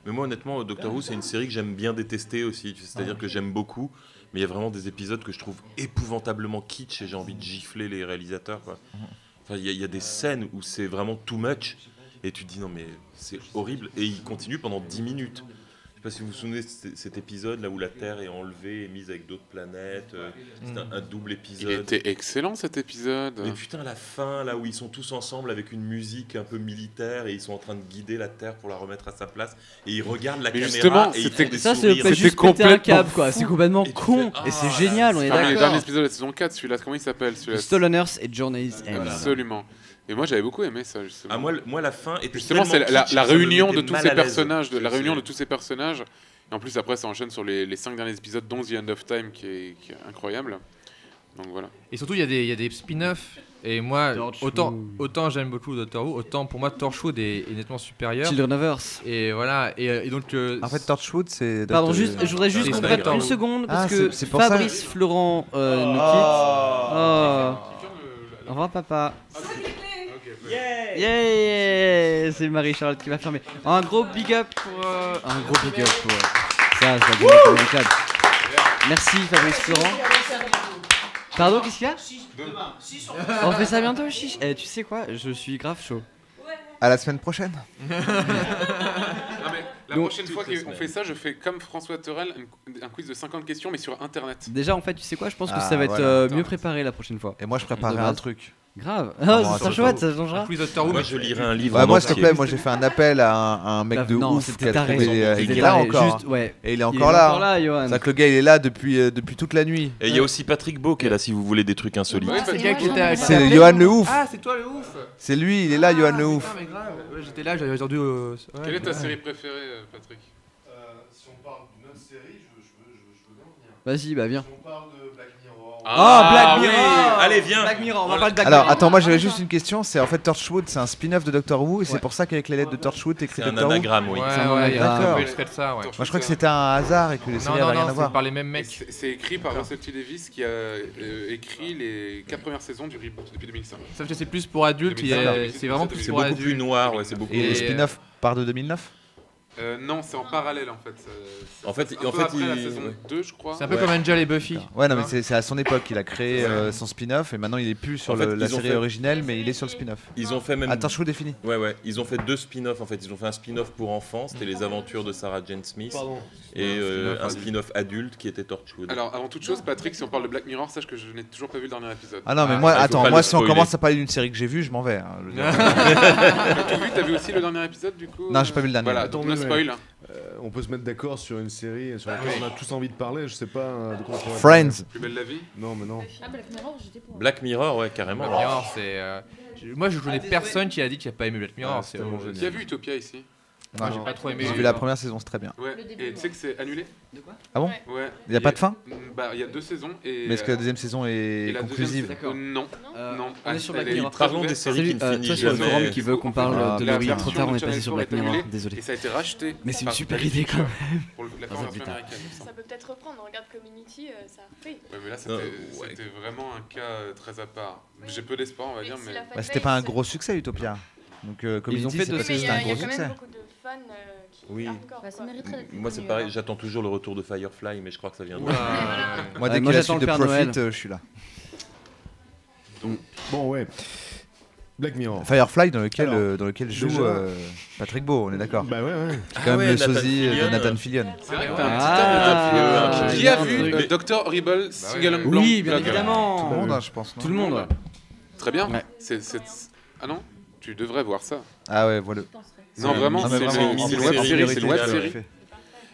Mais moi, honnêtement, Doctor Who, c'est une série que j'aime bien détester aussi. C'est-à-dire que j'aime beaucoup, mais il y a vraiment des épisodes que je trouve épouvantablement kitsch et j'ai envie de gifler les réalisateurs, quoi. Enfin, il y a des scènes où c'est vraiment too much et tu te dis non mais c'est horrible et il continue pendant 10 minutes. Je sais pas si vous vous souvenez de cet épisode là où la Terre est enlevée et mise avec d'autres planètes. C'est un double épisode. Il était excellent cet épisode. Mais putain, la fin là où ils sont tous ensemble avec une musique un peu militaire et ils sont en train de guider la Terre pour la remettre à sa place et ils regardent la caméra justement, et ils font des ça sourires. c'est juste péter un câble quoi. C'est complètement con et c'est génial. On est d'accord. Le dernier épisode de la saison 4, celui-là, comment il s'appelle celui-là? Stolen Earth et Journey's End. Absolument. Et moi j'avais beaucoup aimé ça justement. Ah, moi la fin était justement c'est la réunion de tous ces personnages, la réunion de tous ces personnages. Et en plus après ça enchaîne sur les 5 derniers épisodes dont The End of Time qui est incroyable. Donc voilà. Et surtout il y a des spin-offs et moi autant j'aime beaucoup Doctor Who, autant pour moi Torchwood est nettement supérieur. Children of Earth. Et voilà et donc en fait Torchwood c'est pardon juste je voudrais juste qu'on prenne une seconde parce que c'est pour Fabrice ça. Florent nous quitte. Au revoir papa. Yeah, c'est Marie-Charlotte qui va fermer. Un gros big up pour ça, je vais dire pour les merci Fabrice Florent. Pardon, qu'est-ce qu'il y a? Demain. On fait ça bientôt, chiche. Eh, tu sais quoi? Je suis grave chaud. À la semaine prochaine. La prochaine fois qu'on fait ça, je fais comme François Terrel, un quiz de 50 questions mais sur internet. Déjà en fait, tu sais quoi? Je pense que ça va être mieux préparé la prochaine fois. Et moi je préparerai un truc. Grave. Ah, c'est chouette, ça changera. Moi je lirai un livre. Moi s'il te plaît, moi j'ai fait un appel à un mec de ouf qui a trouvé. Il est là encore. Et il est encore là. C'est que le gars il est là depuis toute la nuit. Et il y a aussi Patrick Beau qui est là si vous voulez des trucs insolites. C'est Johan le ouf. Ah, c'est toi le ouf. C'est lui, il est là, Johan le ouf. Ah mais grave. J'étais là, j'avais entendu. Quelle est ta série préférée, Patrick? Si on parle d'une autre série, je veux bien venir. Vas-y, bah viens. Si on parle de Black Mirror. Black Mirror. Allez, viens. Black Mirror, on va parler de Black Mirror. Alors attends, moi j'avais juste une question, c'est en fait Torchwood, c'est un spin-off de Doctor Who et c'est pour ça qu'avec les lettres de Torchwood t'écris C'est un Doctor Who. anagramme, oui. C'est un anagramme. D'accord. Moi je crois que c'était un hasard et que les séries avaient rien à voir. c'est par les mêmes mecs. C'est écrit par Russell T Davies qui a écrit les 4 premières saisons du reboot depuis 2005. Sauf que c'est plus pour adultes, c'est vraiment plus pour adultes. C'est beaucoup plus noir, ouais, c'est beaucoup. Et le spin-off part de 2009 non, c'est en parallèle en fait. En fait, après la saison 2, je crois. C'est un peu comme Angel et Buffy. Ouais, non, mais c'est à son époque qu'il a créé son spin-off et maintenant il est plus sur la série originelle, mais il est sur le spin-off. Ils ont fait même. Torchwood est fini. Ouais, ils ont fait 2 spin-offs en fait. Ils ont fait un spin-off pour enfants, c'était les aventures de Sarah Jane Smith, et un spin-off adulte qui était Torchwood. Alors, avant toute chose, Patrick, si on parle de Black Mirror, sache que je n'ai toujours pas vu le dernier épisode. Ah non, mais moi, attends, moi si on commence à parler d'une série que j'ai vue, je m'en vais. T'as vu aussi le dernier épisode du coup? Non, j'ai pas vu le dernier. Voilà, donc no spoil. On peut se mettre d'accord sur une série sur laquelle on a tous envie de parler, je sais pas de quoi on pourrait Friends. Parler. Plus belle la vie? Non, mais non. Ah, Black Mirror, j'étais pour. Black Mirror, ouais, carrément. Black Mirror, c'est. Moi, je connais personne qui a dit qu'il n'a pas aimé Black Mirror. C'est qui a vu Utopia ici? Moi, j'ai pas trop aimé. J'ai vu la première saison, c'est très bien. Ouais, et tu sais que c'est annulé? De quoi? Ah bon? Ouais. Il n'y a pas de fin? Bah, il y a 2 saisons et. Mais est-ce que la deuxième saison est conclusive? Non. Non. On est sur Black Mirror. Parlons des séries qui ne finissent sur le forum jamais. qui veut qu'on parle de Laurie. Trop tard, on est Channel passé sur 4 Black Mirror. annulé, Désolé. et ça a été racheté. Mais c'est une par super idée quand même. Pour la Ça, version putain. américaine. Ça peut peut-être reprendre. Regarde Community, ça a repris. Ouais, mais là, c'était vraiment un cas très à part. J'ai peu d'espoir, on va dire, mais. Bah, c'était pas un gros succès Utopia. Donc comme Ils ont fait c'est deux parce que Mais c'était un il y a gros quand succès. même beaucoup de fans qui Oui. hardcore, Bah, ça quoi. mériterait d'être Moi c'est connu, pareil, alors. j'attends toujours le retour de Firefly, mais je crois que ça viendra. Moi dès moi, qu'il y a la j'attends suite le de Père Profit, Noël. je suis là. Bon, ouais. Black Mirror. Firefly dans lequel joue Patrick Beau, on est d'accord. Bah ouais. C'est quand même le sosie de Nathan Fillion. C'est vrai que t'as un petit Nathan Fillion. Qui a vu Dr. Horrible Single and Blanc? Oui, bien évidemment. Tout le monde, je pense. Tout le monde, ouais. Très bien. Ah non, tu devrais voir ça. Ah ouais, voilà. Non, vraiment, c'est une web série.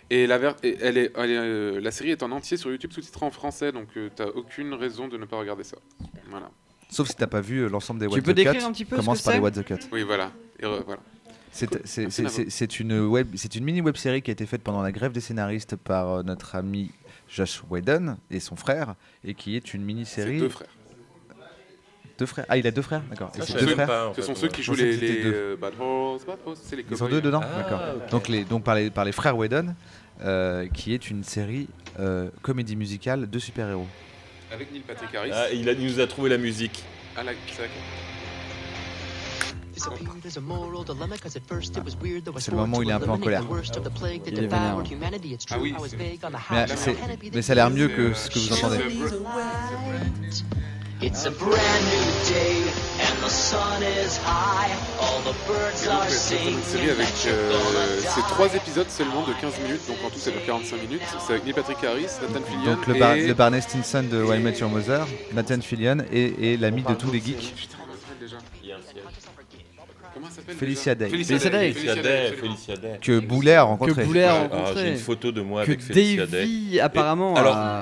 Et la série est en entier sur YouTube sous-titrée en français, donc t'as aucune raison de ne pas regarder ça. Voilà. Sauf si t'as pas vu l'ensemble des What the Cut. Tu peux décrire un petit peu Commence ce que par les c'est What the Cut. Oui, voilà. Et voilà. C'est une mini web série qui a été faite pendant la grève des scénaristes par notre ami Josh Whedon et son frère, et qui est une mini série. C'est deux frères. Deux frères. Ah, il a deux frères, d'accord. Ce sont ceux qui jouent les Bad Horse, c'est les cowboys. Ils sont deux dedans, d'accord. Donc par les frères Whedon, qui est une série comédie musicale de super-héros. Avec Neil Patrick Harris. Ah, il nous a trouvé la musique. Ah, c'est laquelle ? C'est le moment où il est un peu en colère. Il est vénère. Ah oui. Mais ça a l'air mieux que ce que vous entendez. It's a brand new day and the sun is high. All the birds are singing. Une série avec c'est 3 épisodes seulement de 15 minutes, donc en tout ça dure 45 minutes. C'est avec Neil Patrick Harris, Nathan Fillion. Donc le Barney Stinson de Why I Met Your Mother, Nathan Fillion et l'ami de tous les geeks. Putain, comment ça s'appelle déjà ? Comment ça s'appelle ? Felicia Day. Felicia Day. Que Boulet a rencontré. J'ai une photo de moi avec Felicia Day. Davy, apparemment. Alors,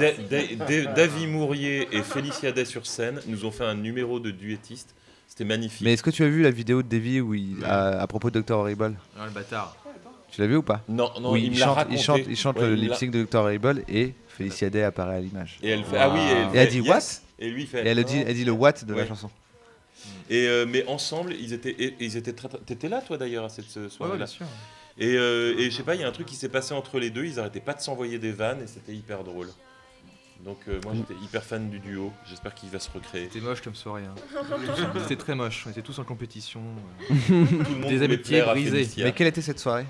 Davy Mourier et Felicia Day sur scène nous ont fait un numéro de duettiste. C'était magnifique. Mais est-ce que tu as vu la vidéo de Davy où à propos de Dr. Horrible ? Ah, le bâtard. Tu l'as vu ou pas ? Non, oui, il me l'a raconté. Il chante le lip sync de Dr. Horrible et Felicia Day apparaît à l'image. Et elle fait ah oui, et elle dit yes. what ? Et lui fait. Et elle dit le what de la chanson. Et mais ensemble, ils étaient très. T'étais là, toi d'ailleurs, à cette soirée-là. Ouais, bien sûr. Et je sais pas, il y a un truc qui s'est passé entre les deux. Ils arrêtaient pas de s'envoyer des vannes et c'était hyper drôle. Donc moi, j'étais hyper fan du duo. J'espère qu'il va se recréer. C'était moche comme soirée. C'était très moche. On était tous en compétition. Tout le monde des amitiés brisées. Mais quelle était cette soirée ?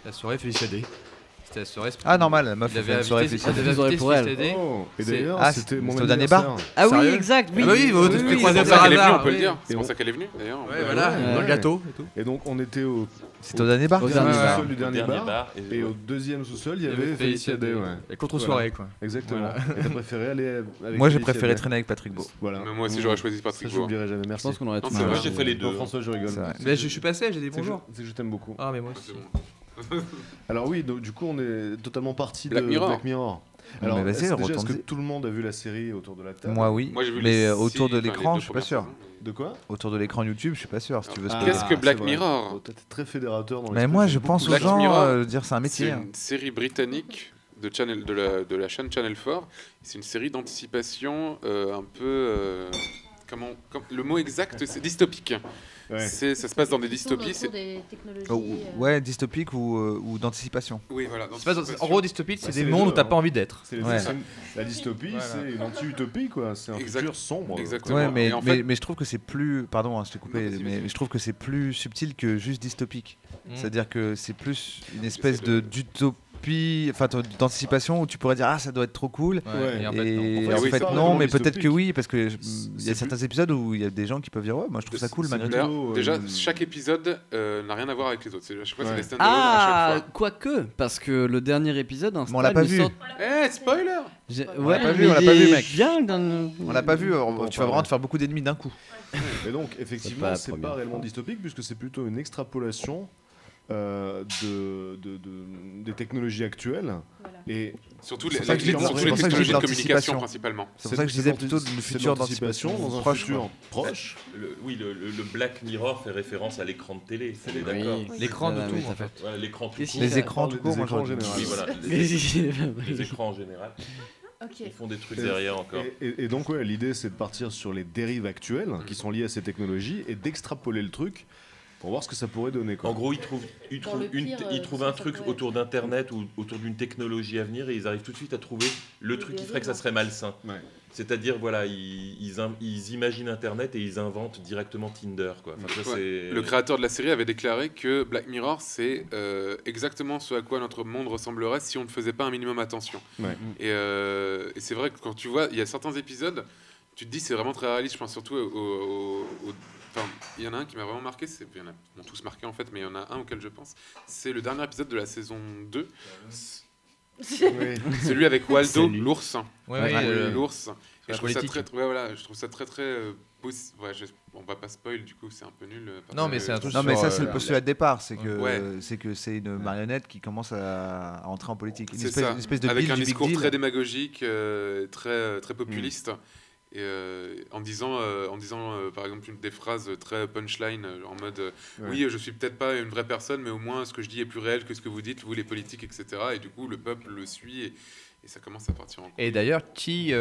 La soirée Felicia Day. C'était la soirée. Ah normal, la meuf avait une soirée Felicia Day pour elle. Et d'ailleurs, c'était mon au dernier bar. Ah oui, exact. Oui, oui, vous te croisez par hasard. On peut le dire. C'est pour ça qu'elle est venue d'ailleurs. Ouais, voilà. Dans le gâteau et tout. Et donc on était au. C'était au dernier bar. Au sous-sol du dernier bar. Et au deuxième sous-sol, il y avait Felicia Day. La contre-soirée quoi. Exactement. Et t'as préféré aller avec. Moi j'ai préféré traîner avec Patrick Beau. Voilà. Moi aussi j'aurais choisi Patrick Beau. Je n'oublierai jamais. Merci. Je pense qu'on aurait tout. Moi j'ai fait les deux. François, je rigole. Mais je suis passé, j'ai dit bonjour. C'est que je t'aime beaucoup. Ah mais moi aussi. Alors oui, du coup on est totalement parti de Black Mirror. Black Mirror. Alors mais vas-y, est-ce que tout le monde a vu la série autour de la table ? Moi oui, mais autour de l'écran, je suis pas sûr. De quoi ? Autour de l'écran YouTube, je suis pas sûr. Si tu veux. Qu'est-ce que Black Mirror ? T'es très fédérateur dans. Mais moi je pense aux gens dire c'est un métier. C'est une série britannique de la chaîne Channel 4. C'est une série d'anticipation un peu le mot exact c'est dystopique. Ouais. Ça se passe dans des dystopies. Des technologies, ouais, dystopique ou d'anticipation. Oui, voilà. En gros, dystopique, c'est des mondes où t'as pas envie d'être. La dystopie, c'est une anti-utopie, quoi. C'est un futur sombre. Exactement. Ouais, mais je trouve que c'est plus. Pardon, je t'ai coupé, mais je trouve que c'est plus subtil que juste dystopique. C'est-à-dire que c'est plus une espèce d'utopie. Enfin, d'anticipation où tu pourrais dire ça doit être trop cool et en fait non, mais peut-être que oui, parce que il y a certains épisodes où il y a des gens qui peuvent dire moi je trouve ça cool malgré tout. Déjà chaque épisode n'a rien à voir avec les autres, chaque fois c'est des stand-alone à chaque fois. Quoique, parce que le dernier épisode on l'a pas vu. Spoiler. On l'a pas vu mec. On l'a pas vu, tu vas vraiment te faire beaucoup d'ennemis d'un coup. Et donc effectivement c'est pas réellement dystopique puisque c'est plutôt une extrapolation des technologies actuelles et surtout les technologies de communication principalement. C'est pour ça que je disais plutôt du futur d'anticipation dans un futur proche. Le Black Mirror fait référence à l'écran de télé, d'accord. L'écran de tout en fait. Voilà, l'écran tout court. Les écrans tout court, moi en général. Oui, voilà. Les écrans en général. Ils font des trucs derrière encore. Et donc l'idée c'est de partir sur les dérives actuelles qui sont liées à ces technologies et d'extrapoler le truc pour voir ce que ça pourrait donner. Quoi. En gros, ils trouvent un truc autour d'Internet ou autour d'une technologie à venir et ils arrivent tout de suite à trouver le truc qui ferait que ça serait malsain. Ouais. C'est-à-dire, voilà, ils imaginent Internet et ils inventent directement Tinder. Quoi. Enfin, ça, le créateur de la série avait déclaré que Black Mirror, c'est exactement ce à quoi notre monde ressemblerait si on ne faisait pas un minimum attention. Ouais. Et c'est vrai que quand tu vois, il y a certains épisodes tu te dis c'est vraiment très réaliste. Je pense surtout enfin, il y en a un qui m'a vraiment marqué, il y en a m'ont tous marqué en fait, mais il y en a un auquel je pense. C'est le dernier épisode de la saison 2. Celui avec Waldo, l'ours. L'ours. Et je trouve ça je trouve ça très on va pas spoil, du coup c'est un peu nul. Non mais c'est un truc. Non mais ça c'est le postulat de départ, c'est que c'est une marionnette qui commence à entrer en politique. Une espèce de avec un discours très démagogique, très populiste. Et en disant par exemple des phrases très punchline en mode oui, je suis peut-être pas une vraie personne, mais au moins ce que je dis est plus réel que ce que vous dites, vous les politiques, etc. Et du coup le peuple le suit et ça commence à partir en couille. Et d'ailleurs, qui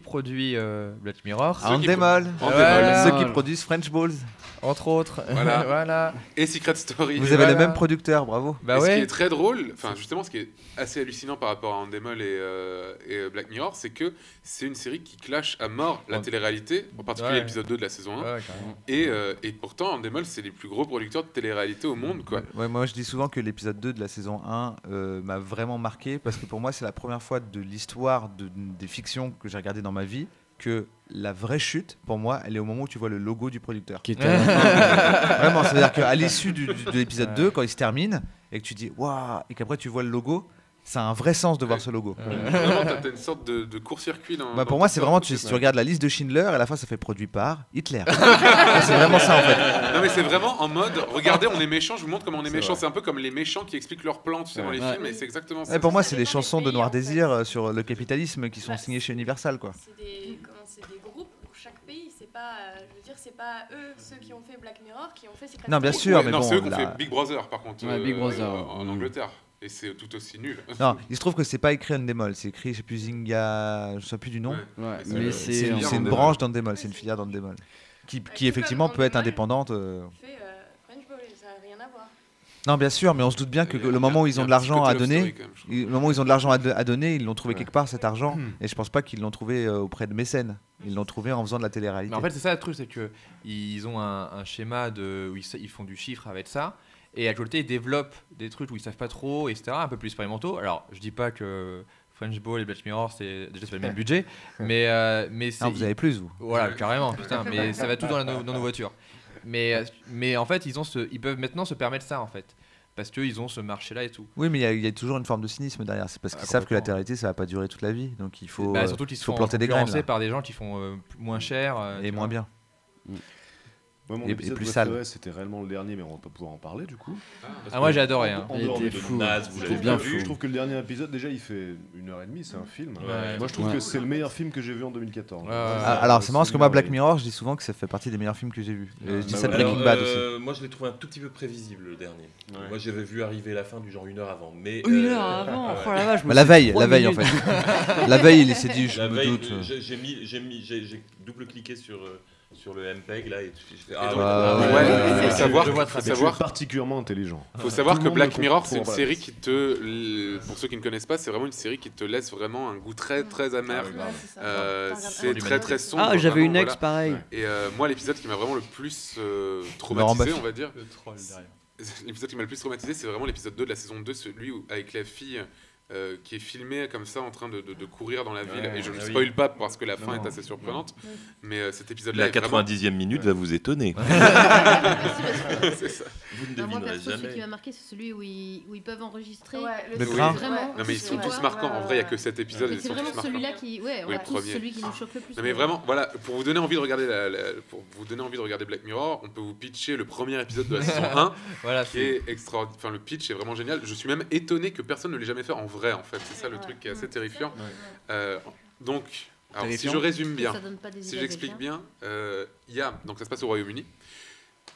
produit Black Mirror? Endemol. Ceux qui produisent French Balls. Entre autres. Voilà. Et Secret Story. Vous avez le même producteur, bravo. Ce qui est très drôle, enfin justement, ce qui est assez hallucinant par rapport à Endemol et Black Mirror, c'est que c'est une série qui clash à mort la télé-réalité, en particulier l'épisode 2 de la saison 1. Et pourtant, Endemol, c'est les plus gros producteurs de télé-réalité au monde, quoi. Ouais, moi je dis souvent que l'épisode 2 de la saison 1 m'a vraiment marqué, parce que pour moi c'est la première fois de l'histoire des fictions que j'ai regardées dans ma vie que la vraie chute, pour moi, elle est au moment où tu vois le logo du producteur. Vraiment, c'est-à-dire qu'à l'issue de l'épisode 2, quand il se termine, et que tu dis waouh, et qu'après tu vois le logo, ça a un vrai sens de voir ce logo. Vraiment, t'as une sorte de court-circuit dans. Pour moi, c'est vraiment, tu regardes la liste de Schindler, et à la fin, ça fait produit par Hitler. C'est vraiment ça, en fait. Non, mais c'est vraiment en mode, regardez, on est méchants, je vous montre comment on est méchants. C'est un peu comme les méchants qui expliquent leurs plans, tu sais, dans les films, et c'est exactement ça. Pour moi, c'est les chansons de Noir Désir sur le capitalisme qui sont signées chez Universal, quoi. C'est des groupes pour chaque pays, c'est pas, je veux dire, c'est pas eux, ceux qui ont fait Black Mirror, qui ont fait Secret Story. Non, bien sûr, mais non, bon. C'est eux qui ont fait Big Brother, par contre, Big Brother, en Angleterre. Et c'est tout aussi nul. Non, il se trouve que c'est pas écrit Endemol, c'est écrit, je sais plus, Zynga, je sais plus du nom. Mais c'est une branche d'Endemol, c'est une filière d'Endemol. Qui effectivement peut être indépendante. Non, bien sûr, mais on se doute bien que le moment où ils ont de l'argent à donner, ils l'ont trouvé quelque part cet argent, et je pense pas qu'ils l'ont trouvé auprès de mécènes. Ils l'ont trouvé en faisant de la télé-réalité. Mais en fait, c'est ça le truc, c'est que ils ont un schéma où ils font du chiffre avec ça. Et à côté, ils développent des trucs où ils savent pas trop, etc., un peu plus expérimentaux. Alors, je dis pas que French Ball et Black Mirror, c'est le même budget, mais non, vous avez plus, vous. Voilà, carrément, putain, mais ça va tout dans nos voitures. Mais en fait, ils peuvent maintenant se permettre ça, en fait. Parce qu'ils ont ce marché-là et tout. Oui, mais il y a toujours une forme de cynisme derrière. C'est parce qu'ils savent que la télé-réalité, ça va pas durer toute la vie. Donc il faut, surtout qu'ils faut planter des graines. Par des gens qui font moins cher. Et moins bien. Ouais, mon épisode préféré, c'était réellement le dernier, mais on va pas pouvoir en parler du coup. Moi j'ai adoré. Il était fou. C'était bien fou. Je trouve que le dernier épisode, déjà, il fait 1h30, c'est un film. Moi je trouve que c'est le meilleur film que j'ai vu en 2014. Alors c'est marrant parce que moi, Black Mirror, je dis souvent que ça fait partie des meilleurs films que j'ai vus. Je dis ça de Breaking Bad aussi. Moi je l'ai trouvé un tout petit peu prévisible le dernier. Moi j'avais vu arriver la fin du genre 1 heure avant. Mais 1 heure avant, oh la vache. La veille en fait. La veille, il s'est dit, je me doute. J'ai double-cliqué sur le MPEG là et faut savoir particulièrement intelligent. Faut savoir que Black Mirror c'est une série qui pour ceux qui ne connaissent pas, c'est vraiment une série qui te laisse vraiment un goût très très amer. C'est très très sombre. Ah, j'avais une ex pareil. Et moi l'épisode qui m'a vraiment le plus traumatisé, on va dire. L'épisode qui m'a le plus traumatisé, c'est vraiment l'épisode 2 de la saison 2, celui avec la fille qui est filmé comme ça en train de courir dans la ville, et je ne spoil pas parce que la fin est assez surprenante, mais cet épisode-là, la 90e minute va vous étonner. C'est ça. Vous ne devinerez jamais. Celui qui m'a marqué, c'est celui où ils peuvent enregistrer. Le train. Non mais ils sont tous marquants. En vrai, il y a que cet épisode. C'est vraiment celui-là qui, celui qui nous choque le plus. Non mais vraiment, voilà, pour vous donner envie de regarder Black Mirror, on peut vous pitcher le premier épisode de la saison 1, qui est extraordinaire. Enfin, le pitch est vraiment génial. Je suis même étonné que personne ne l'ait jamais fait en vrai, en fait. C'est ça le truc qui est assez terrifiant. Donc, alors, si je résume bien, si j'explique bien, donc ça se passe au Royaume-Uni.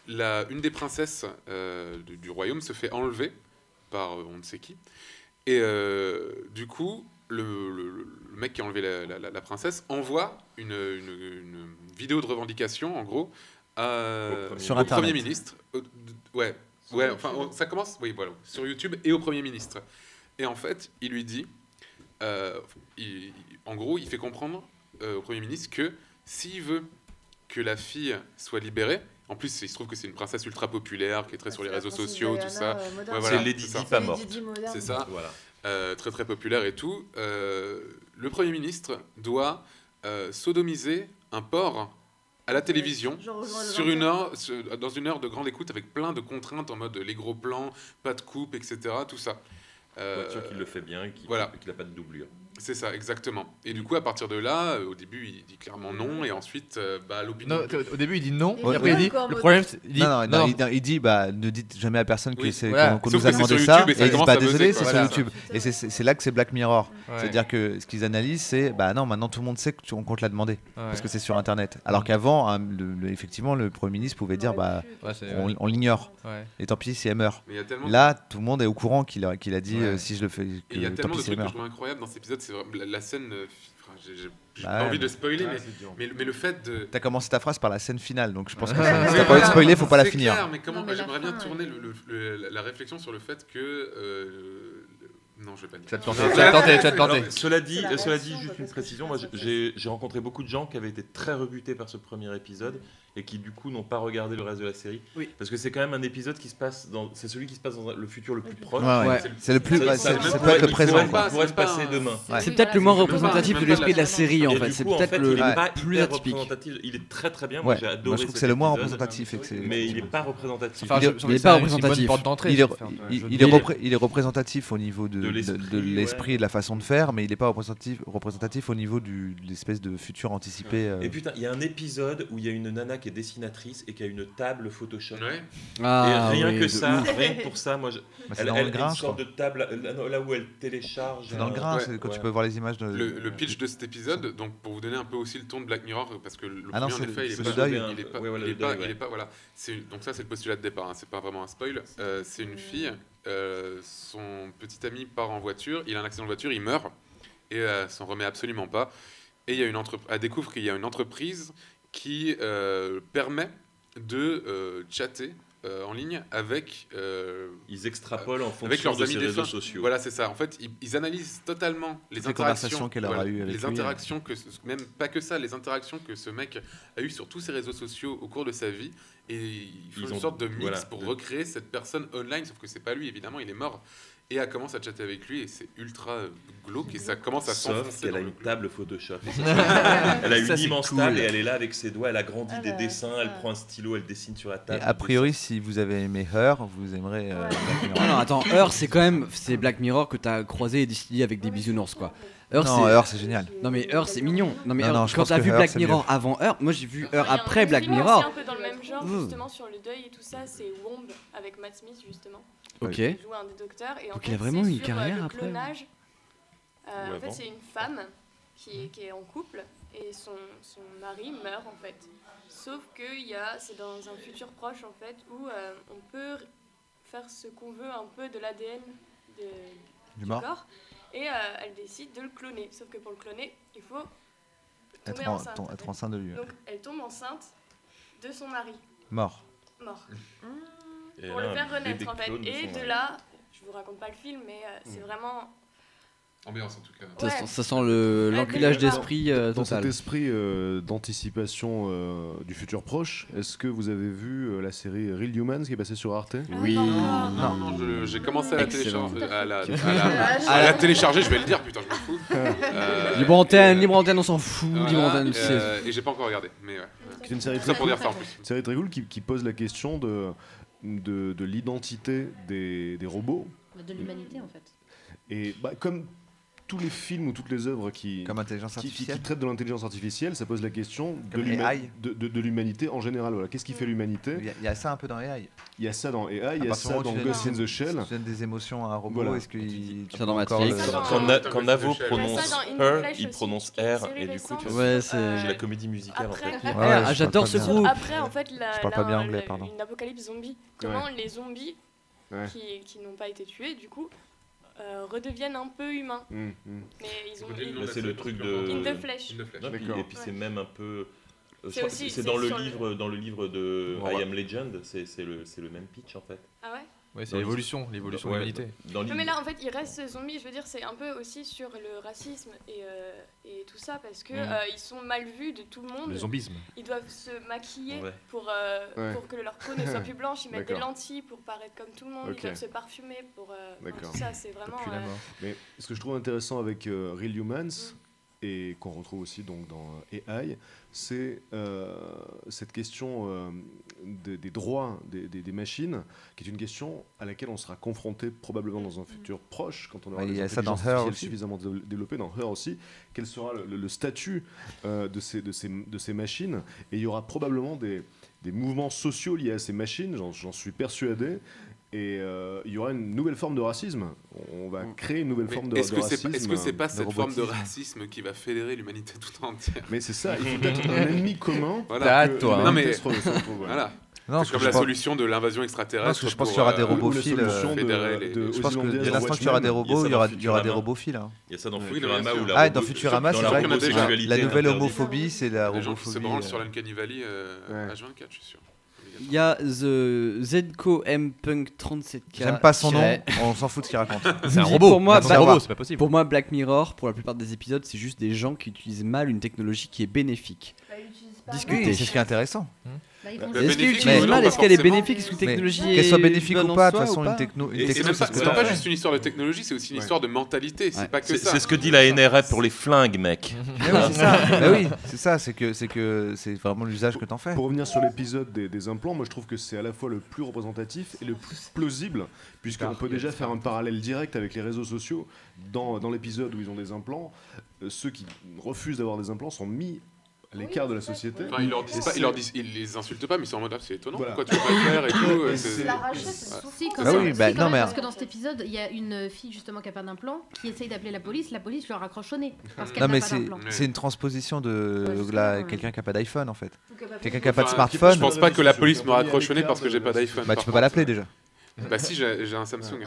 Une des princesses du royaume se fait enlever par on ne sait qui. Et du coup, le mec qui a enlevé la princesse envoie une vidéo de revendication, en gros, au Premier ministre. Ça commence sur YouTube et au Premier ministre. Et en fait, il lui dit, en gros, il fait comprendre au Premier ministre que s'il veut que la fille soit libérée, en plus, il se trouve que c'est une princesse ultra populaire qui est très sur les réseaux sociaux, tout ça. C'est Lady Di pas morte. C'est ça. Très très populaire et tout. Le Premier ministre doit sodomiser un porc à la télévision dans une heure de grande écoute avec plein de contraintes en mode les gros plans, pas de coupe, etc. Tout ça. Sûr qu'il le fait bien et qu'il n'a pas de doublure. C'est ça, exactement. Et du coup, à partir de là, au début, il dit clairement non, et ensuite, l'opinion... Non, au début, il dit non, et après, il dit... Le problème, c'est... Il dit, ne dites jamais à personne qu'on nous a demandé ça, et il dit, désolé, c'est sur YouTube. Et c'est là que c'est Black Mirror. C'est-à-dire que ce qu'ils analysent, c'est, non, maintenant, tout le monde sait qu'on te l'a demandé, parce que c'est sur Internet. Alors qu'avant, effectivement, le Premier ministre pouvait dire, on l'ignore, et tant pis si elle meurt. Là, tout le monde est au courant qu'il a dit, si je le fais, il y a tellement de trucs que je trouve incroyables dans cet épisode. C'est la scène, j'ai pas envie de spoiler, mais le fait de... T'as commencé ta phrase par la scène finale, donc je pense que si t'as pas envie de spoiler, faut pas la finir. Clair, mais j'aimerais bien tourner la réflexion sur le fait que... Non, je vais pas dire. Tu vas te tenter. Cela dit, juste une précision, moi j'ai rencontré beaucoup de gens qui avaient été très rebutés par ce premier épisode et qui du coup n'ont pas regardé le reste de la série. Oui. Parce que c'est quand même un épisode qui se passe c'est celui qui se passe dans le futur le plus proche. C'est le plus le présent. Ça pourrait se passer demain. C'est peut-être le moins représentatif de l'esprit de la série en fait. C'est peut-être le plus atypique. Il est très très bien. Moi j'ai adoré. Moi je trouve que c'est le moins représentatif. Mais il n'est pas représentatif. Il n'est pas représentatif. Il est représentatif au niveau de l'esprit et de la façon de faire, mais il n'est pas représentatif au niveau de l'espèce de futur anticipé. Et putain, il y a un épisode où il y a une nana qui est dessinatrice et qui a une table Photoshop. Et rien que pour ça, moi, elle a une sorte de table là où elle télécharge. C'est dans le grain, quand tu peux voir les images. Le pitch de cet épisode, donc pour vous donner un peu aussi le ton de Black Mirror, parce que le premier en effet, il est pas voilà. Donc ça, c'est le postulat de départ. C'est pas vraiment un spoil. C'est une fille. Son petit ami part en voiture, il a un accident de voiture, il meurt et elle s'en remet absolument pas. Et elle découvre qu'il y a une entreprise qui permet de chatter en ligne avec ils extrapolent en fonction de ses réseaux sociaux. Voilà, c'est ça. En fait, ils analysent totalement les interactions qu'elle aura eues avec les interactions même pas que ça, les interactions que ce mec a eues sur tous ses réseaux sociaux au cours de sa vie, et ils font une sorte de mix pour recréer cette personne online, sauf que c'est pas lui évidemment, il est mort. Et elle commence à chatter avec lui et c'est ultra glauque et ça commence à s'enfoncer. Sauf qu'elle a une table Photoshop. Elle a une immense table et elle est là avec ses doigts, elle a grandi des dessins, elle prend un stylo, elle dessine sur la table. Et a priori, si vous avez aimé Her, vous aimerez Black Mirror. Non, attends, Her, c'est Black Mirror que t'as croisé et distillé avec des bisounours, quoi. Her, c'est génial. Non, mais Her, c'est mignon. Non, mais quand t'as vu Black Mirror avant Her, moi j'ai vu Her après Black Mirror. C'est un peu dans le même genre, justement, sur le deuil et tout ça, c'est Womb avec Matt Smith, justement. Ok. Il joue un des docteurs. Et en donc fait, il a vraiment une sur, carrière le après. Clonage. En fait, c'est une femme qui est en couple et son mari meurt en fait. Sauf que c'est dans un futur proche en fait où on peut faire ce qu'on veut un peu de l'ADN du corps. Et elle décide de le cloner. Sauf que pour le cloner, il faut tomber enceinte. Être enceinte de lui. Donc elle tombe enceinte de son mari. Mort. Pour le faire renaître en fait. Et de là, je vous raconte pas le film, mais c'est vraiment... Ambiance en tout cas. Ouais. Ça sent l'enculage d'esprit Dans total. cet esprit d'anticipation du futur proche, est-ce que vous avez vu la série Real Humans qui est passée sur Arte? Oui. Non, j'ai commencé à la télécharger, je vais le dire, putain, je m'en fous. Libre antenne, on s'en fout. Libre antenne, et j'ai pas encore regardé, mais ouais. C'est une série ça pour dire ça en plus. Une série très cool qui pose la question de l'identité des robots. De l'humanité en fait. Et comme tous les films ou toutes les œuvres qui traitent de l'intelligence artificielle, ça pose la question de l'humanité en général. Voilà. Qu'est-ce qui fait l'humanité? Il y a ça un peu dans AI. Il y a ça dans AI, il y a ça dans Ghost in the Shell. Tu donnes des émotions à un robot, voilà. Est-ce qu'il ça dans Matrix. Quand Navo prononce Her, il prononce R, et du coup, c'est la comédie musicale en fait. J'adore ce groupe. Après, en fait, je parle pas bien anglais, pardon. Une apocalypse zombie. Comment les zombies qui n'ont pas été tués, du coup, redeviennent un peu humains. Mais ils ont c'est le truc de In the Flesh. Et puis c'est même un peu c'est dans le livre de I Am Legend, c'est le même pitch en fait. Ah ouais? Ouais, c'est l'évolution de l'humanité. Mais là en fait il reste zombie, je veux dire c'est un peu aussi sur le racisme et tout ça parce que ils sont mal vus de tout le monde. Le zombisme. Ils doivent se maquiller pour que leur peau ne soit plus blanche, ils mettent des lentilles pour paraître comme tout le monde, ils doivent se parfumer pour tout ça, c'est vraiment Mais ce que je trouve intéressant avec Real Humans, et qu'on retrouve aussi donc dans AI, c'est cette question des droits des machines, qui est une question à laquelle on sera confronté probablement dans un futur proche, quand on aura des intelligences artificielles suffisamment développées, dans Her aussi. Quel sera le statut de ces machines? Et il y aura probablement des mouvements sociaux liés à ces machines, j'en suis persuadé. Et il y aura une nouvelle forme de racisme. On va créer une nouvelle forme de racisme. Est-ce que c'est pas cette forme de racisme qui va fédérer l'humanité tout entière? Mais c'est ça, il faut peut-être un ennemi commun. Voilà. Toi. Non mais voilà. C'est comme la solution de l'invasion extraterrestre. Je pense qu'il y aura des robophiles. Je pense que dès l'instant qu'il y aura des robots, il y aura des robophiles. Il y a ça dans Futurama ou la dans Futurama, c'est vrai que la nouvelle homophobie, c'est la robophobie. Les gens qui se branlent sur l'Uncanny Valley H24, je suis sûr. Il y a The Zedco M Punk 37K. J'aime pas son nom, on s'en fout de ce qu'il raconte. C'est un robot. C'est pas possible. Pour moi, Black Mirror, pour la plupart des épisodes, c'est juste des gens qui utilisent mal une technologie qui est bénéfique. Discuter, c'est ce qui est intéressant. Est-ce qu'ils utilisent mal? Est-ce qu'elle est bénéfique? Est-ce qu'une technologie qu'elle soit bénéfique ou pas, de toute façon, une techno, c'est pas juste une histoire de technologie, c'est aussi une histoire de mentalité. C'est pas que ça. C'est ce que dit la NRF pour les flingues, mec. Oui, c'est ça. C'est que c'est vraiment l'usage que t'en fais. Pour revenir sur l'épisode des implants, moi je trouve que c'est à la fois le plus représentatif et le plus plausible, puisqu'on peut déjà faire un parallèle direct avec les réseaux sociaux. Dans l'épisode où ils ont des implants, ceux qui refusent d'avoir des implants sont mis à l'écart de la société. Enfin, ils les insultent pas, mais ils sont en mode c'est étonnant. Pourquoi tu peux pas le faire et tout. C'est la rachette, parce que dans cet épisode, il y a une fille justement qui a pas d'implant qui essaye d'appeler la police lui raccroche au nez parce qu'elle n'a pas d'implant. C'est une transposition de quelqu'un qui a pas d'iPhone en fait. Quelqu'un qui a pas de smartphone. Je pense pas que la police me raccroche au nez parce que j'ai pas d'iPhone. Bah tu peux pas l'appeler déjà. Bah si, j'ai un Samsung.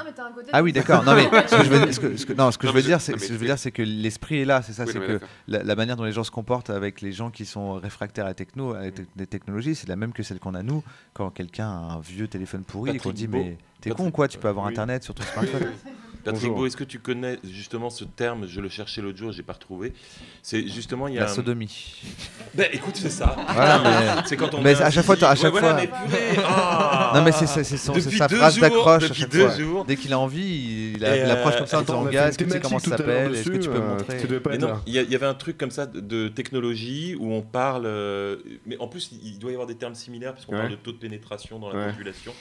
Ah oui, d'accord. Non mais ce que je veux dire, c'est que l'esprit est là. C'est ça, c'est que la manière dont les gens se comportent avec les gens qui sont réfractaires à des technologies, c'est la même que celle qu'on a nous quand quelqu'un a un vieux téléphone pourri et qu'on dit mais t'es con quoi, tu peux avoir internet sur ton smartphone. Patrick Beau, est-ce que tu connais justement ce terme? Je le cherchais l'autre jour, j'ai pas retrouvé. C'est justement il y a la sodomie. Ben écoute, c'est ça. Voilà, c'est quand on. Mais à chaque fois, Non mais c'est sa phrase d'accroche à chaque fois. Dès qu'il a envie, il approche comme ça en disant gars, est-ce que tu sais comment ça s'appelle? Est-ce que tu peux me montrer? Il y avait un truc comme ça de technologie où on parle, mais en plus il doit y avoir des termes similaires puisqu'on parle de taux de pénétration dans la population.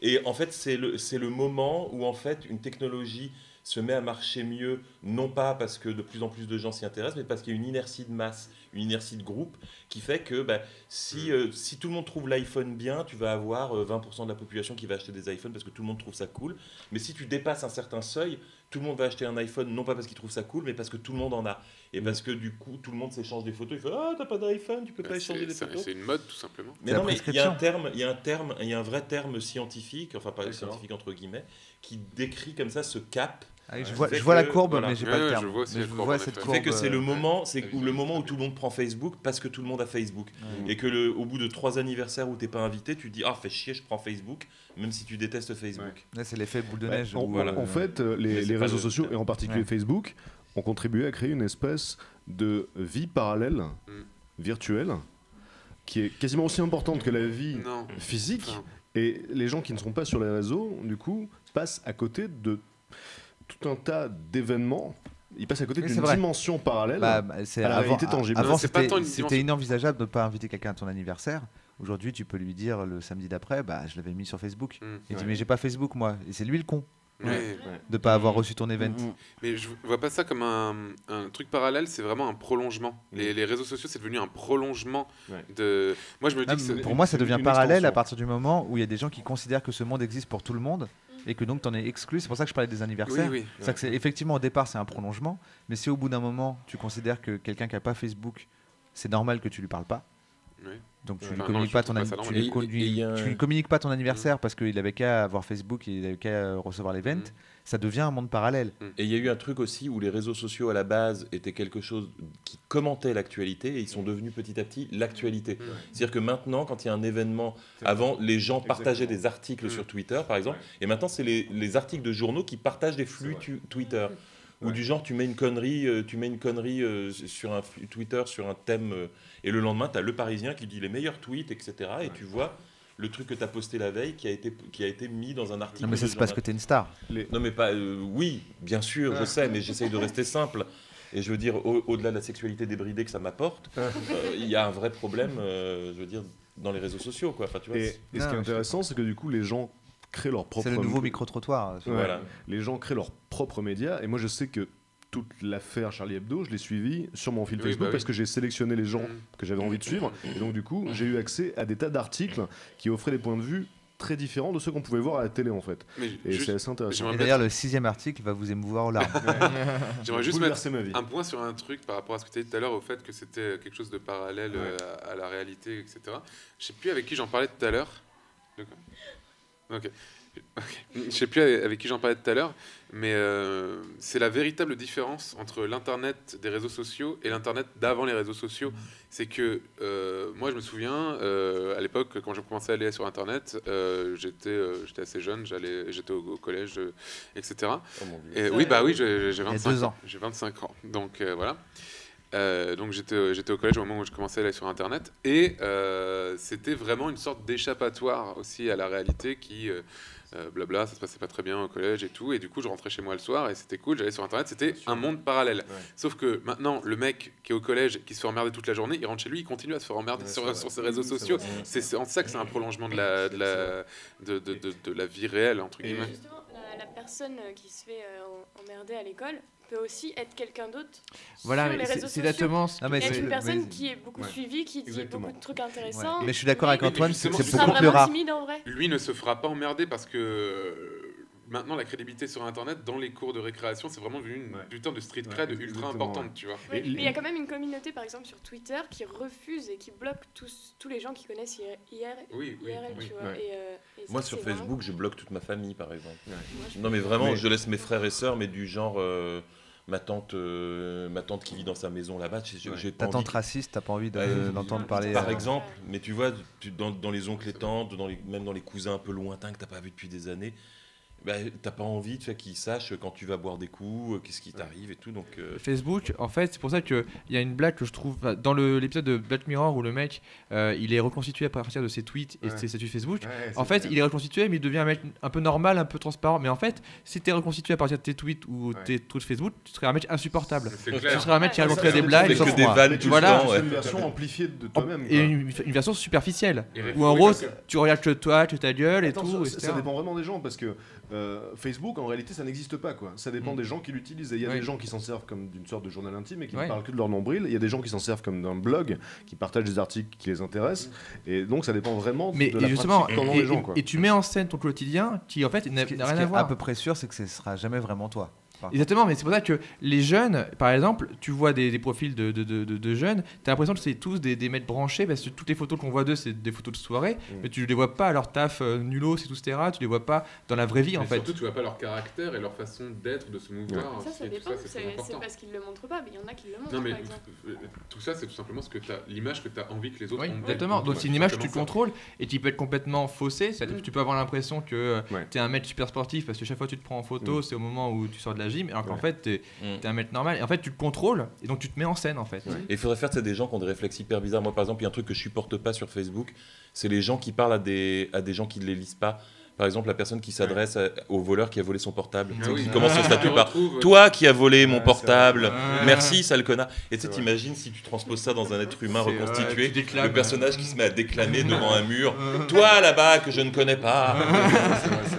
Et en fait, c'est le moment où en fait une technologie se met à marcher mieux, non pas parce que de plus en plus de gens s'y intéressent, mais parce qu'il y a une inertie de masse, une inertie de groupe, qui fait que si tout le monde trouve l'iPhone bien, tu vas avoir 20% de la population qui va acheter des iPhones parce que tout le monde trouve ça cool. Mais si tu dépasses un certain seuil, tout le monde va acheter un iPhone, non pas parce qu'il trouve ça cool, mais parce que tout le monde en a. Et parce que du coup, tout le monde s'échange des photos. Il fait « Ah, t'as pas d'iPhone, tu peux pas échanger des photos ». C'est une mode, tout simplement. Mais non, mais il y a un vrai terme scientifique, enfin pas scientifique entre guillemets, qui décrit comme ça ce cap. Je vois la courbe, mais j'ai pas le terme. Je vois cette courbe. Fait que c'est le moment où tout le monde prend Facebook parce que tout le monde a Facebook. Et que au bout de 3 anniversaires où t'es pas invité, tu te dis ah fais chier, je prends Facebook, même si tu détestes Facebook. Là, c'est l'effet boule de neige. En fait, les réseaux sociaux et en particulier Facebook ont contribué à créer une espèce de vie parallèle, virtuelle, qui est quasiment aussi importante que la vie physique. Et les gens qui ne sont pas sur les réseaux, du coup, passent à côté de tout un tas d'événements. Ils passent à côté d'une dimension parallèle à la réalité tangible. Avant, c'était inenvisageable de ne pas inviter quelqu'un à ton anniversaire. Aujourd'hui, tu peux lui dire le samedi d'après, je l'avais mis sur Facebook. Il dit mais j'ai pas Facebook moi. Et c'est lui le con. De pas avoir reçu ton event. Mais je vois pas ça comme un truc parallèle, c'est vraiment un prolongement. Les réseaux sociaux, c'est devenu un prolongement de. Moi, je me dis que pour moi, ça devient parallèle à partir du moment où il y a des gens qui considèrent que ce monde existe pour tout le monde et que donc tu en es exclu. C'est pour ça que je parlais des anniversaires. C'est que effectivement au départ c'est un prolongement, mais si au bout d'un moment tu considères que quelqu'un qui a pas Facebook, c'est normal que tu lui parles pas. Donc tu lui communiques pas ton anniversaire parce qu'il avait qu'à avoir Facebook et il avait qu'à recevoir l'event. Ça devient un monde parallèle. Et il y a eu un truc aussi où les réseaux sociaux à la base étaient quelque chose qui commentait l'actualité et ils sont devenus petit à petit l'actualité. C'est-à-dire que maintenant, quand il y a un événement, avant les gens partageaient des articles sur Twitter par exemple, et maintenant c'est les articles de journaux qui partagent des flux Twitter. Ou du genre tu mets une connerie sur un Twitter sur un thème et le lendemain tu as Le Parisien qui dit les meilleurs tweets, etc. Et tu vois le truc que tu as posté la veille qui a été mis dans un article. Non mais ça c'est parce que tu es une star. Non mais pas oui, bien sûr, je sais, mais j'essaye de rester simple. Et je veux dire, au-delà de la sexualité débridée que ça m'apporte, il y a un vrai problème, je veux dire, dans les réseaux sociaux, quoi. Enfin, tu vois, et ce qui est intéressant, c'est que du coup, les gens créent leur propre... C'est le nouveau micro-trottoir. Voilà. Les gens créent leurs propres médias, et moi je sais que toute l'affaire Charlie Hebdo, je l'ai suivi sur mon fil Facebook parce que j'ai sélectionné les gens que j'avais envie de suivre, et donc du coup, j'ai eu accès à des tas d'articles qui offraient des points de vue très différents de ceux qu'on pouvait voir à la télé en fait. Et c'est assez intéressant. Et d'ailleurs, le 6e article va vous émouvoir aux larmes. J'aimerais juste mettre un point sur un truc par rapport à ce que tu as dit tout à l'heure, au fait que c'était quelque chose de parallèle à la réalité, etc. Je sais plus avec qui j'en parlais tout à l'heure. Ok. Je sais plus avec qui j'en parlais tout à l'heure, mais c'est la véritable différence entre l'internet des réseaux sociaux et l'internet d'avant les réseaux sociaux. C'est que moi je me souviens à l'époque quand j'ai commencé à aller sur internet, j'étais assez jeune, j'étais au collège, etc. Et oui, j'ai 25 ans. J'ai 25 ans, donc voilà. Donc j'étais au collège au moment où je commençais à aller sur internet, et c'était vraiment une sorte d'échappatoire aussi à la réalité qui blabla, ça se passait pas très bien au collège et tout, et du coup je rentrais chez moi le soir et c'était cool, j'allais sur internet, c'était un monde parallèle. Sauf que maintenant le mec qui est au collège, qui se fait emmerder toute la journée, il rentre chez lui, il continue à se faire emmerder sur ses réseaux sociaux. C'est en ça que c'est un prolongement de la vie réelle, entre guillemets. Justement, la personne qui se fait emmerder à l'école peut aussi être quelqu'un d'autre sur les réseaux sociaux. Exactement. C'est une personne qui est beaucoup suivie, qui dit beaucoup de trucs intéressants. Mais je suis d'accord avec Antoine, c'est beaucoup plus rare. Lui ne se fera pas emmerder parce que maintenant la crédibilité sur internet dans les cours de récréation, c'est vraiment devenu une putain de street cred ultra importante, tu vois. Mais il y a quand même une communauté par exemple sur Twitter qui refuse et qui bloque tous les gens qui connaissent IRL, tu vois. Et moi sur Facebook, je bloque toute ma famille par exemple. Non mais vraiment, je laisse mes frères et sœurs, mais du genre ma tante qui vit dans sa maison là-bas, ta tante raciste, t'as pas envie d'entendre parler par exemple, mais tu vois dans les oncles et tantes, même dans les cousins un peu lointains que t'as pas vu depuis des années, t'as pas envie qu'ils sachent quand tu vas boire des coups, qu'est-ce qui t'arrive et tout. Donc Facebook, en fait, c'est pour ça qu'il y a une blague que je trouve dans l'épisode de Black Mirror où le mec il est reconstitué à partir de ses tweets et ses statuts Facebook. En fait, il est reconstitué, mais il devient un mec un peu normal, un peu transparent. Mais en fait, si t'es reconstitué à partir de tes tweets ou tes trucs Facebook, tu serais un mec insupportable. Tu serais un mec qui raconterait des blagues, que des vannes tout le temps. C'est une version amplifiée de toi-même. Et une version superficielle. Où en gros, tu regardes que toi, que ta gueule et tout. Ça dépend vraiment des gens parce que Facebook en réalité ça n'existe pas quoi. Ça dépend des gens qui l'utilisent. Il y a des gens qui s'en servent comme d'une sorte de journal intime et qui ne parlent que de leur nombril. Il y a des gens qui s'en servent comme d'un blog, qui partagent des articles qui les intéressent. Et donc ça dépend vraiment de la pratique pendant les gens quoi. Et tu mets en scène ton quotidien qui en fait n'a rien à voir. À peu près sûr c'est que ce sera jamais vraiment toi. Exactement, mais c'est pour ça que les jeunes, par exemple, tu vois des profils de jeunes, t'as l'impression que c'est tous des mecs branchés parce que toutes les photos qu'on voit d'eux, c'est des photos de soirée, mais tu les vois pas à leur taf nulos et tout, etc. Tu les vois pas dans la vraie vie en fait. Surtout, tu vois pas leur caractère et leur façon d'être, de se mouvoir. Ça dépend, c'est parce qu'ils le montrent pas, mais il y en a qui le montrent. Non, mais tout ça, c'est tout simplement l'image que tu as envie que les autres ont. Exactement, donc c'est une image que tu contrôles et qui peut être complètement faussée. C'est-à-dire que tu peux avoir l'impression que t'es un mec super sportif parce que chaque fois que tu te prends en photo, c'est au moment où tu sors de la gym, alors qu'en fait, t'es un mec normal et en fait tu te contrôles et donc tu te mets en scène en fait. Et il faudrait faire des gens qui ont des réflexes hyper bizarres. Moi par exemple il y a un truc que je supporte pas sur Facebook, c'est les gens qui parlent à des gens qui ne les lisent pas. Par exemple, la personne qui s'adresse au voleur qui a volé son portable. Qui commence son statut par « Toi qui as volé mon portable, merci, sale connard ». Et tu t'imagines si tu transposes ça dans un être humain reconstitué, le personnage qui se met à déclamer devant un mur « Toi là-bas que je ne connais pas ».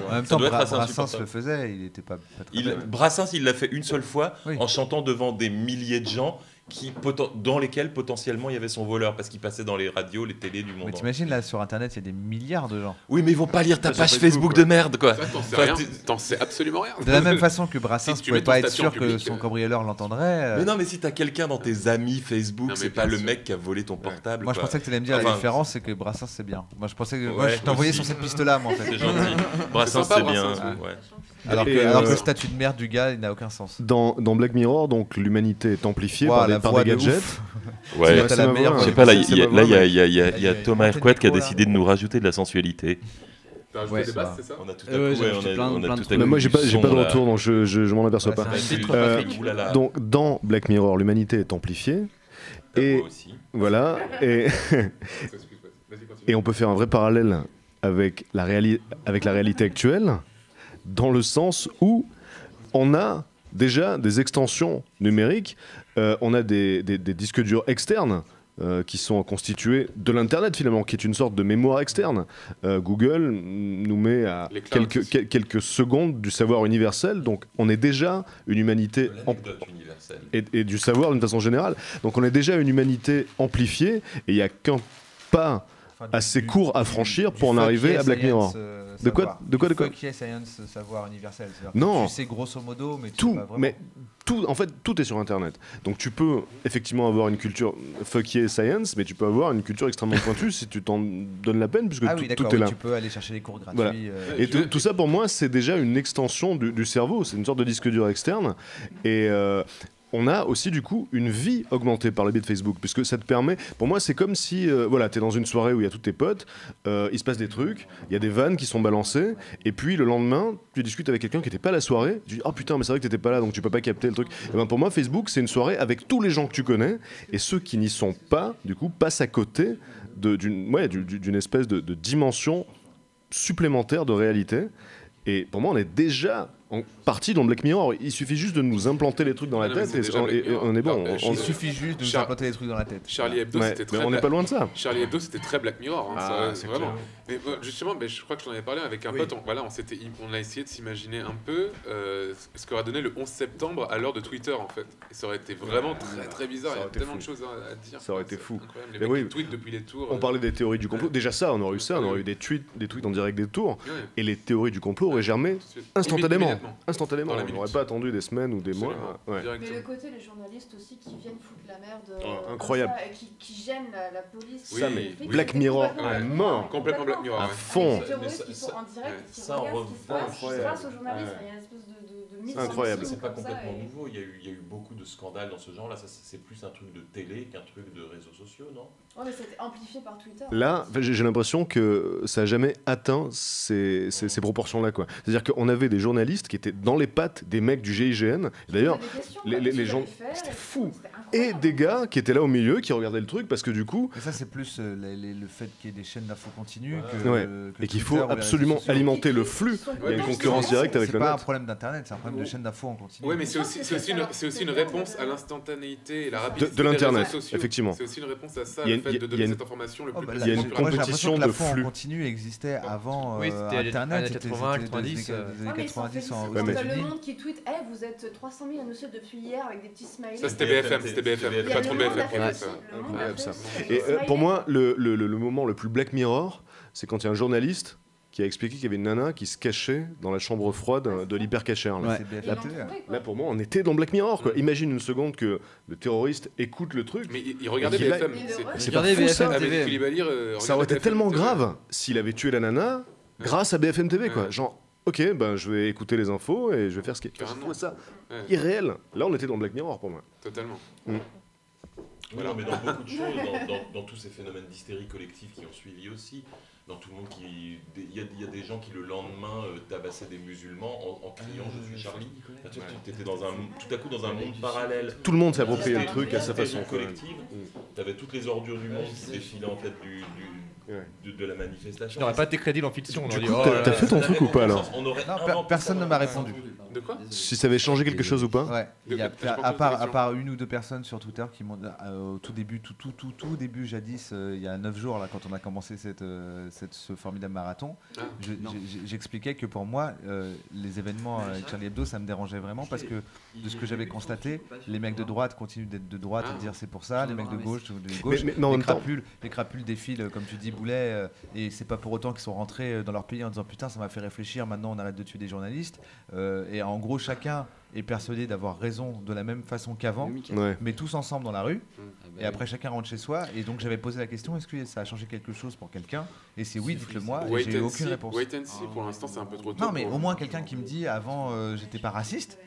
En même temps, Brassens le faisait, il était pas très bien. Brassens, il l'a fait une seule fois en chantant devant des milliers de gens dans lesquels potentiellement il y avait son voleur parce qu'il passait dans les radios, les télés du monde. Mais t'imagines là sur internet il y a des milliards de gens. Oui mais ils vont pas lire ta page Facebook de merde quoi. T'en sais absolument rien. De la même façon que Brassens pouvait pas être sûr que son cambrioleur l'entendrait. Mais non mais si t'as quelqu'un dans tes amis Facebook, c'est pas le mec qui a volé ton portable. Moi je pensais que t'allais me dire la différence c'est que Brassens c'est bien. Moi je pensais que je t'envoyais sur cette piste là moi en fait. C'est gentil. Brassens c'est bien. Alors que le statut de merde du gars il n'a aucun sens. Dans Black Mirror donc l'humanité est amplifiée par des gadgets. Ouais, je sais pas, là il y a Thomas Hercouet qui a décidé de nous rajouter de la sensualité. T'as rajouté des basses, c'est ça? On a tout à coup. Mais moi j'ai pas de retour donc je m'en aperçois pas. Donc dans Black Mirror l'humanité est amplifiée et voilà et on peut faire un vrai parallèle avec la réalité actuelle dans le sens où on a déjà des extensions numériques. On a des disques durs externes. Qui sont constitués de l'internet finalement, qui est une sorte de mémoire externe. Google nous met à quelques secondes du savoir universel, donc on est déjà une humanité et du savoir d'une façon générale. Donc on est déjà une humanité amplifiée, et il n'y a qu'un pas assez court à franchir pour en arriver à Black Mirror. De quoi Qui est science, savoir universel. Non. Tu sais grosso modo, mais tout, mais en fait, tout est sur Internet. Donc tu peux effectivement avoir une culture fucky science, mais tu peux avoir une culture extrêmement pointue si tu t'en donnes la peine, puisque tout est là. Tu peux aller chercher les cours gratuits. Voilà. Et tout ça, pour moi, c'est déjà une extension du cerveau. C'est une sorte de disque dur externe. Et on a aussi du coup une vie augmentée par le biais de Facebook, puisque ça te permet, pour moi c'est comme si voilà, t'es dans une soirée où il y a tous tes potes, il se passe des trucs, il y a des vannes qui sont balancées, et puis le lendemain tu discutes avec quelqu'un qui n'était pas à la soirée, tu dis oh putain mais c'est vrai que t'étais pas là donc tu peux pas capter le truc. Et ben pour moi Facebook c'est une soirée avec tous les gens que tu connais, et ceux qui n'y sont pas du coup passent à côté d'une espèce de dimension supplémentaire de réalité. Et pour moi on est déjà en partie dans Black Mirror. Il suffit juste de nous implanter les trucs dans la tête et on est bon. Il suffit juste de nous implanter les trucs dans la tête. Charlie Hebdo, c'était très. Mais on n'est pas loin de ça. Charlie Hebdo, c'était très Black Mirror. C'est vraiment. Mais justement, je crois que j'en avais parlé avec un pote. On a essayé de s'imaginer un peu ce qu'aurait donné le 11 septembre à l'heure de Twitter, en fait. Et ça aurait été vraiment très très bizarre. Il y a tellement de choses à dire. Ça aurait été fou. Les mecs qui tweetent depuis les tours. On parlait des théories du complot. Déjà ça, on aurait eu ça. On aurait eu des tweets en direct des tours. Et les théories du complot auraient germé instantanément. On n'aurait pas attendu des semaines ou des mois. Mais le côté, les journalistes aussi qui viennent foutre la merde. Incroyable. Qui gênent la police. Ça, mais Black Mirror à mort. Complètement Black Mirror. À fond. Les terroristes qui sont en direct et qui regardent ce qui se passe grâce aux journalistes. Il y a une espèce de mise en incroyable. C'est pas complètement nouveau. Il y a eu beaucoup de scandales dans ce genre-là. C'est plus un truc de télé qu'un truc de réseaux sociaux, non? Ouais, mais c'était amplifié par Twitter. Là, j'ai l'impression que ça n'a jamais atteint ces proportions-là, quoi. C'est-à-dire qu'on avait des journalistes qui étaient dans les pattes des mecs du GIGN. D'ailleurs, les gens, c'était fou. Et des gars qui étaient là au milieu, qui regardaient le truc, parce que du coup... Et ça, c'est plus le fait qu'il y ait des chaînes d'infos continues et qu'il faut absolument alimenter le flux. Il y a une concurrence directe avec le net. C'est pas un problème d'internet, c'est un problème de chaînes d'infos en continu. Oui, mais c'est aussi une réponse à l'instantanéité et la rapidité de l'internet, effectivement. C'est aussi une réponse à ça, le fait de donner cette information le plus il y a une compétition de flux. En continu existait avant Internet. Années 80, 90. Les années 90 aux États-Unis. États-Unis. Le Monde qui tweet vous êtes 300 000 à nous suivre depuis hier avec des petits smileys. Ça c'était BFM, le patron BFM. Ça. Et pour moi, le moment le plus Black Mirror, c'est quand il y a un journaliste qui a expliqué qu'il y avait une nana qui se cachait dans la chambre froide de l'hypercachère. Là, pour moi, on était dans Black Mirror, quoi. Imagine une seconde que le terroriste écoute le truc. Mais il regardait BFM. C'est pas fou, ça. Avec Koulibaly, ça aurait été tellement grave s'il avait tué la nana grâce à BFM TV, quoi. Genre, ok, ben je vais écouter les infos et je vais faire ce qui est ça. Irréel. Là, on était dans Black Mirror pour moi. Totalement. Voilà. Non, mais dans beaucoup de choses, dans tous ces phénomènes d'hystérie collective qui ont suivi aussi, dans tout le monde il y a des gens qui le lendemain tabassaient des musulmans en criant je suis Charlie. Tu étais tout à coup dans un monde parallèle. Tout le monde s'est approprié le truc à sa façon collective. Tu avais toutes les ordures du monde qui défilaient en tête de la manifestation. Il n'aurait pas été crédible en fiction. T'as fait ton truc ou pas alors? Personne ne m'a répondu. De quoi? Si ça avait changé quelque chose ou pas? Ouais. À part une ou deux personnes sur Twitter qui m'ont au tout début, jadis, il y a 9 jours là, quand on a commencé ce formidable marathon, j'expliquais que pour moi, les événements avec Charlie Hebdo, ça me dérangeait vraiment parce que de ce que j'avais constaté, les mecs de droite continuent d'être de droite et de dire c'est pour ça, les mecs de gauche, les crapules défilent comme tu dis Boulet, et c'est pas pour autant qu'ils sont rentrés dans leur pays en disant putain ça m'a fait réfléchir, maintenant on arrête de tuer des journalistes, et en gros chacun est persuadé d'avoir raison de la même façon qu'avant, mais tous ensemble dans la rue, et après chacun rentre chez soi. Et donc j'avais posé la question, est-ce que ça a changé quelque chose pour quelqu'un? Et c'est oui, dites-le moi, et j'ai eu aucune réponse. Wait and see, pour l'instant c'est un peu trop tôt. Non mais au moins quelqu'un qui me dit avant j'étais pas raciste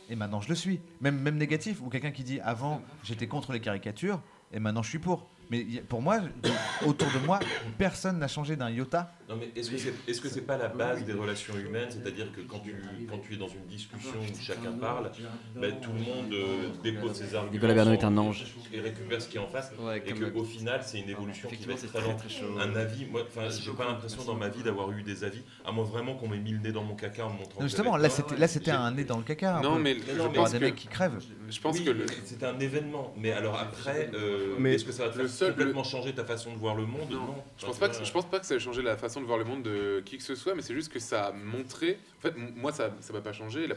et maintenant je le suis, même négatif, ou quelqu'un qui dit avant j'étais contre les caricatures et maintenant je suis pour. Mais pour moi, autour de moi, personne n'a changé d'un iota. Non, mais est-ce que c'est pas la base des relations humaines? C'est-à-dire que quand tu es dans une discussion où chacun parle, tout le monde dépose ses arguments. Nicolas Bernot est un ange. Et récupère ce qui est en face. Et qu'au final, c'est une évolution qui va être très lente. Un avis, moi, j'ai pas l'impression dans ma vie d'avoir eu des avis, à moins vraiment qu'on m'ait mis le nez dans mon caca en me montrant. Non, justement, là c'était un nez dans le caca. Non, mais je pense des mecs qui crèvent. Je pense que c'était un événement. Mais alors après, est-ce que ça va complètement changer ta façon de voir le monde? Non. Je pense pas que ça ait changé la façon de voir le monde de qui que ce soit, mais c'est juste que ça a montré. En fait, moi, ça m'a pas changé.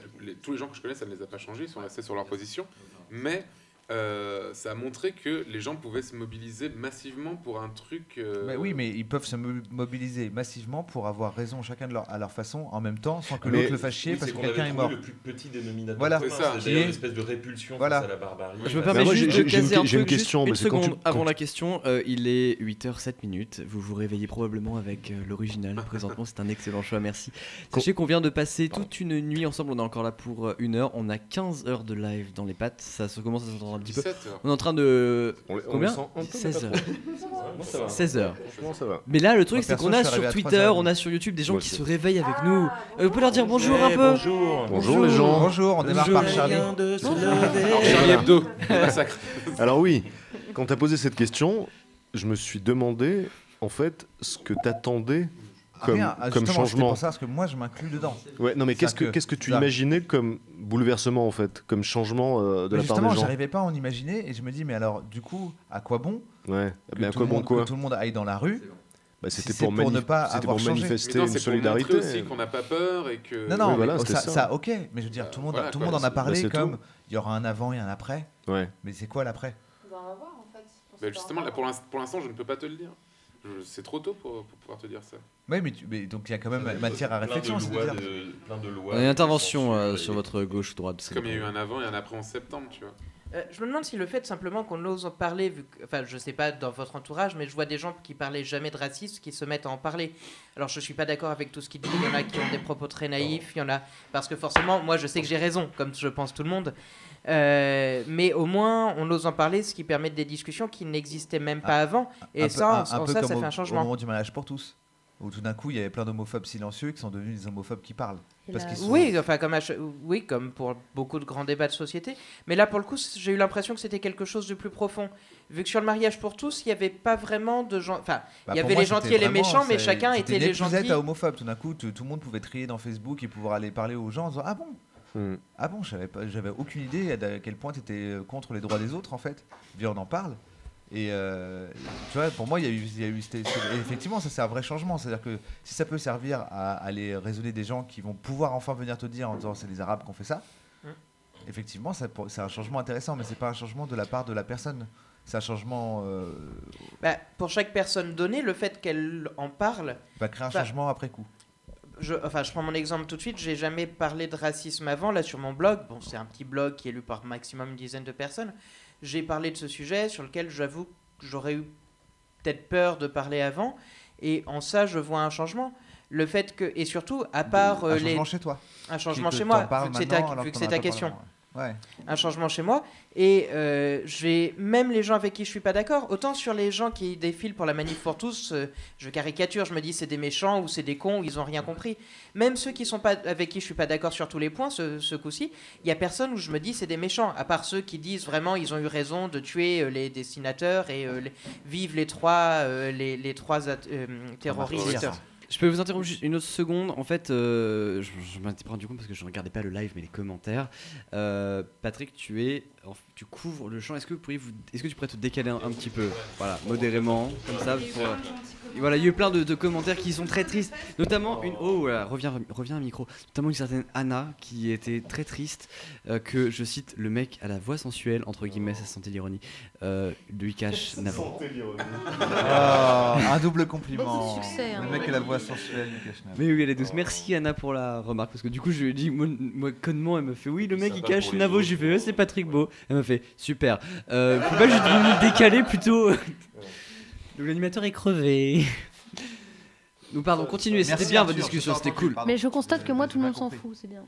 Tous les gens que je connais, ça ne les a pas changés. Ils sont restés sur leur position. Mais ça a montré que les gens pouvaient se mobiliser massivement pour un truc. Oui, mais ils peuvent se mobiliser massivement pour avoir raison chacun à leur façon, en même temps, sans que l'autre le fasse chier parce que quelqu'un est mort. Le plus petit dénominateur. Voilà, c'est ça. C'est une espèce de répulsion face à la barbarie. Je me permets juste de caser un truc, juste une seconde avant la question. Il est 8h07. Vous vous réveillez probablement avec l'original. Présentement, c'est un excellent choix, merci. Sachez qu'on vient de passer toute une nuit ensemble. On est encore là pour 1 heure. On a 15 heures de live dans les pattes. Ça commence à s'entendre un petit peu. On est en train de... Combien 16 heures. 16 heures. Mais là, le truc, c'est qu'on a sur Twitter, on a sur YouTube des gens qui se réveillent avec nous. On peut leur dire bonjour un peu. Bonjour les gens. Bonjour, on démarre par Charlie. Charlie Hebdo. Alors oui, quand tu as posé cette question, je me suis demandé en fait ce que t'attendais comme changement. C'est pour ça parce que moi je m'inclus dedans. Ouais, non mais qu'est-ce que tu imaginais comme bouleversement en fait, comme changement de la part des gens? Justement, j'arrivais pas à en imaginer et je me dis mais alors du coup à quoi bon? Ouais, mais à quoi bon que tout le monde aille dans la rue? C'était pour manifester une solidarité. C'est pour montrer aussi qu'on n'a pas peur et que. Non, voilà, ça ok, mais je veux dire tout le monde en a parlé comme il y aura un avant et un après. Ouais. Mais c'est quoi l'après? On va en avoir en fait. Justement, là, pour l'instant, je ne peux pas te le dire. C'est trop tôt pour pouvoir te dire ça. Oui, mais donc il y a quand même matière à réflexion. Plein de lois. Une intervention sur votre gauche ou droite. Comme il y a eu un avant et un après en septembre, tu vois. Je me demande si le fait simplement qu'on ose en parler, enfin je sais pas dans votre entourage, mais je vois des gens qui parlaient jamais de racisme qui se mettent à en parler. Alors je suis pas d'accord avec tout ce qu'il dit, il y en a qui ont des propos très naïfs, il y en a parce que forcément moi je sais que j'ai raison, comme je pense tout le monde. Mais au moins on ose en parler, ce qui permet des discussions qui n'existaient même pas avant. Et ça fait un changement. Au moment du mariage pour tous. Où tout d'un coup il y avait plein d'homophobes silencieux qui sont devenus des homophobes qui parlent. Parce qu'ils sont... Oui, comme pour beaucoup de grands débats de société. Mais là, pour le coup, j'ai eu l'impression que c'était quelque chose de plus profond. Vu que sur le mariage pour tous, il n'y avait pas vraiment de gens. Enfin, il y avait les gentils et les méchants, mais chacun était les gentils. C'était à homophobe. Tout d'un coup, tout le monde pouvait trier dans Facebook et pouvoir aller parler aux gens en disant ah bon. Ah bon, j'avais aucune idée à quel point tu étais contre les droits des autres en fait. Viens, on en parle. Et tu vois, pour moi, il y a eu effectivement, ça c'est un vrai changement. C'est-à-dire que si ça peut servir à aller raisonner des gens qui vont pouvoir enfin venir te dire en disant c'est les Arabes qui ont fait ça, effectivement, c'est un changement intéressant, mais c'est pas un changement de la part de la personne. C'est un changement. Pour chaque personne donnée, le fait qu'elle en parle va créer un changement après coup. Je prends mon exemple tout de suite. J'ai jamais parlé de racisme avant. Là, sur mon blog, bon, c'est un petit blog qui est lu par maximum une dizaine de personnes. J'ai parlé de ce sujet sur lequel j'avoue que j'aurais eu peut-être peur de parler avant. Et en ça, je vois un changement. Le fait que, et surtout, à part un changement chez toi. Un changement chez moi, vu que c'est ta question. Ouais. Un changement chez moi. Et même les gens avec qui je suis pas d'accord, autant sur les gens qui défilent pour la manif pour tous, je caricature, je me dis c'est des méchants ou c'est des cons, ou ils ont rien compris. Même ceux qui sont pas avec qui je suis pas d'accord sur tous les points, ce coup-ci, il y a personne où je me dis c'est des méchants, à part ceux qui disent vraiment ils ont eu raison de tuer les dessinateurs et vive les trois terroristes. Je peux vous interrompre juste une autre seconde. En fait, je m'en étais rendu compte parce que je ne regardais pas le live, mais les commentaires. Patrick, tu couvres le champ. Est-ce que tu pourrais te décaler un petit peu, voilà, modérément, comme ça voilà, il y a eu plein de commentaires qui sont très tristes, notamment reviens à micro, notamment une certaine Anna qui était très triste, que je cite, le mec à la voix sensuelle, entre guillemets, ça sentait l'ironie, lui cache Navo. Un double compliment. Succès, hein. Le mec à la voix sensuelle, lui cache Navo. Mais oui, elle est douce. Merci Anna pour la remarque, parce que du coup je lui ai dit, moi connement, elle me fait oui, le mec il cache Navo, j'ai fait c'est Patrick Beau. Elle m'a fait super. Faut pas juste me décaler plutôt. Donc l'animateur est crevé. Nous pardon, continuez, c'était bien votre discussion, c'était cool. Mais je constate que moi tout le monde s'en fout, c'est bien.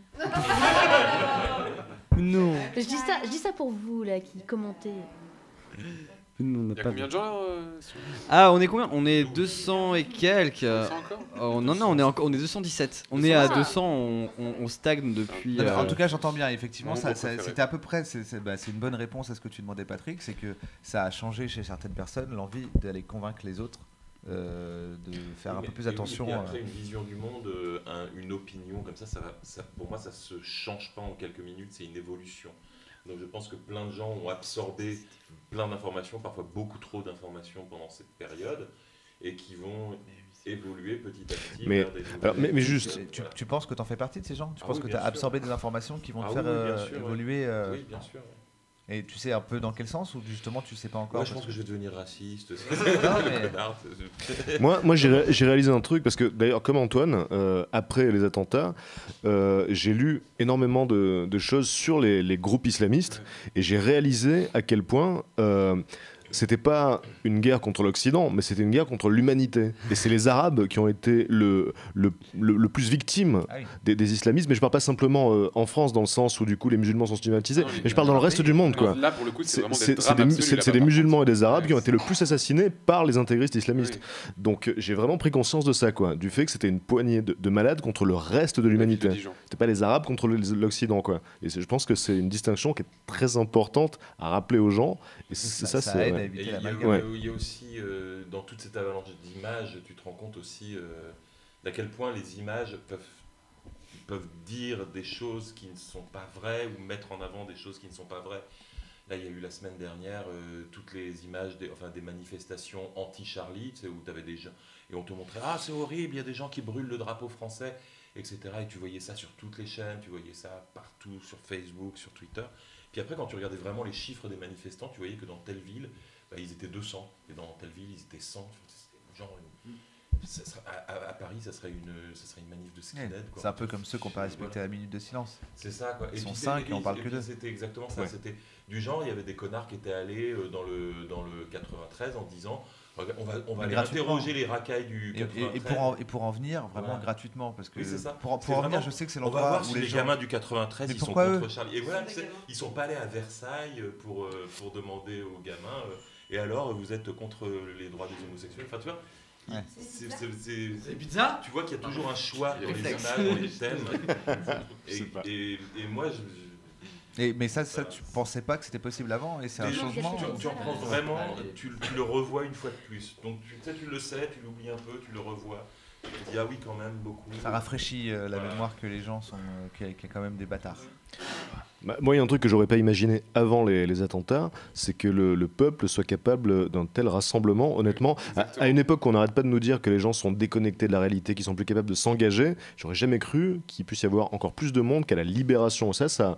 Non. Je dis ça pour vous là qui commentez. Il y a combien de gens Ah, on est combien? On est 200 et quelques. 200 encore Non, on est 217. On est à 200, on stagne depuis. En tout cas, j'entends bien. Effectivement, c'était à peu près. C'est une bonne réponse à ce que tu demandais, Patrick. C'est que ça a changé chez certaines personnes l'envie d'aller convaincre les autres. De faire un peu plus attention. Et après, une vision du monde, une opinion comme ça, pour moi, ça se change pas en quelques minutes, c'est une évolution. Donc je pense que plein de gens ont absorbé plein d'informations, parfois beaucoup trop d'informations pendant cette période, et qui vont évoluer petit à petit. Mais juste, tu penses que tu en fais partie de ces gens? Tu penses que tu as absorbé des informations qui vont te faire évoluer Oui, bien sûr. Et tu sais un peu dans quel sens, ou justement tu sais pas encore? Moi je pense que je vais devenir raciste. Moi j'ai réalisé un truc, parce que d'ailleurs comme Antoine, après les attentats, j'ai lu énormément de choses sur les groupes islamistes, et j'ai réalisé à quel point c'était pas une guerre contre l'Occident, mais c'était une guerre contre l'humanité. Et c'est les Arabes qui ont été le plus victimes des islamistes. Mais je parle pas simplement en France, dans le sens où du coup les musulmans sont stigmatisés, mais je parle dans le reste du monde, quoi. Là, pour le coup, c'est des musulmans et des Arabes qui ont été le plus assassinés par les intégristes islamistes. Donc j'ai vraiment pris conscience de ça, quoi. Du fait que c'était une poignée de malades contre le reste de l'humanité. C'était pas les Arabes contre l'Occident, quoi. Et je pense que c'est une distinction qui est très importante à rappeler aux gens. Et ça c'est... Il y a aussi, dans toute cette avalanche d'images, tu te rends compte aussi d'à quel point les images peuvent dire des choses qui ne sont pas vraies, ou mettre en avant des choses qui ne sont pas vraies. Là, il y a eu la semaine dernière toutes les images des manifestations anti-Charlie, où tu avais des gens, et on te montrait « Ah, c'est horrible, il y a des gens qui brûlent le drapeau français », etc. Et tu voyais ça sur toutes les chaînes, tu voyais ça partout, sur Facebook, sur Twitter. Puis après, quand tu regardais vraiment les chiffres des manifestants, tu voyais que dans telle ville, ils étaient 200, et dans telle ville, ils étaient 100. Genre, à Paris, ça serait une manif de skinhead. C'est un peu comme ceux qui n'ont pas respecté la minute de silence. C'est ça, quoi. Ils sont 5 et on parle que d'eux. C'était exactement ça. C'était du genre, il y avait des connards qui étaient allés dans le 93 en disant... On va aller interroger les racailles du 93. Et pour en venir vraiment gratuitement, parce que c'est ça. Pour en venir, je sais que c'est l'endroit où on va voir où si les gamins du 93 ils sont contre Charlie. Et voilà, ils sont pas allés à Versailles pour demander aux gamins et alors vous êtes contre les droits des homosexuels. Enfin tu vois, c'est bizarre. Tu vois qu'il y a toujours un choix dans les images, dans les thèmes. Et moi mais ça, tu pensais pas que c'était possible avant, et c'est un changement. Tu en prends vraiment, tu le revois une fois de plus. Donc tu le sais, tu l'oublies un peu, tu le revois. Tu te dis ah oui quand même beaucoup. Ça rafraîchit la mémoire que les gens sont, qu'il y a quand même des bâtards. Moi, il y a un truc que j'aurais pas imaginé avant les attentats, c'est que le peuple soit capable d'un tel rassemblement. Honnêtement, à une époque où on n'arrête pas de nous dire que les gens sont déconnectés de la réalité, qu'ils sont plus capables de s'engager, j'aurais jamais cru qu'il puisse y avoir encore plus de monde qu'à la libération. Ça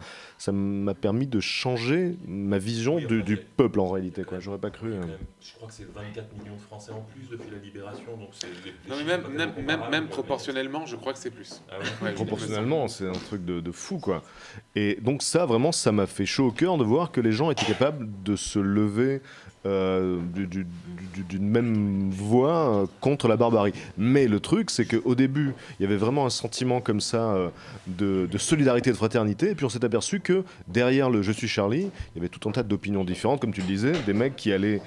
m'a permis de changer ma vision du peuple en réalité, quoi. J'aurais pas cru. Je crois que c'est 24 millions de Français en plus depuis la libération, donc c'est. Non mais même proportionnellement, je crois que c'est plus. Ah ouais. Proportionnellement, c'est un truc de fou, quoi. Et donc ça, vraiment, ça m'a fait chaud au cœur de voir que les gens étaient capables de se lever d'une même voix contre la barbarie. Mais le truc, c'est qu'au début, il y avait vraiment un sentiment comme ça de solidarité, de fraternité, et puis on s'est aperçu que derrière le « Je suis Charlie », il y avait tout un tas d'opinions différentes, comme tu le disais, des mecs qui allaient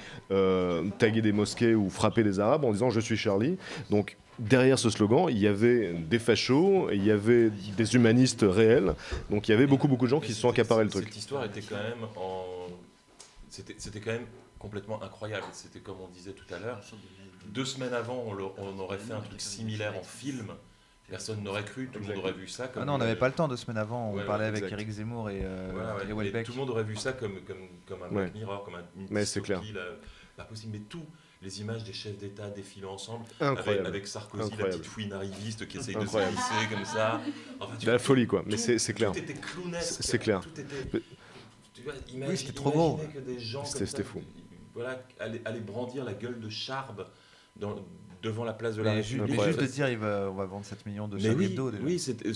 taguer des mosquées ou frapper des Arabes en disant « Je suis Charlie ». Donc derrière ce slogan, il y avait des fachos, il y avait des humanistes réels, donc il y avait beaucoup de gens qui se sont accaparés le truc. Cette histoire était quand même c'était quand même complètement incroyable. C'était comme on disait tout à l'heure. 2 semaines avant, on aurait fait un truc similaire en film. Personne n'aurait cru, tout le monde aurait vu ça comme... Ah non, on n'avait pas le temps 2 semaines avant, on parlait avec Éric Zemmour et Houellebecq. Tout le monde aurait vu ça comme un Black Mirror, comme une dystopie, pas possible, mais tout. Les images des chefs d'État défilant ensemble, avec Sarkozy, la petite fouine arriviste qui essaye de se glisser comme ça. Enfin, de la folie, quoi, mais c'est clair. Tout était clownesque. C'est clair. Tout était... Oui, c'était trop beau. Que des gens c'était fou. Voilà, aller brandir la gueule de Charb devant la place de la République. Juste de dire on va vendre 7 millions de Charlie Hebdo. Oui, c'était